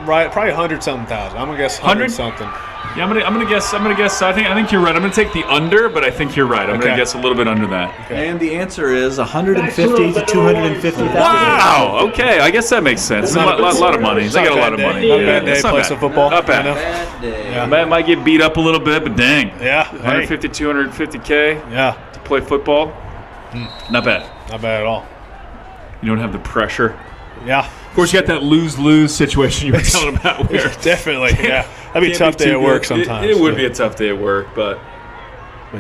probably 100-something thousand. I'm gonna guess 100? 100-something. Yeah, I'm gonna guess. I think you're right. I'm gonna take the under, but I think you're right. I'm gonna Okay. guess a little bit under that. And the answer is 150 to 250,000. Wow. Okay, I guess that makes sense. A lot of money. They got a lot of money. Not a bad day. It's Play some football. Not bad. Bad day. Yeah. Might get beat up a little bit, but dang. Yeah. 150, 250K Yeah. to play football. Not bad. Not bad at all. You don't have the pressure. Yeah. Of course, you got that lose-lose situation you were telling about. Where Definitely. Yeah. That'd be a can't tough day too at work good. sometimes. It would be a tough day at work, but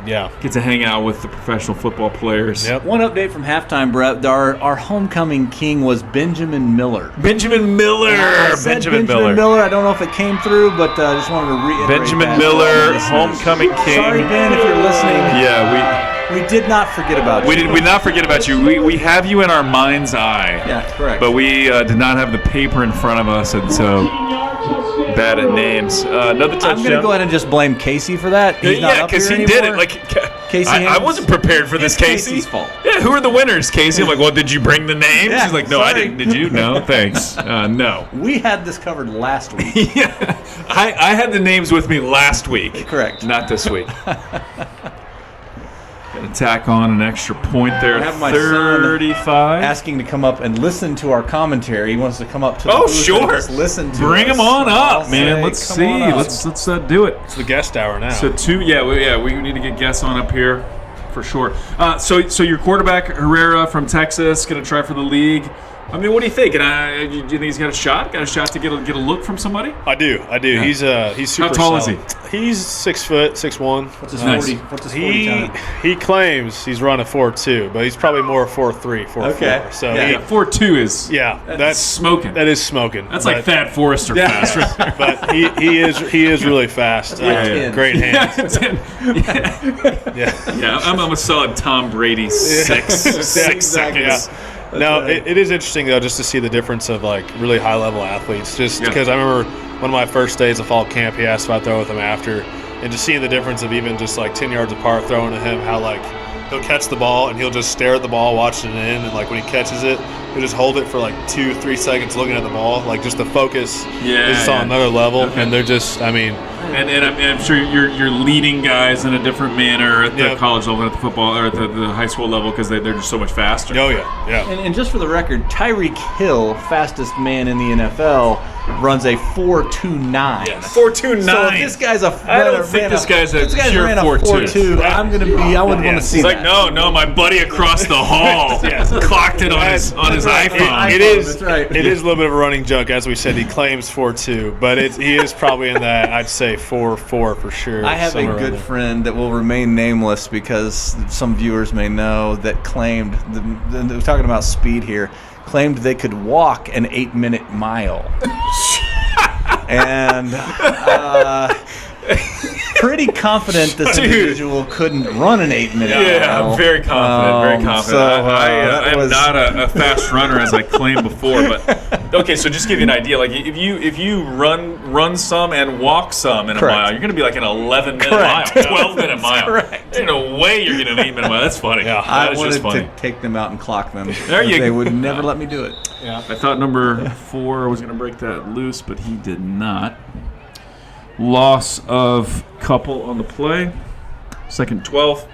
yeah. get to hang out with the professional football players. Yep. One update from halftime, Brett. Our homecoming king was Benjamin Miller. Benjamin Miller. I said Benjamin Miller. I don't know if it came through, but I just wanted to reiterate Benjamin that. Miller, homecoming king. Sorry, Ben, if you're listening. Yeah, We did not forget about you. we did not forget about you. We have you in our mind's eye. Yeah, correct. But we did not have the paper in front of us, and so bad at names. Another touchdown. I'm going to go ahead and just blame Casey for that. He's not Yeah, up because here he did it. anymore. Like, Casey I Haynes. wasn't prepared for this, It's Casey. Casey's fault. Yeah, who are the winners, Casey? I'm like, well, did you bring the names? Yeah, He's like, no, I sorry. didn't. Did you? No, thanks. No. We had this covered last week. Yeah, I had the names with me last week. Correct. Not this week. Got to tack on an extra point there. I have my son 35. Asking to come up and listen to our commentary. He wants to come up to the Oh, booth and sure. just listen to Bring us. him on up, I'll man. say, Let's come see. on up. Let's do it. It's the guest hour now. So we need to get guests on up here for sure. So your quarterback Herrera from Texas going to try for the league. I mean, what do you think? Do you think he's got a shot? Got a shot to get a look from somebody? I do. Yeah. He's super. How tall is he? He's 6 foot, 6'1". What's his Nice. 40? What's his 40 time? He claims he's run a 4.2, but he's probably more 4.3, 4.4. Okay. So Yeah. he- 4.2 is that's smoking. That is smoking. That's like Thad Forrester fast. Right there. But he is really fast. Yeah. Great hands. Yeah, I'm a solid Tom Brady 6 Exactly, seconds. yeah. No, it is interesting though just to see the difference of like really high level athletes. Just because I remember one of my first days of fall camp, he asked if I'd throw with him after, and just seeing the difference of even just like 10 yards apart throwing to him, how like he'll catch the ball and he'll just stare at the ball, watching it in, and like when he catches it, he'll just hold it for like 2-3 seconds looking at the ball, like just the focus is just on another level. Okay. And they're just, I mean. And I'm sure you're leading guys in a different manner at the college level, at the football, or at the high school level, because they're just so much faster. Oh yeah. And just for the record, Tyreek Hill, fastest man in the NFL, runs a 4.29. 4.29. So if this guy's I don't think this guy's a pure ran a 4.2. 4.2. I'm gonna be. I wouldn't want to see He's that. like, no, my buddy across the hall clocked it on his iPhone. It is. That's right. It is a little bit of a running joke, as we said. He claims 4.2, but he is probably in that. I'd say 4.4 for sure. I have a somewhere good around there. friend that will remain nameless because some viewers may know that claimed, we're talking about speed here, claimed they could walk an 8-minute mile. And pretty confident this individual couldn't run an 8-minute mile. Yeah, I'm very confident. Very confident. So, I am was not a fast runner as I claimed before, but okay. So just give you an idea. Like if you run some and walk some in a Correct. mile, you're going to be like an 11-minute Correct. mile, 12-minute mile. correct. There's no way you're getting an 8-minute mile. That's funny. Yeah. I that is wanted just funny. to take them out and clock them. There you They go. would never let me do it. I thought number 4 was going to break that loose, but he did not. Loss of couple on the play. Second 12.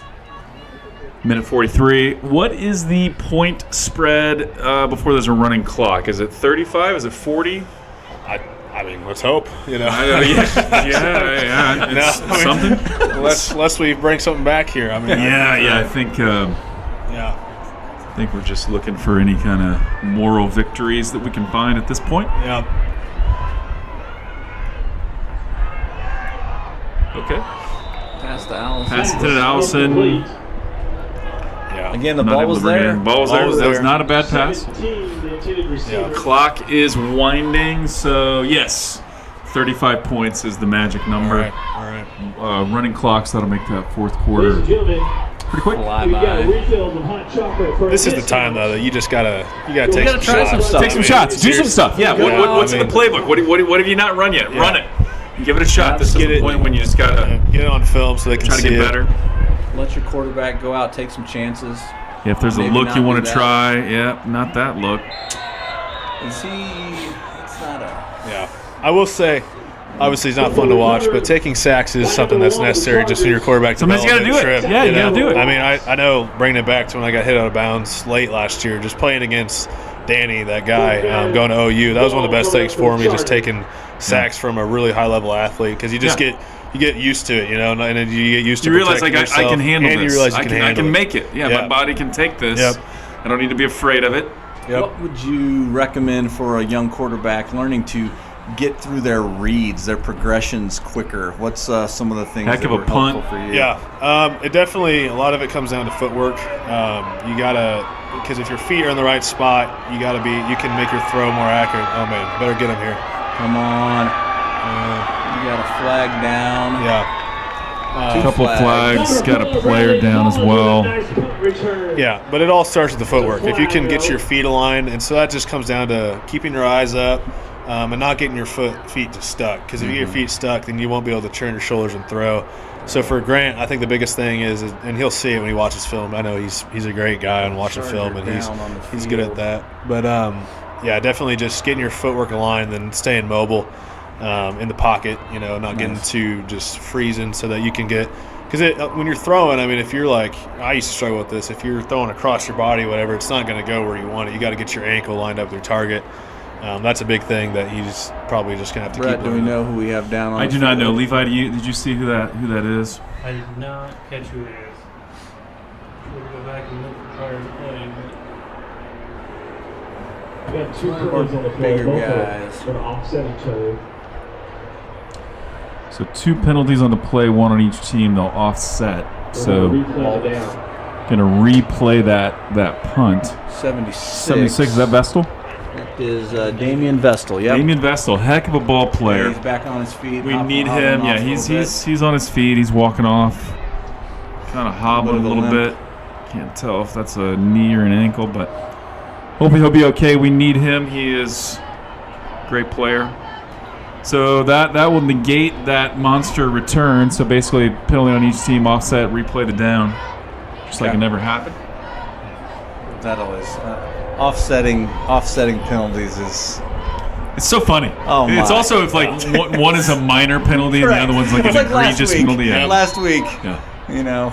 Minute 43. What is the point spread before there's a running clock? Is it 35? Is it 40? I mean, let's hope. Yeah. It's No, I mean- something. Unless we bring something back here. I mean, Yeah. I think yeah, I think we're just looking for any kind of moral victories that we can find at this point. yeah. Okay. Pass to Allison. Pass it to Allison. Complete. Yeah. Again, the Not ball able was to bring it there. in. Ball was there. That was not a bad pass. 17, the intended receiver. Clock is winding, so yes, 35 points is the magic All number. right. Running clocks, that'll make that fourth Ladies quarter and gentlemen, pretty quick. we've got refills of hot chocolate for This is the this time though that you just gotta take gotta some try shots. some stuff. Take some shots. Do some stuff. Yeah. What's in the playbook? What have you not run yet? Yeah. Run it. Give it a shot. This is get the it- point when you just gotta Get it on film so they can try to see get it. better. Let your quarterback go out, take some chances. Yeah, if there's a Maybe look not you do want to that. try, yeah, not that look. Is he? It's not a. Yeah, I will say, obviously it's not fun to watch, but taking sacks is something that's necessary just in your quarterback Sometimes you gotta development do it. trip, Yeah, you gotta do it. I mean, I know bringing it back to when I got hit out of bounds late last year, just playing against Danny, that guy, going to OU. That was one of the best things for me, just taking sacks from a really high level athlete because you just get used to it, and then you get used to You realize protecting like I yourself, can handle and this. you realize you I can can handle it. make it. Yeah, my Yep. body can take this. Yep. I don't need to be afraid of it. Yep. What would you recommend for a young quarterback learning to get through their reads, their progressions quicker? What's some of the things Heck that of a were punt. helpful for you? Yeah, it definitely, a lot of it comes down to footwork. You gotta, because if your feet are in the right spot, you can make your throw more accurate. Oh man, better get him here. Come on. You got a flag down. Yeah. A couple of flags, got a player down as well. Nice punt return. Yeah, but it all starts with the footwork. If you can get your feet aligned, and so that just comes down to keeping your eyes up and not getting your feet just stuck. Because if you get your feet stuck, then you won't be able to turn your shoulders and throw. So for Grant, I think the biggest thing is, and he'll see it when he watches film. I know he's a great guy on watching film, and down on the he's good at field. that. But yeah, definitely just getting your footwork aligned and staying mobile in the pocket. Not getting too just freezing, so that you can get. Because when you're throwing, I mean, if you're like, I used to struggle with this. If you're throwing across your body, whatever, it's not going to go where you want it. You got to get your ankle lined up with your target. That's a big thing that he's probably just going to have to Brett, keep do we learning. know who we have down on I the do not know. field? Levi, did you see who that is? I did not catch who it is. We'll go back and look for prior to play, but We got two One of our pros on the field. bigger Both guys. are going to offset each other. So 2 penalties on the play, 1 on each team. They'll offset. So Replay the down. gonna replay that punt. 76. 76. Is that Vestal? That is Damian Vestal. Yep. Damian Vestal, heck of a ball player. He's back on his feet. We hopping- need hopping him. off Yeah, a he's little bit. he's on his feet. He's walking off, kind of hobbling a Bit of a little limp. bit. Can't tell if that's a knee or an ankle, but hopefully he'll be okay. We need him. He is a great player. So that will negate that monster return. So basically, penalty on each team, offset, replay the down, just like Okay. it never happened. That always offsetting penalties is. It's so funny. Oh, It's my. also if like one is a minor penalty and the other one's like an It's like egregious penalty. Yeah. Last week, Yeah.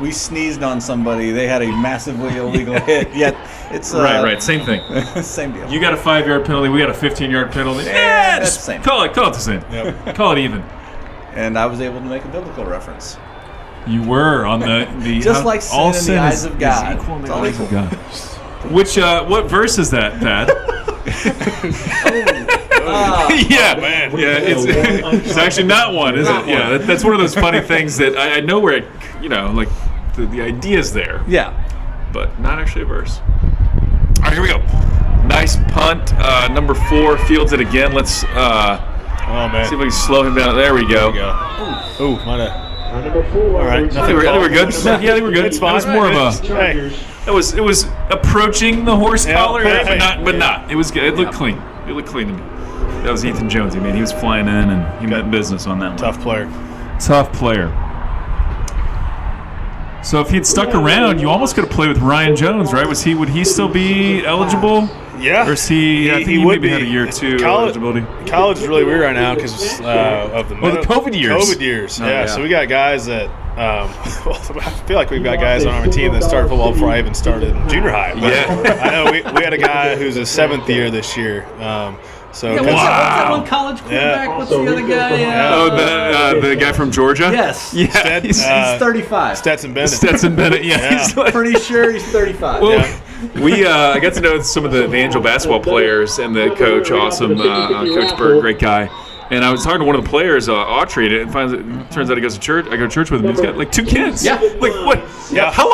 we sneezed on somebody. They had a massively illegal hit. Yet It's right. Same thing. Same deal. You got a 5-yard penalty. We got a 15-yard penalty. Yeah, that's just the same. call it the same. Yep. Call it even. And I was able to make a biblical reference. You were on the Just like sin all in the sin eyes is- of God. is equal in the It's all eyes of equal. God. Which what verse is that, Thad? Yeah, man. Yeah, it's actually not one, is it? Yeah, that's one of those funny things that I know where it, like the idea's there, Yeah. but not actually a verse. All right, here we go. Nice punt. Number 4 fields it again. Let's see Oh man. if we can slow him down. There we go. There we go. Ooh, might have. Number 4. All right, I think we're good. Yeah, I think we're good. It's fine. It was more of a. Hey, It was approaching the horse Yeah, collar, hey. but not. It was good. It looked clean. It looked clean to me. That was Ethan Jonesy, man. He was flying in and he meant business on that one. tough player. Tough player. So if he'd stuck around, you almost could have played with Ryan Jones, right? Would he still be eligible? Yeah. Or is he? I think he would maybe be. I had a year or two College- eligibility. College is really weird right now because of the COVID years. COVID years, Oh, yeah. yeah. So we got guys that. I feel like we've got guys on our team that started football before I even started in junior high. But Yeah. I know we had a guy who's his 7th year this year. So Yeah, what's that one college quarterback? Yeah. What's the other guy? Oh, the guy from Georgia. Yes. Yeah. Sted- he's He's 35. Stetson Bennett. Stetson Bennett. Yeah. Yeah. He's like, Pretty sure he's 35. well, I got to know some of the Angel basketball players and the coach, awesome Coach Bird, great guy. And I was talking to one of the players, Autry, and turns out he goes to church. I go to church with him. He's got like 2 kids. Yeah. Like what? Yeah. How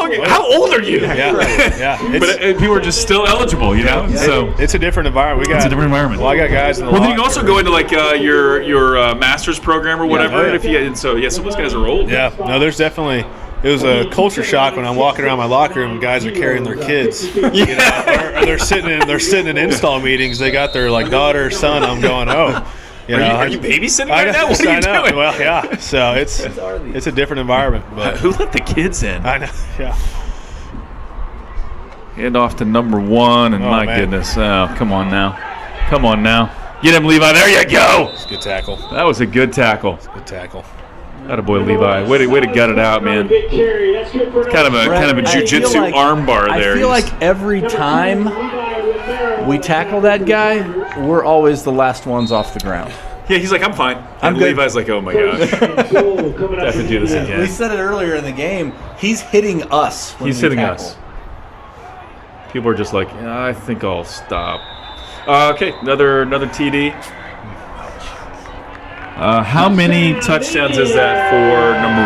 old are you? Yeah. Yeah. But people are just still eligible, you know. So It's a different environment. it's a different environment. Well, I got guys in the Well, then you can locker also go into like your master's program or whatever. Oh, yeah. If you and so some of those guys are old. Yeah, no, there's definitely. It was a culture shock when I'm walking around my locker room and guys are carrying their kids. You know, or they're sitting in install meetings. They got their like daughter or son. I'm going, oh, you know, Are you babysitting I right know, now? What are I you know. doing? Well, yeah. So it's a different environment, but Who let the kids in? I know. Yeah. Hand off to number 1, and Oh, my man. goodness, come on now, get him, Levi. There you go. It's a good tackle. That was a good tackle. Good tackle. Attaboy, Levi. Way to gut it out, man. Big carry. That's good for Kind of a I feel jiu-jitsu like- arm bar there. I feel He's- like every time we tackle that guy, we're always the last ones off the ground. yeah, he's like, I'm fine. I'm And good. Levi's like, oh my gosh, I have to do this We again. said it earlier in the game. He's hitting us. When He's we hitting tackle. us. People are just like, yeah, I think I'll stop. Okay, another TD. How many touchdowns is that for number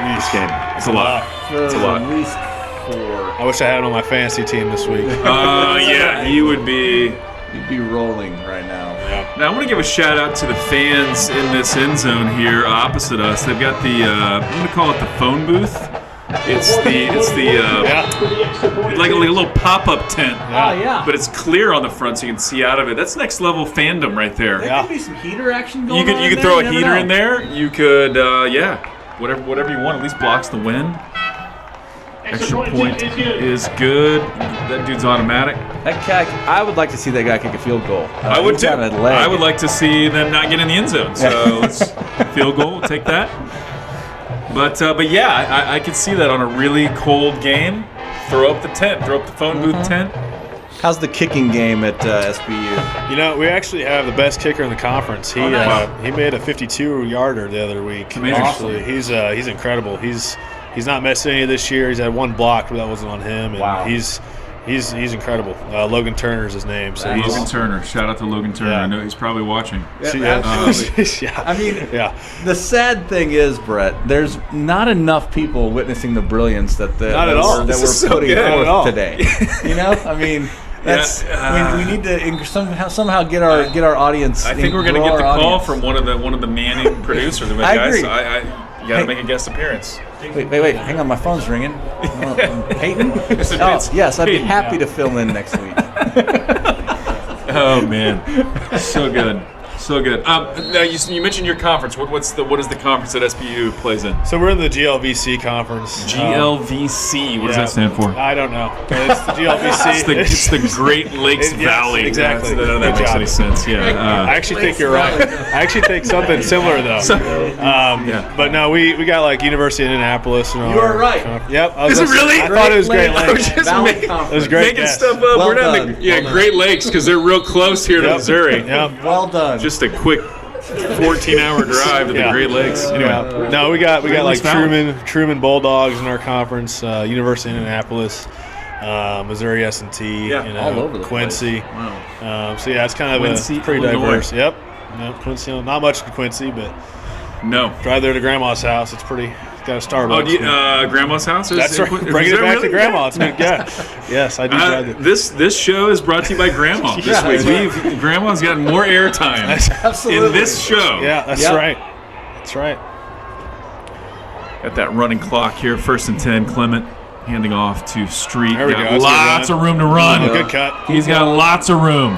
1 this game? It's a lot. It's a lot. At least 4. I wish I had him on my fantasy team this week. Yeah, you would be. You'd be rolling right now. Now I want to give a shout out to the fans in this end zone here opposite us. They've got the I'm going to call it the phone booth. It's the Yeah. like a little pop-up tent. Oh, yeah. But it's clear on the front so you can see out of it. That's next level fandom right there. There Yeah. could be some heater action going You could on. you could in throw there. a You heater never in know. there. You could whatever you want. At least blocks the wind. Extra point is good. That dude's automatic. That guy, I would like to see that guy kick a field goal. I would He's too. got a leg. I would like to see them not get in the end zone. So let's field goal. We'll take that. But yeah, I could see that on a really cold game. Throw up the tent. Throw up the phone booth tent. How's the kicking game at SBU? You know, we actually have the best kicker in the conference. He he made a 52-yarder the other week. Amazing. Actually, he's incredible. He's not missed any this year. He's had 1 block, but that wasn't on him. And Wow. He's incredible. Logan Turner's his name. So he's Logan Turner. Shout out to Logan Turner. Yeah. I know he's probably watching. yeah. I mean, yeah. the sad thing is, Brett, there's not enough people witnessing the brilliance that Not at all. that This we're is so putting good. Not at all. forth today. You know, I mean, that's we need to somehow get our audience. I think we're going to grow get the our call audience. from one of the Manning producers. They're like, I guys, agree. you got to make a guest appearance. Wait, hang on, my phone's ringing. Peyton? It's Oh, Peyton. yes, I'd be happy to fill in next week. Oh man, so good. So good. Now you mentioned your conference. What is the conference that SBU plays in? So we're in the GLVC conference. GLVC. What does that stand for? I don't know. But it's the GLVC. It's the Great Lakes Valley. Exactly. That makes any sense. Yeah. I actually think you're right. I actually think something similar though. Yeah. But no, we got like University of Indianapolis. And You are right. Yep. Is it really? I thought it was Great Lakes Lakes. Just Valley make- Conference. It was great. Making stuff up. Well We're not done. in the Great Lakes because they're real close here to Missouri. Yep. Well done. Just a quick 14-hour drive to the Great Lakes. Anyway. Yeah. No, we got like Lakes Valley. Truman Bulldogs in our conference. University of Indianapolis, Missouri S&T, Yeah, all over the Quincy. place. Wow. So yeah, it's kind of Quincy, pretty Illinois. diverse. Yep. Quincy. Not much in Quincy, but No. drive there to Grandma's house. It's pretty. It's got a Starbucks. Oh, do you, Grandma's house? That's right. Bringing it back to Grandma. It's good. Yeah. Yes, I do drive it. This show is brought to you by Grandma this Yeah, week. that's Grandma's gotten more airtime Absolutely. in this show. Yeah, that's Yep. right. That's right. Got that running clock here, 1st and 10. Clement handing off to Street. There we Got go. That's a good lots run. of room to run. Good cut. He's got lots of room.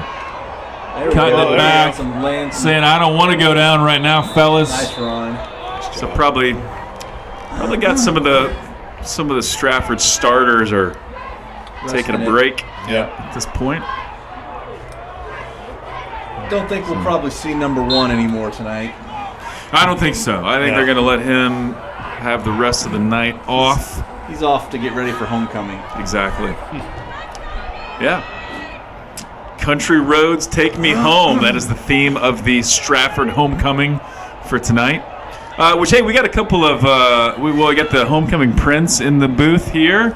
There we Cutting go. it There we back, go. Some land, some saying, I don't want to go down right now, fellas. nice run. So probably got some of the Stratford starters are taking a Resting it. break Yep. at this point. Don't think we'll probably see number 1 anymore tonight. I don't think so. I think Yeah. they're going to let him have the rest of the night off. He's off to get ready for homecoming. Exactly. Yeah. Country roads take me home. That is the theme of the Stratford homecoming for tonight. Which, hey, we got a couple of we got the homecoming prince in the booth here,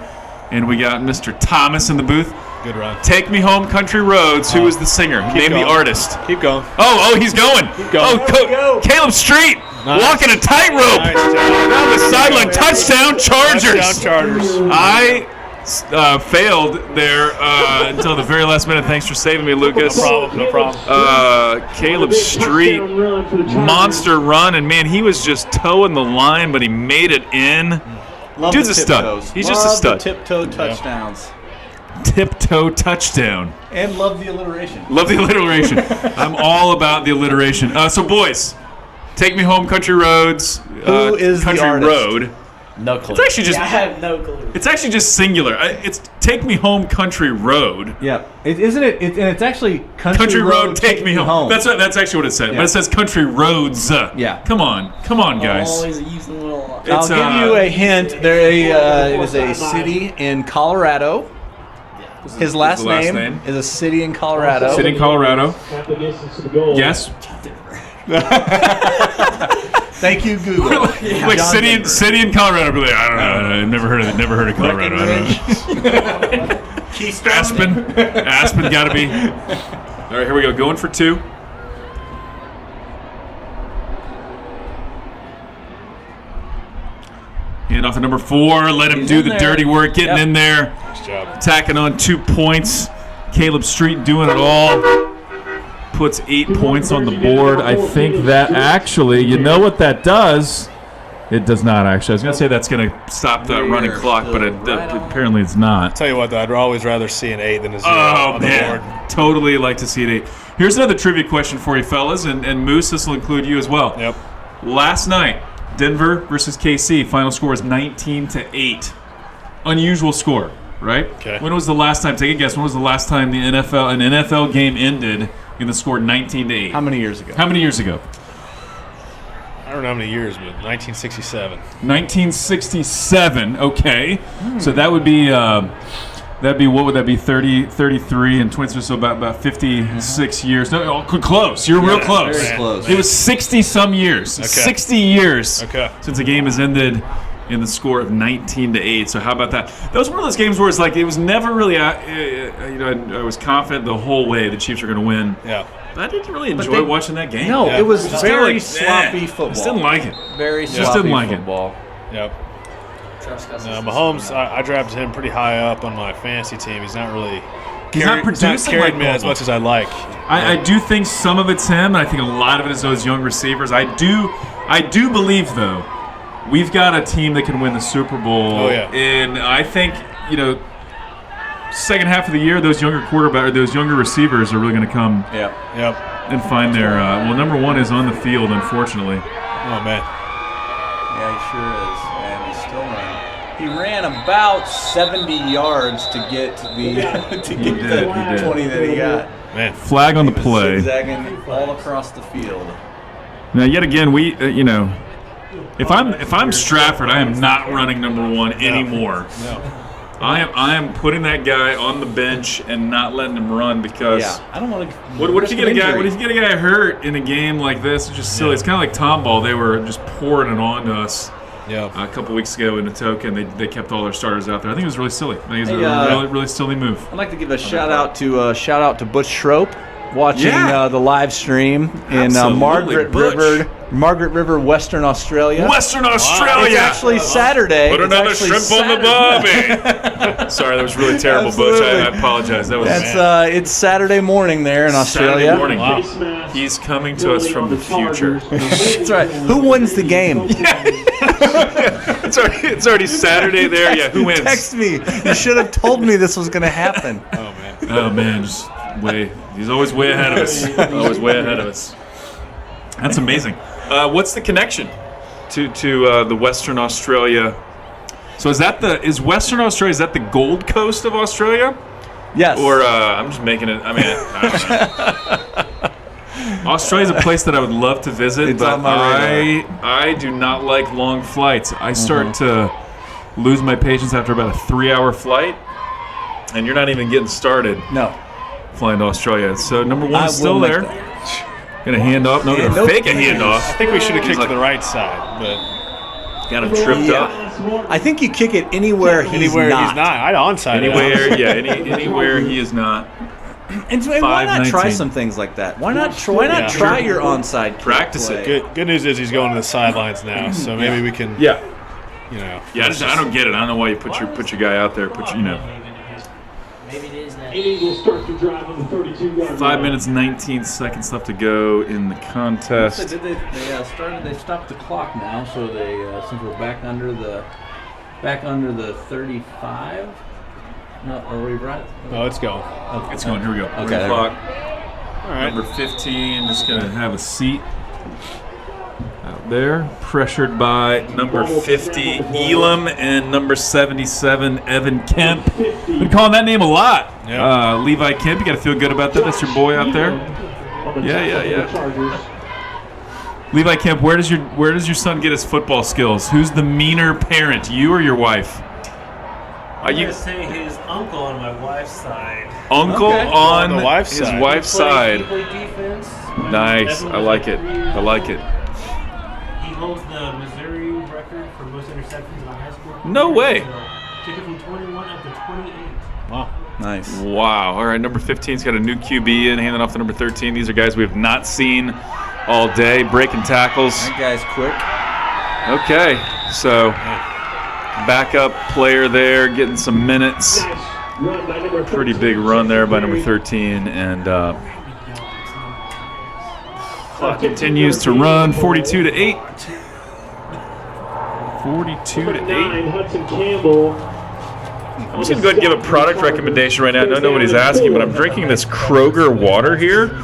and we got Mr. Thomas in the booth. Good run. Take Me Home, Country Roads. Who is the singer? Name going. the artist. Keep going. Oh, he's going. going. Oh, Caleb Street Nice. walking a tightrope Nice job. down the sideline. Touchdown, Chargers. Touchdown, Chargers. I failed there until the very last minute. Thanks for saving me, Lucas. No problem. Caleb Street, monster run, and man, he was just toeing the line, but he made it in. Love Dude's the a stud. tiptoes. He's just a Love stud. The tiptoe touchdowns. Tiptoe touchdown. And love the alliteration. Love the alliteration. I'm all about the alliteration. So, boys, Take Me Home, Country Roads. Who is the Country artist? Road? No clue. It's actually just. I have no clue. It's actually just singular. It's Take Me Home, Country Road. Yeah, isn't it? And it's actually Country Road, Take Me Home. That's actually what it said. Yeah. But it says Country Roads. Yeah. Come on, guys. Always using a little. It's, I'll give you a hint. It is a city in Colorado. His last name is a city in Colorado. City in Colorado. Half the distance to the goal. Yes. Thank you, Google. Like John city Denver. in Colorado. But I don't know. I've never heard of Colorado. I don't know. Aspen got to be. All right, here we go. Going for 2. Hand off to number 4. Let him He's do in the there. dirty work, getting Yep. in there, Nice job. tacking on 2 points. Caleb Street doing it all. Puts 8 points on the board. I think that actually, you know what that does? It does not actually. I was going to say that's going to stop the running clock, but apparently it's not. Tell you what, though, I'd always rather see an 8 than a 0 Oh, on the board. man. Totally like to see it 8. Here's another trivia question for you, fellas, and Moose, this will include you as well. Yep. Last night, Denver versus KC, final score is 19-8. Unusual score, right? Okay. When was the last time, take a guess, when was the last time an NFL game ended and the score 19-8? How many years ago? How many years ago? I don't know how many years, but 1967. 1967, okay. So that would be, what would that be, 33 and 20, so about 56 years. No, close. You're real close. Very close. It was 60-some years. Okay. 60 years Okay. since the game has ended in the score of 19-8. So how about that? That was one of those games where it's like it was never really, I was confident the whole way the Chiefs were going to win. Yeah. But I didn't really enjoy watching that game. No, Yeah. it was Just very kinda sloppy I football. just didn't like it. Very Just sloppy didn't like it. football. Yep. Mahomes, I drafted him pretty high up on my fantasy team. He's not really producing carried like me as Bobo. much as I'd like. I do think some of it's him, and I think a lot of it is those young receivers. I do believe, though, we've got a team that can win the Super Bowl. Oh, yeah. And I think, second half of the year, those younger receivers are really going to come. Yeah. Yep. and find their. Well, number one is on the field, unfortunately. Oh man. Yeah, he sure is, and he's still running. He ran about 70 yards to get the did. 20 that he got. Man. Flag on the He was play. zigzagging all across the field. Now, yet again, we if I'm Stratford, I am not running number one anymore. No. I am putting that guy on the bench and not letting him run because. Yeah, I don't want to. What if you get a guy? What if you get a guy hurt in a game like this? It's just silly. It's kind of like Tomball. They were just pouring it on to us a couple weeks ago in Atoka, and they kept all their starters out there. I think it was really silly. I think it was a really silly move. I'd like to give a shout out to Butch Schroep watching the live stream in Absolutely, Margaret River, Western Australia. Western Australia. It's actually Saturday. Put another shrimp on the barbie. Sorry, that was really terrible, Butch. I apologize. That was. It's Saturday morning there in Australia. Saturday morning. Wow. He's coming to us from the future. That's right. Who wins the game? It's already Saturday there. Yeah, who wins? Text me. You should have told me this was going to happen. Oh man, just he's always way ahead of us. Always way ahead of us. That's amazing. What's the connection to the Western Australia? So is Western Australia, is that the Gold Coast of Australia? Yes. Or I'm just making it. I mean, Australia's a place that I would love to visit, It's but on my radar. I do not like long flights. I start to lose my patience after about a 3-hour flight, and you're not even getting started. No. Flying to Australia. So number one is still make there. that. Gonna hand off. No, gonna fake a handoff. I think we should have kicked to the right side, but Got him tripped up. I think you kick it anywhere he's not. I'd onside Anywhere, anywhere he is not. And why not try 5-19. some things like that? Why not try your onside kick Practice play? it. Good news is he's going to the sidelines now, so maybe we can. Yeah. Yeah, I don't get it. I don't know why you put your guy out there. Maybe it is now. Eagle starts to drive on the 32-yard 5 minutes 19 seconds left to go in the contest. They stopped the clock now, so they since we're back under the 35. No, are we right? Oh, it's going. Okay. It's going. Here we go. Okay. Clock. All right. Number 15 is going to have a seat out there. Pressured by number 50, Elam, and number 77, Evan Kemp. Been calling that name a lot. Yeah. Levi Kemp, you got to feel good about that. That's your boy out there. Yeah. Levi Kemp, where does your son get his football skills? Who's the meaner parent, you or your wife? I'm going to say his uncle on my wife's side. Uncle Okay. on the wife's his side. wife's He side. played defense. Nice. I like it. I like it. He holds the Missouri record for most interceptions in a high school. No way. So, took it from 21 up to 28. Wow. Nice. Wow. All right, number 15's got a new QB in, handing off to number 13. These are guys we have not seen all day, breaking tackles. That guy's quick. Okay, so backup player there, getting some minutes. Pretty big run there by number 13, and clock continues to run. 42-8. 42-8. Hudson Campbell. I'm just gonna go ahead and give a product recommendation right now. I don't know what he's asking, but I'm drinking this Kroger water here.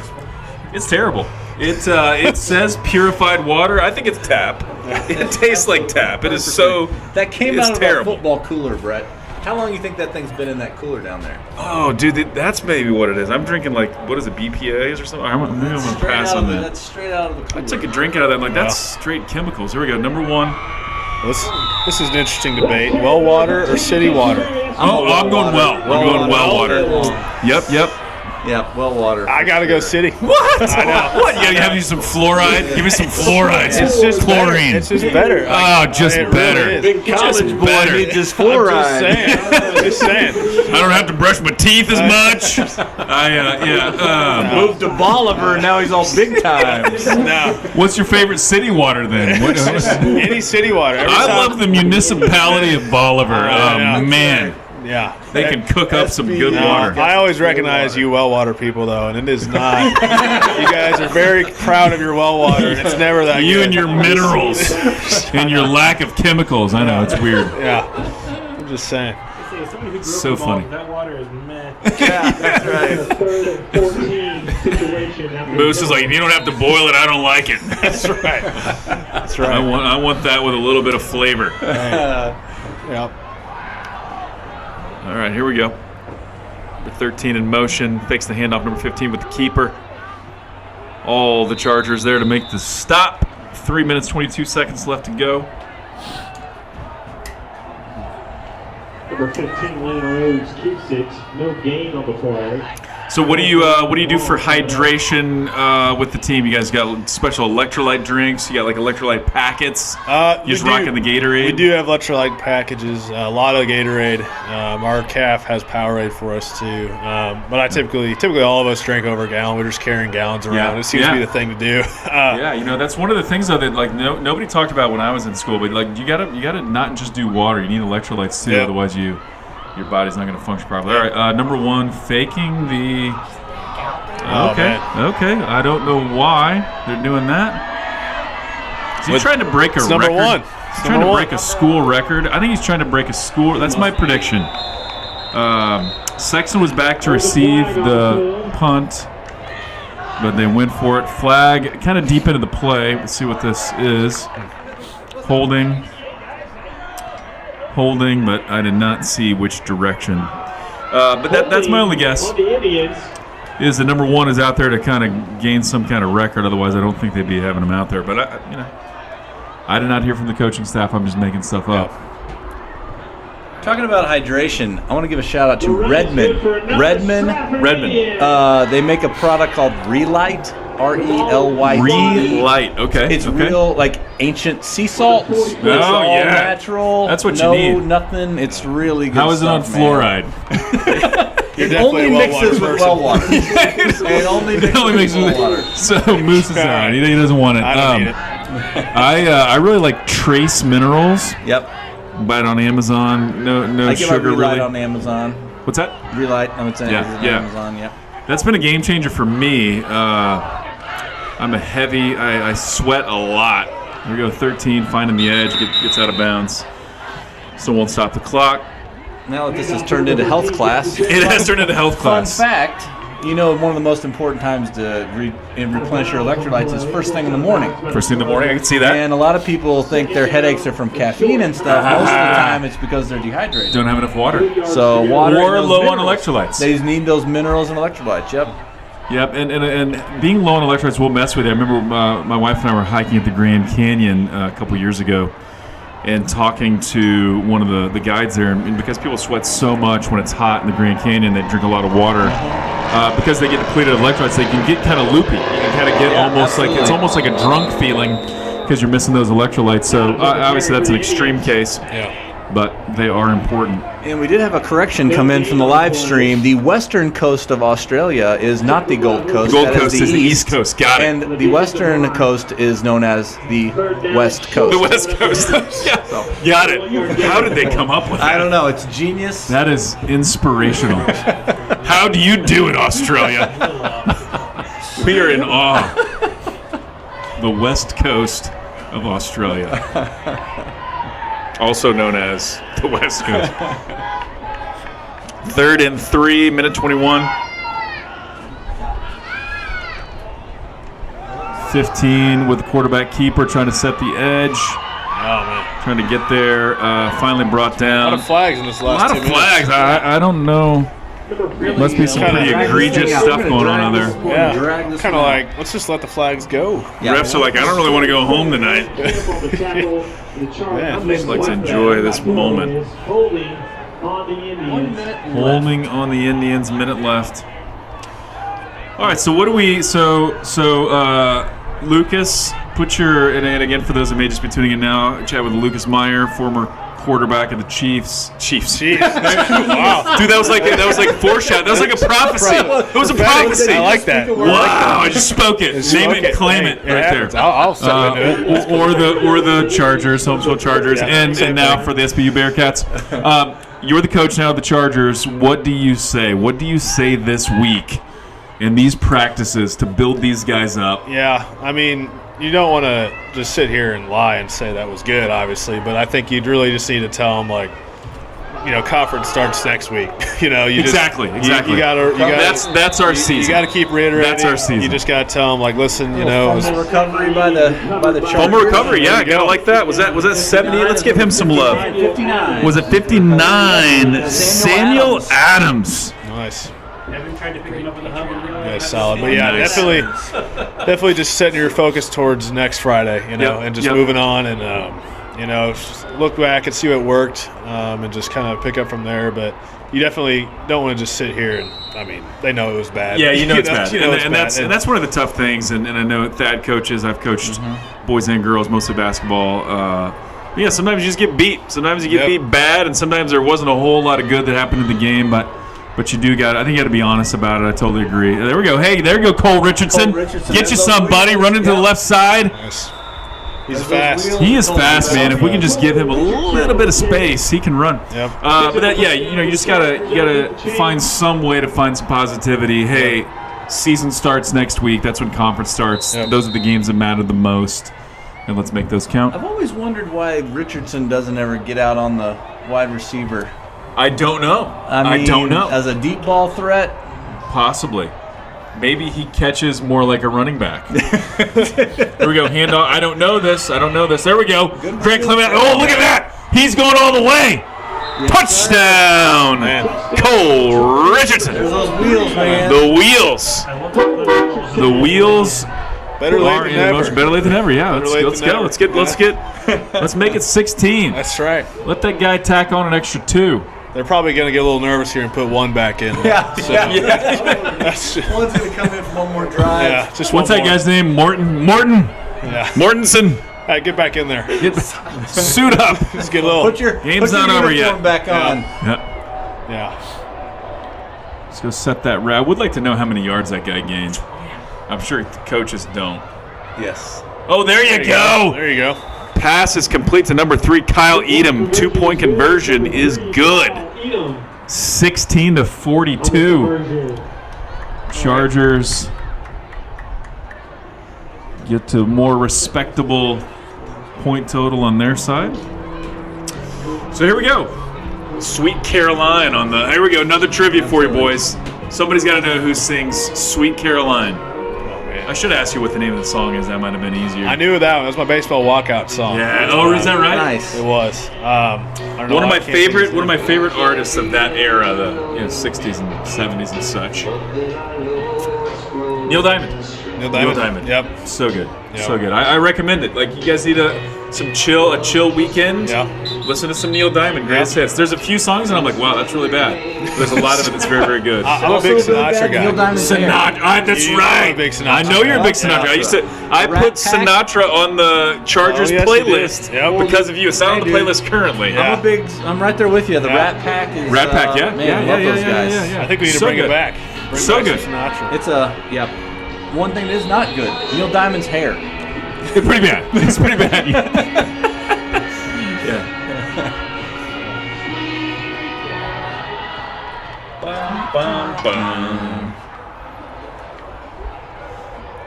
It's terrible. It says purified water. I think it's tap. It tastes like tap. It is so. That came it's out of terrible. a football cooler, Brett. How long do you think that thing's been in that cooler down there? Oh, dude, that's maybe what it is. I'm drinking maybe I'm gonna pass on that. That's straight out of the cooler. I took a drink out of that. I'm like, that's straight chemicals. Here we go. Number one. This is an interesting debate. Well water or city water? I'm going well. I'm going well water. Yep. Yeah, well water. I gotta go city. What? I know. What? You gotta have you some fluoride? Give me some fluoride. It's just chlorine. Better. It's just better. Oh, just It better. Really is. Big college Just boy better. needs his I'm fluoride. just saying. I don't have to brush my teeth as much. Moved to Bolivar and now he's all big times. No, What's your favorite city water then? any city water. I love the municipality of Bolivar. Yeah. Man, Yeah. they can cook up some good No, water. I always recognize you well water people though, and it is not. You guys are very proud of your well water, and it's never that You good. and your minerals and your lack of chemicals. I know, it's weird. Yeah. I'm just saying. Somebody who grew So up in funny. Boston, that water is meh. Yeah, that's right. A 3rd and 14 situation. after Moose the is like, if you don't have to boil it, I don't like it. That's right. That's right. I want that with a little bit of flavor. Yep. All right, here we go. Number 13 in motion, fakes the handoff. Number 15 with the keeper. All the Chargers there to make the stop. 3 minutes, 22 seconds left to go. Number 15, Landon Rhodes keeps it. No gain on the play. So what do you do for hydration with the team? You guys got special electrolyte drinks? You got like electrolyte packets? You just rocking the Gatorade? We do have electrolyte packages. A lot of Gatorade. Our calf has Powerade for us too. But I typically all of us drink over a gallon. We're just carrying gallons around. Yeah. It seems to be the thing to do. Yeah, that's one of the things though that like nobody talked about when I was in school. But like you gotta not just do water. You need electrolytes too. Yeah. Otherwise your body's not going to function properly. All right, number 1, faking the. Okay. I don't know why they're doing that. Is he trying to break a record? Number 1. He's trying to break a school record. I think he's trying to break a school. That's my prediction. Sexton was back to receive the punt, but they went for it. Flag kind of deep into the play. Let's see what this is. Holding, but I did not see which direction. But that's my only guess. On the Indians. Is the number 1 is out there to kind of gain some kind of record. Otherwise, I don't think they'd be having him out there. But I did not hear from the coaching staff. I'm just making stuff up. Talking about hydration, I want to give a shout out to Redmond. Redmond. They make a product called Relight. R-E-L-Y-T. Relight. Okay. It's real, like ancient sea salts. It's all natural. That's what you no, need. nothing. It's really good. How is it on stuff, fluoride? It only mixes with well water. It only mixes with well water. So Moose is out. He doesn't want it. I don't need it. I really like Trace Minerals. Yep. Buy it on Amazon. No I give sugar out Relight really. on Amazon. What's that? Relight. No, it's on Amazon. Yeah. That's been a game changer for me. I'm a heavy. I sweat a lot. There we go. 13, finding the edge, gets out of bounds. Still won't stop the clock. Now that this has turned into health class. It has turned into health class. Fun fact, one of the most important times to replenish your electrolytes is first thing in the morning. First thing in the morning, I can see that. And a lot of people think their headaches are from caffeine and stuff. Most of the time it's because they're dehydrated. Don't have enough water. So water or and low minerals. on electrolytes. They need those minerals and electrolytes, yep. Yep, and being low on electrolytes will mess with you. I remember my wife and I were hiking at the Grand Canyon a couple years ago and talking to one of the guides there. And because people sweat so much when it's hot in the Grand Canyon, they drink a lot of water. Because they get depleted electrolytes, they can get kind of loopy. You can kind of get it's almost like a drunk feeling because you're missing those electrolytes. So obviously that's an extreme case. Yeah. But they are important. And we did have a correction come in from the live stream. The western coast of Australia is not the Gold Coast. Gold Coast is the East Coast. Got it. And the western coast is known as the West Coast. The West Coast. Yeah. Got it. How did they come up with that? I don't know. It's genius. That is inspirational. How do you do it, Australia? We are in awe. The West Coast of Australia. Also known as the West Coast. 3rd and 3, minute 21. 15 with the quarterback keeper trying to set the edge. Oh, man. Trying to get there. Finally brought down. A lot of flags in this last 2 minutes. A lot of flags. I don't know. Must be some pretty egregious stuff going on there. Yeah. Kind of like, let's just let the flags go. Yeah. Refs are like, I don't really want to go home tonight. Just like to enjoy this moment. Holding on the Indians. Holding on the Indians, minute left. All right, so what do we? So Lucas, put your and again for those that may just be tuning in now. Chat with Lucas Meyer, former quarterback of the Chiefs. Jeez. Wow, dude, that was like foreshadow. That was like a prophecy. It was a prophecy. I like that. Wow, I just spoke it. Name it and claim it right there. I'll step into it. Or the Chargers, Homeschool Chargers, and now for the SBU Bearcats. You're the coach now of the Chargers. What do you say? What do you say this week in these practices to build these guys up? Yeah, I mean, you don't want to just sit here and lie and say that was good, obviously, but I think you'd really just need to tell them, like, conference starts next week. You Exactly. You gotta. That's our season. You gotta keep reiterating. That's our season. You just gotta tell them, like, listen, Fumble recovery by the Chargers. Fumble recovery, yeah, gotta like that. Was that 70? Let's give him some love. 59. Was it 59? Samuel Adams. nice. Haven't tried to pick him up with a hug. Yeah, solid. But yeah, Nice. definitely just setting your focus towards next Friday, and just moving on, and just look back and see what worked, and just kind of pick up from there. But you definitely don't want to just sit here and, they know it was bad. Yeah, it's bad. It's And bad. that's one of the tough things. And I know Thad coaches. I've coached boys and girls, mostly basketball. Yeah, sometimes you just get beat. Sometimes you get beat bad, and sometimes there wasn't a whole lot of good that happened in the game. But you do I think you got to be honest about it. I totally agree. There we go. Hey, there you go, Cole Richardson. Get you some, buddy. Run into the left side. Nice. He's fast. He is fast, man. If we can just give him a little bit of space, he can run. Yep. But you just gotta find some way to find some positivity. Hey, season starts next week. That's when conference starts. Yep. Those are the games that matter the most, and let's make those count. I've always wondered why Richardson doesn't ever get out on the wide receiver. I don't know. I don't know. As a deep ball threat, Possibly. Maybe he catches more like a running back. Here we go. Handoff. I don't know this. There we go. Grant Clement. Oh, look at that. He's going all the way. Touchdown. Man. Cole Richardson. there's those wheels, man. The wheels. The wheels Better are late in than motion. never. Better late than ever. Yeah. Better late Let's than go. never. Let's make it 16. That's right. Let that guy tack on an extra 2. They're probably going to get a little nervous here and put one back in. Yeah. That's One's going to come in for one more drive. yeah. Just What's one that more. guy's name? Morton. Yeah. Mortensen. All right, get back in there. Suit up. Just get a little. Put your Game's put your not over uniform yet. back on. Yeah. Yeah. Let's go set that. I would like to know how many yards that guy gained. I'm sure the coaches don't. Yes. Oh, there you go. There you go. Pass is complete to number 3, Kyle Edom. 2-point conversion is good. 16-42. Chargers get to more respectable point total on their side. So here we go. Sweet Caroline on the. Here we go. Another trivia for you, boys. Somebody's got to know who sings Sweet Caroline. I should ask you what the name of the song is. That might have been easier. I knew that one. That was my baseball walkout song. Yeah. Oh, is that right? Nice. It was. I don't know One of why my I can't think favorite artists of that era, the 60s and 70s and such. Neil Diamond. Neil Neil Diamond. Yep. So good. Yeah. So good. I recommend it. Like, you guys need a chill weekend. Yeah. Listen to some Neil Diamond greatest hits. There's a few songs and I'm like, wow, that's really bad. There's a lot of it that's very, very good. I'm a big Sinatra guy. Neil Diamond's hair. Sinatra. That's You right. are a big Sinatra I know you're a big guy. Sinatra. I Rat put Pack? Sinatra on the Chargers Oh, yes, you did. playlist Yep. because of you. It's not on the Hey, dude. playlist currently. Yeah. I'm right there with you. The Yeah. Rat Pack is. Rat Pack, yeah. Man, yeah, I love those guys. yeah. I think we need to So bring good. it back. Bring So back good. some Sinatra. It's one thing that is not good. Neil Diamond's hair. It's pretty bad. It's pretty bad. Yeah.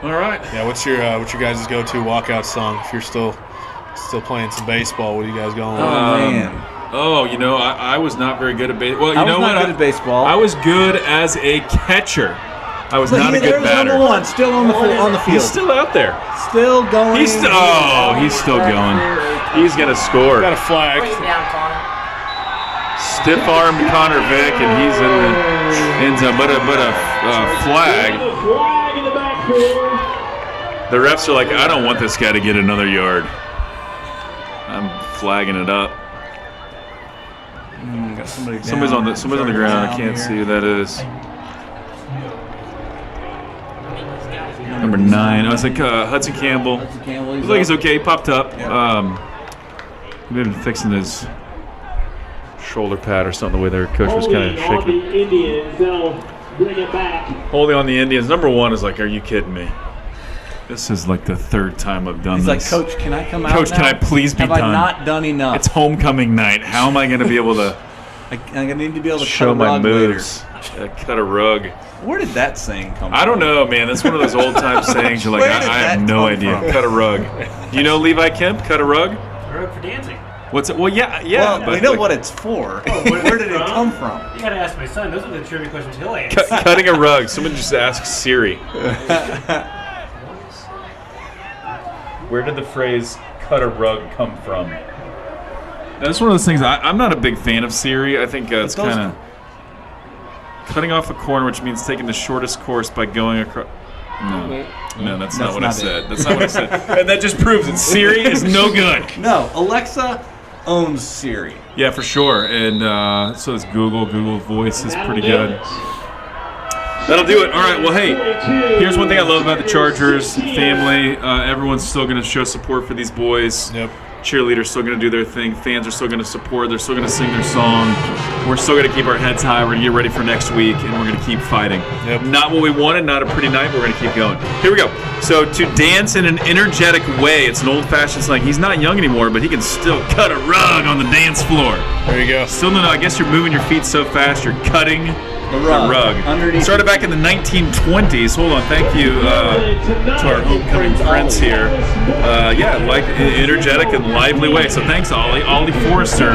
All right. Yeah, what's your guys' go-to walkout song? If you're still playing some baseball, what are you guys going with? Man. Oh, I was not very good at baseball. Well, you I was know not what? good at baseball. I was good as a catcher. I was not a good There's batter. number 1, still on the field. He's still out there. Still going. He's still going. He's gonna score. Got a flag. Down, Connor. Stiff-armed Connor Vick, and he's in the end zone. But a flag. The flag in the backfield. The refs are like, I don't want this guy to get another yard. I'm flagging it up. Got somebody Somebody's on the ground. I can't see who that is. Number 9. I was like Hudson Campbell. Looks like he's okay. He popped up. He been fixing his shoulder pad or something. The way their coach was kind of Holding on shaking. the Indians. They'll bring it back. Holding on the Indians. Number 1 is like, are you kidding me? This is like the 3rd time I've done He's like, this. Coach, can I come out Coach, now? can I please be Have done? I not done enough? It's homecoming night. How am I going to be able to I need to be able to show cut a my rug moves? Cut a rug. Later. Where did that saying come from? I don't know, man. That's one of those old time sayings. You're like, Where did I have that no come idea. from? Cut a rug. Do you know Levi Kemp? Cut a rug? Road for dancing. What's it? Well, yeah. Well, but we know like, what it's for. Where did it come from? You gotta ask my son. Those are the trivia questions he'll answer. Cutting a rug. Someone just asked Siri. Where did the phrase "cut a rug" come from? That's one of those things. I'm not a big fan of Siri. I think it's kind of cutting off a corner, which means taking the shortest course by going across. No, that's not what I said. That's not what I said. And that just proves it. Siri is no good. No, Alexa owns Siri. Yeah, for sure. And so is Google. Google Voice is pretty good. That'll do it. All right. Well, hey, here's one thing I love about the Chargers family. Everyone's still going to show support for these boys. Yep. Cheerleaders still going to do their thing. Fans are still going to support. They're still going to sing their song. We're still going to keep our heads high. We're going to get ready for next week, and we're going to keep fighting. Yep. Not what we wanted, not a pretty night, but we're going to keep going. Here we go. So to dance in an energetic way, it's an old-fashioned slang. He's not young anymore, but he can still cut a rug on the dance floor. There you go. Still no, I guess you're moving your feet so fast, you're cutting The rug. Underneath. Started back in the 1920s. Hold on, thank you to our homecoming friends here. Like energetic and lively way. So thanks, Ollie. Ollie Forrester,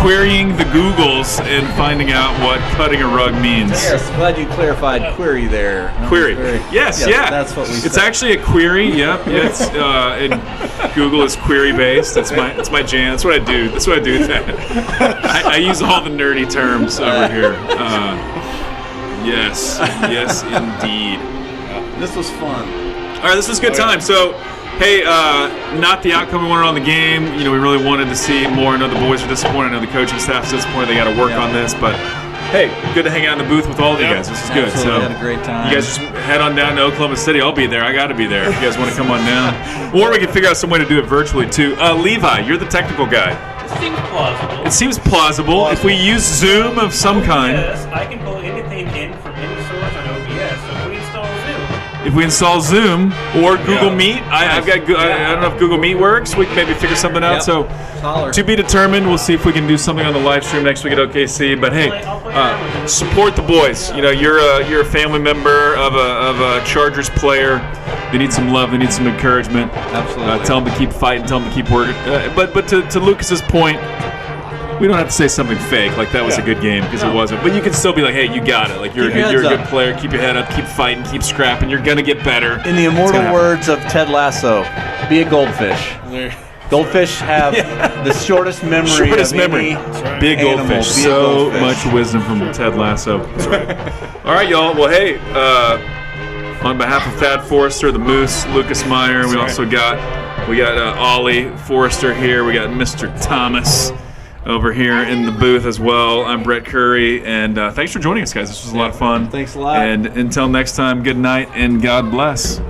querying the Googles and finding out what cutting a rug means. Yes, glad you clarified query there. Query. Yes, yeah. That's what we said. It's actually a query. Yep. Yeah, it's and Google is query based. That's my jam. That's what I do. That's what I do with that. I use all the nerdy terms over here. Yes, indeed. This was fun. All right, this was a good time. So, hey, not the outcome we wanted on the game. You know, we really wanted to see more. I know the boys are disappointed. I know the coaching staff's disappointed. They got to work on this, but. Hey, good to hang out in the booth with all of you guys. This is good. Absolutely, So had a great time. You guys just head on down to Oklahoma City. I'll be there. I got to be there if you guys want to come on down. Or we can figure out some way to do it virtually too. Levi, you're the technical guy. It seems plausible. It seems plausible. If we use Zoom of some kind. Yes, I can pull anything in from any source on OBS. So if we install Zoom. If we install Zoom or Google Meet, I don't know if Google Meet works. We can maybe figure something out. Yep. So Holler. to be determined. We'll see if we can do something on the live stream next week at OKC. But hey, support the boys. You know, you're a family member of a Chargers player. They need some love. They need some encouragement. Absolutely. Tell them to keep fighting. Tell them to keep working. But to Lucas's point, we don't have to say something fake like that was a good game because it wasn't. But you can still be like, hey, you got it. Like you're a good player. Keep your head up. Keep fighting. Keep scrapping. You're gonna get better. In the immortal words of Ted Lasso, be a goldfish. Goldfish have the shortest memory. Shortest of memory. Any Big animal. goldfish. Be a So goldfish. much wisdom from Ted Lasso. That's right. All right, y'all. Well, hey, on behalf of Thad Forrester, the Moose, Lucas Meyer, we also got Ollie Forrester here. We got Mr. Thomas over here in the booth as well. I'm Brett Curry, and thanks for joining us, guys. This was a lot of fun. Thanks a lot. And until next time, good night and God bless.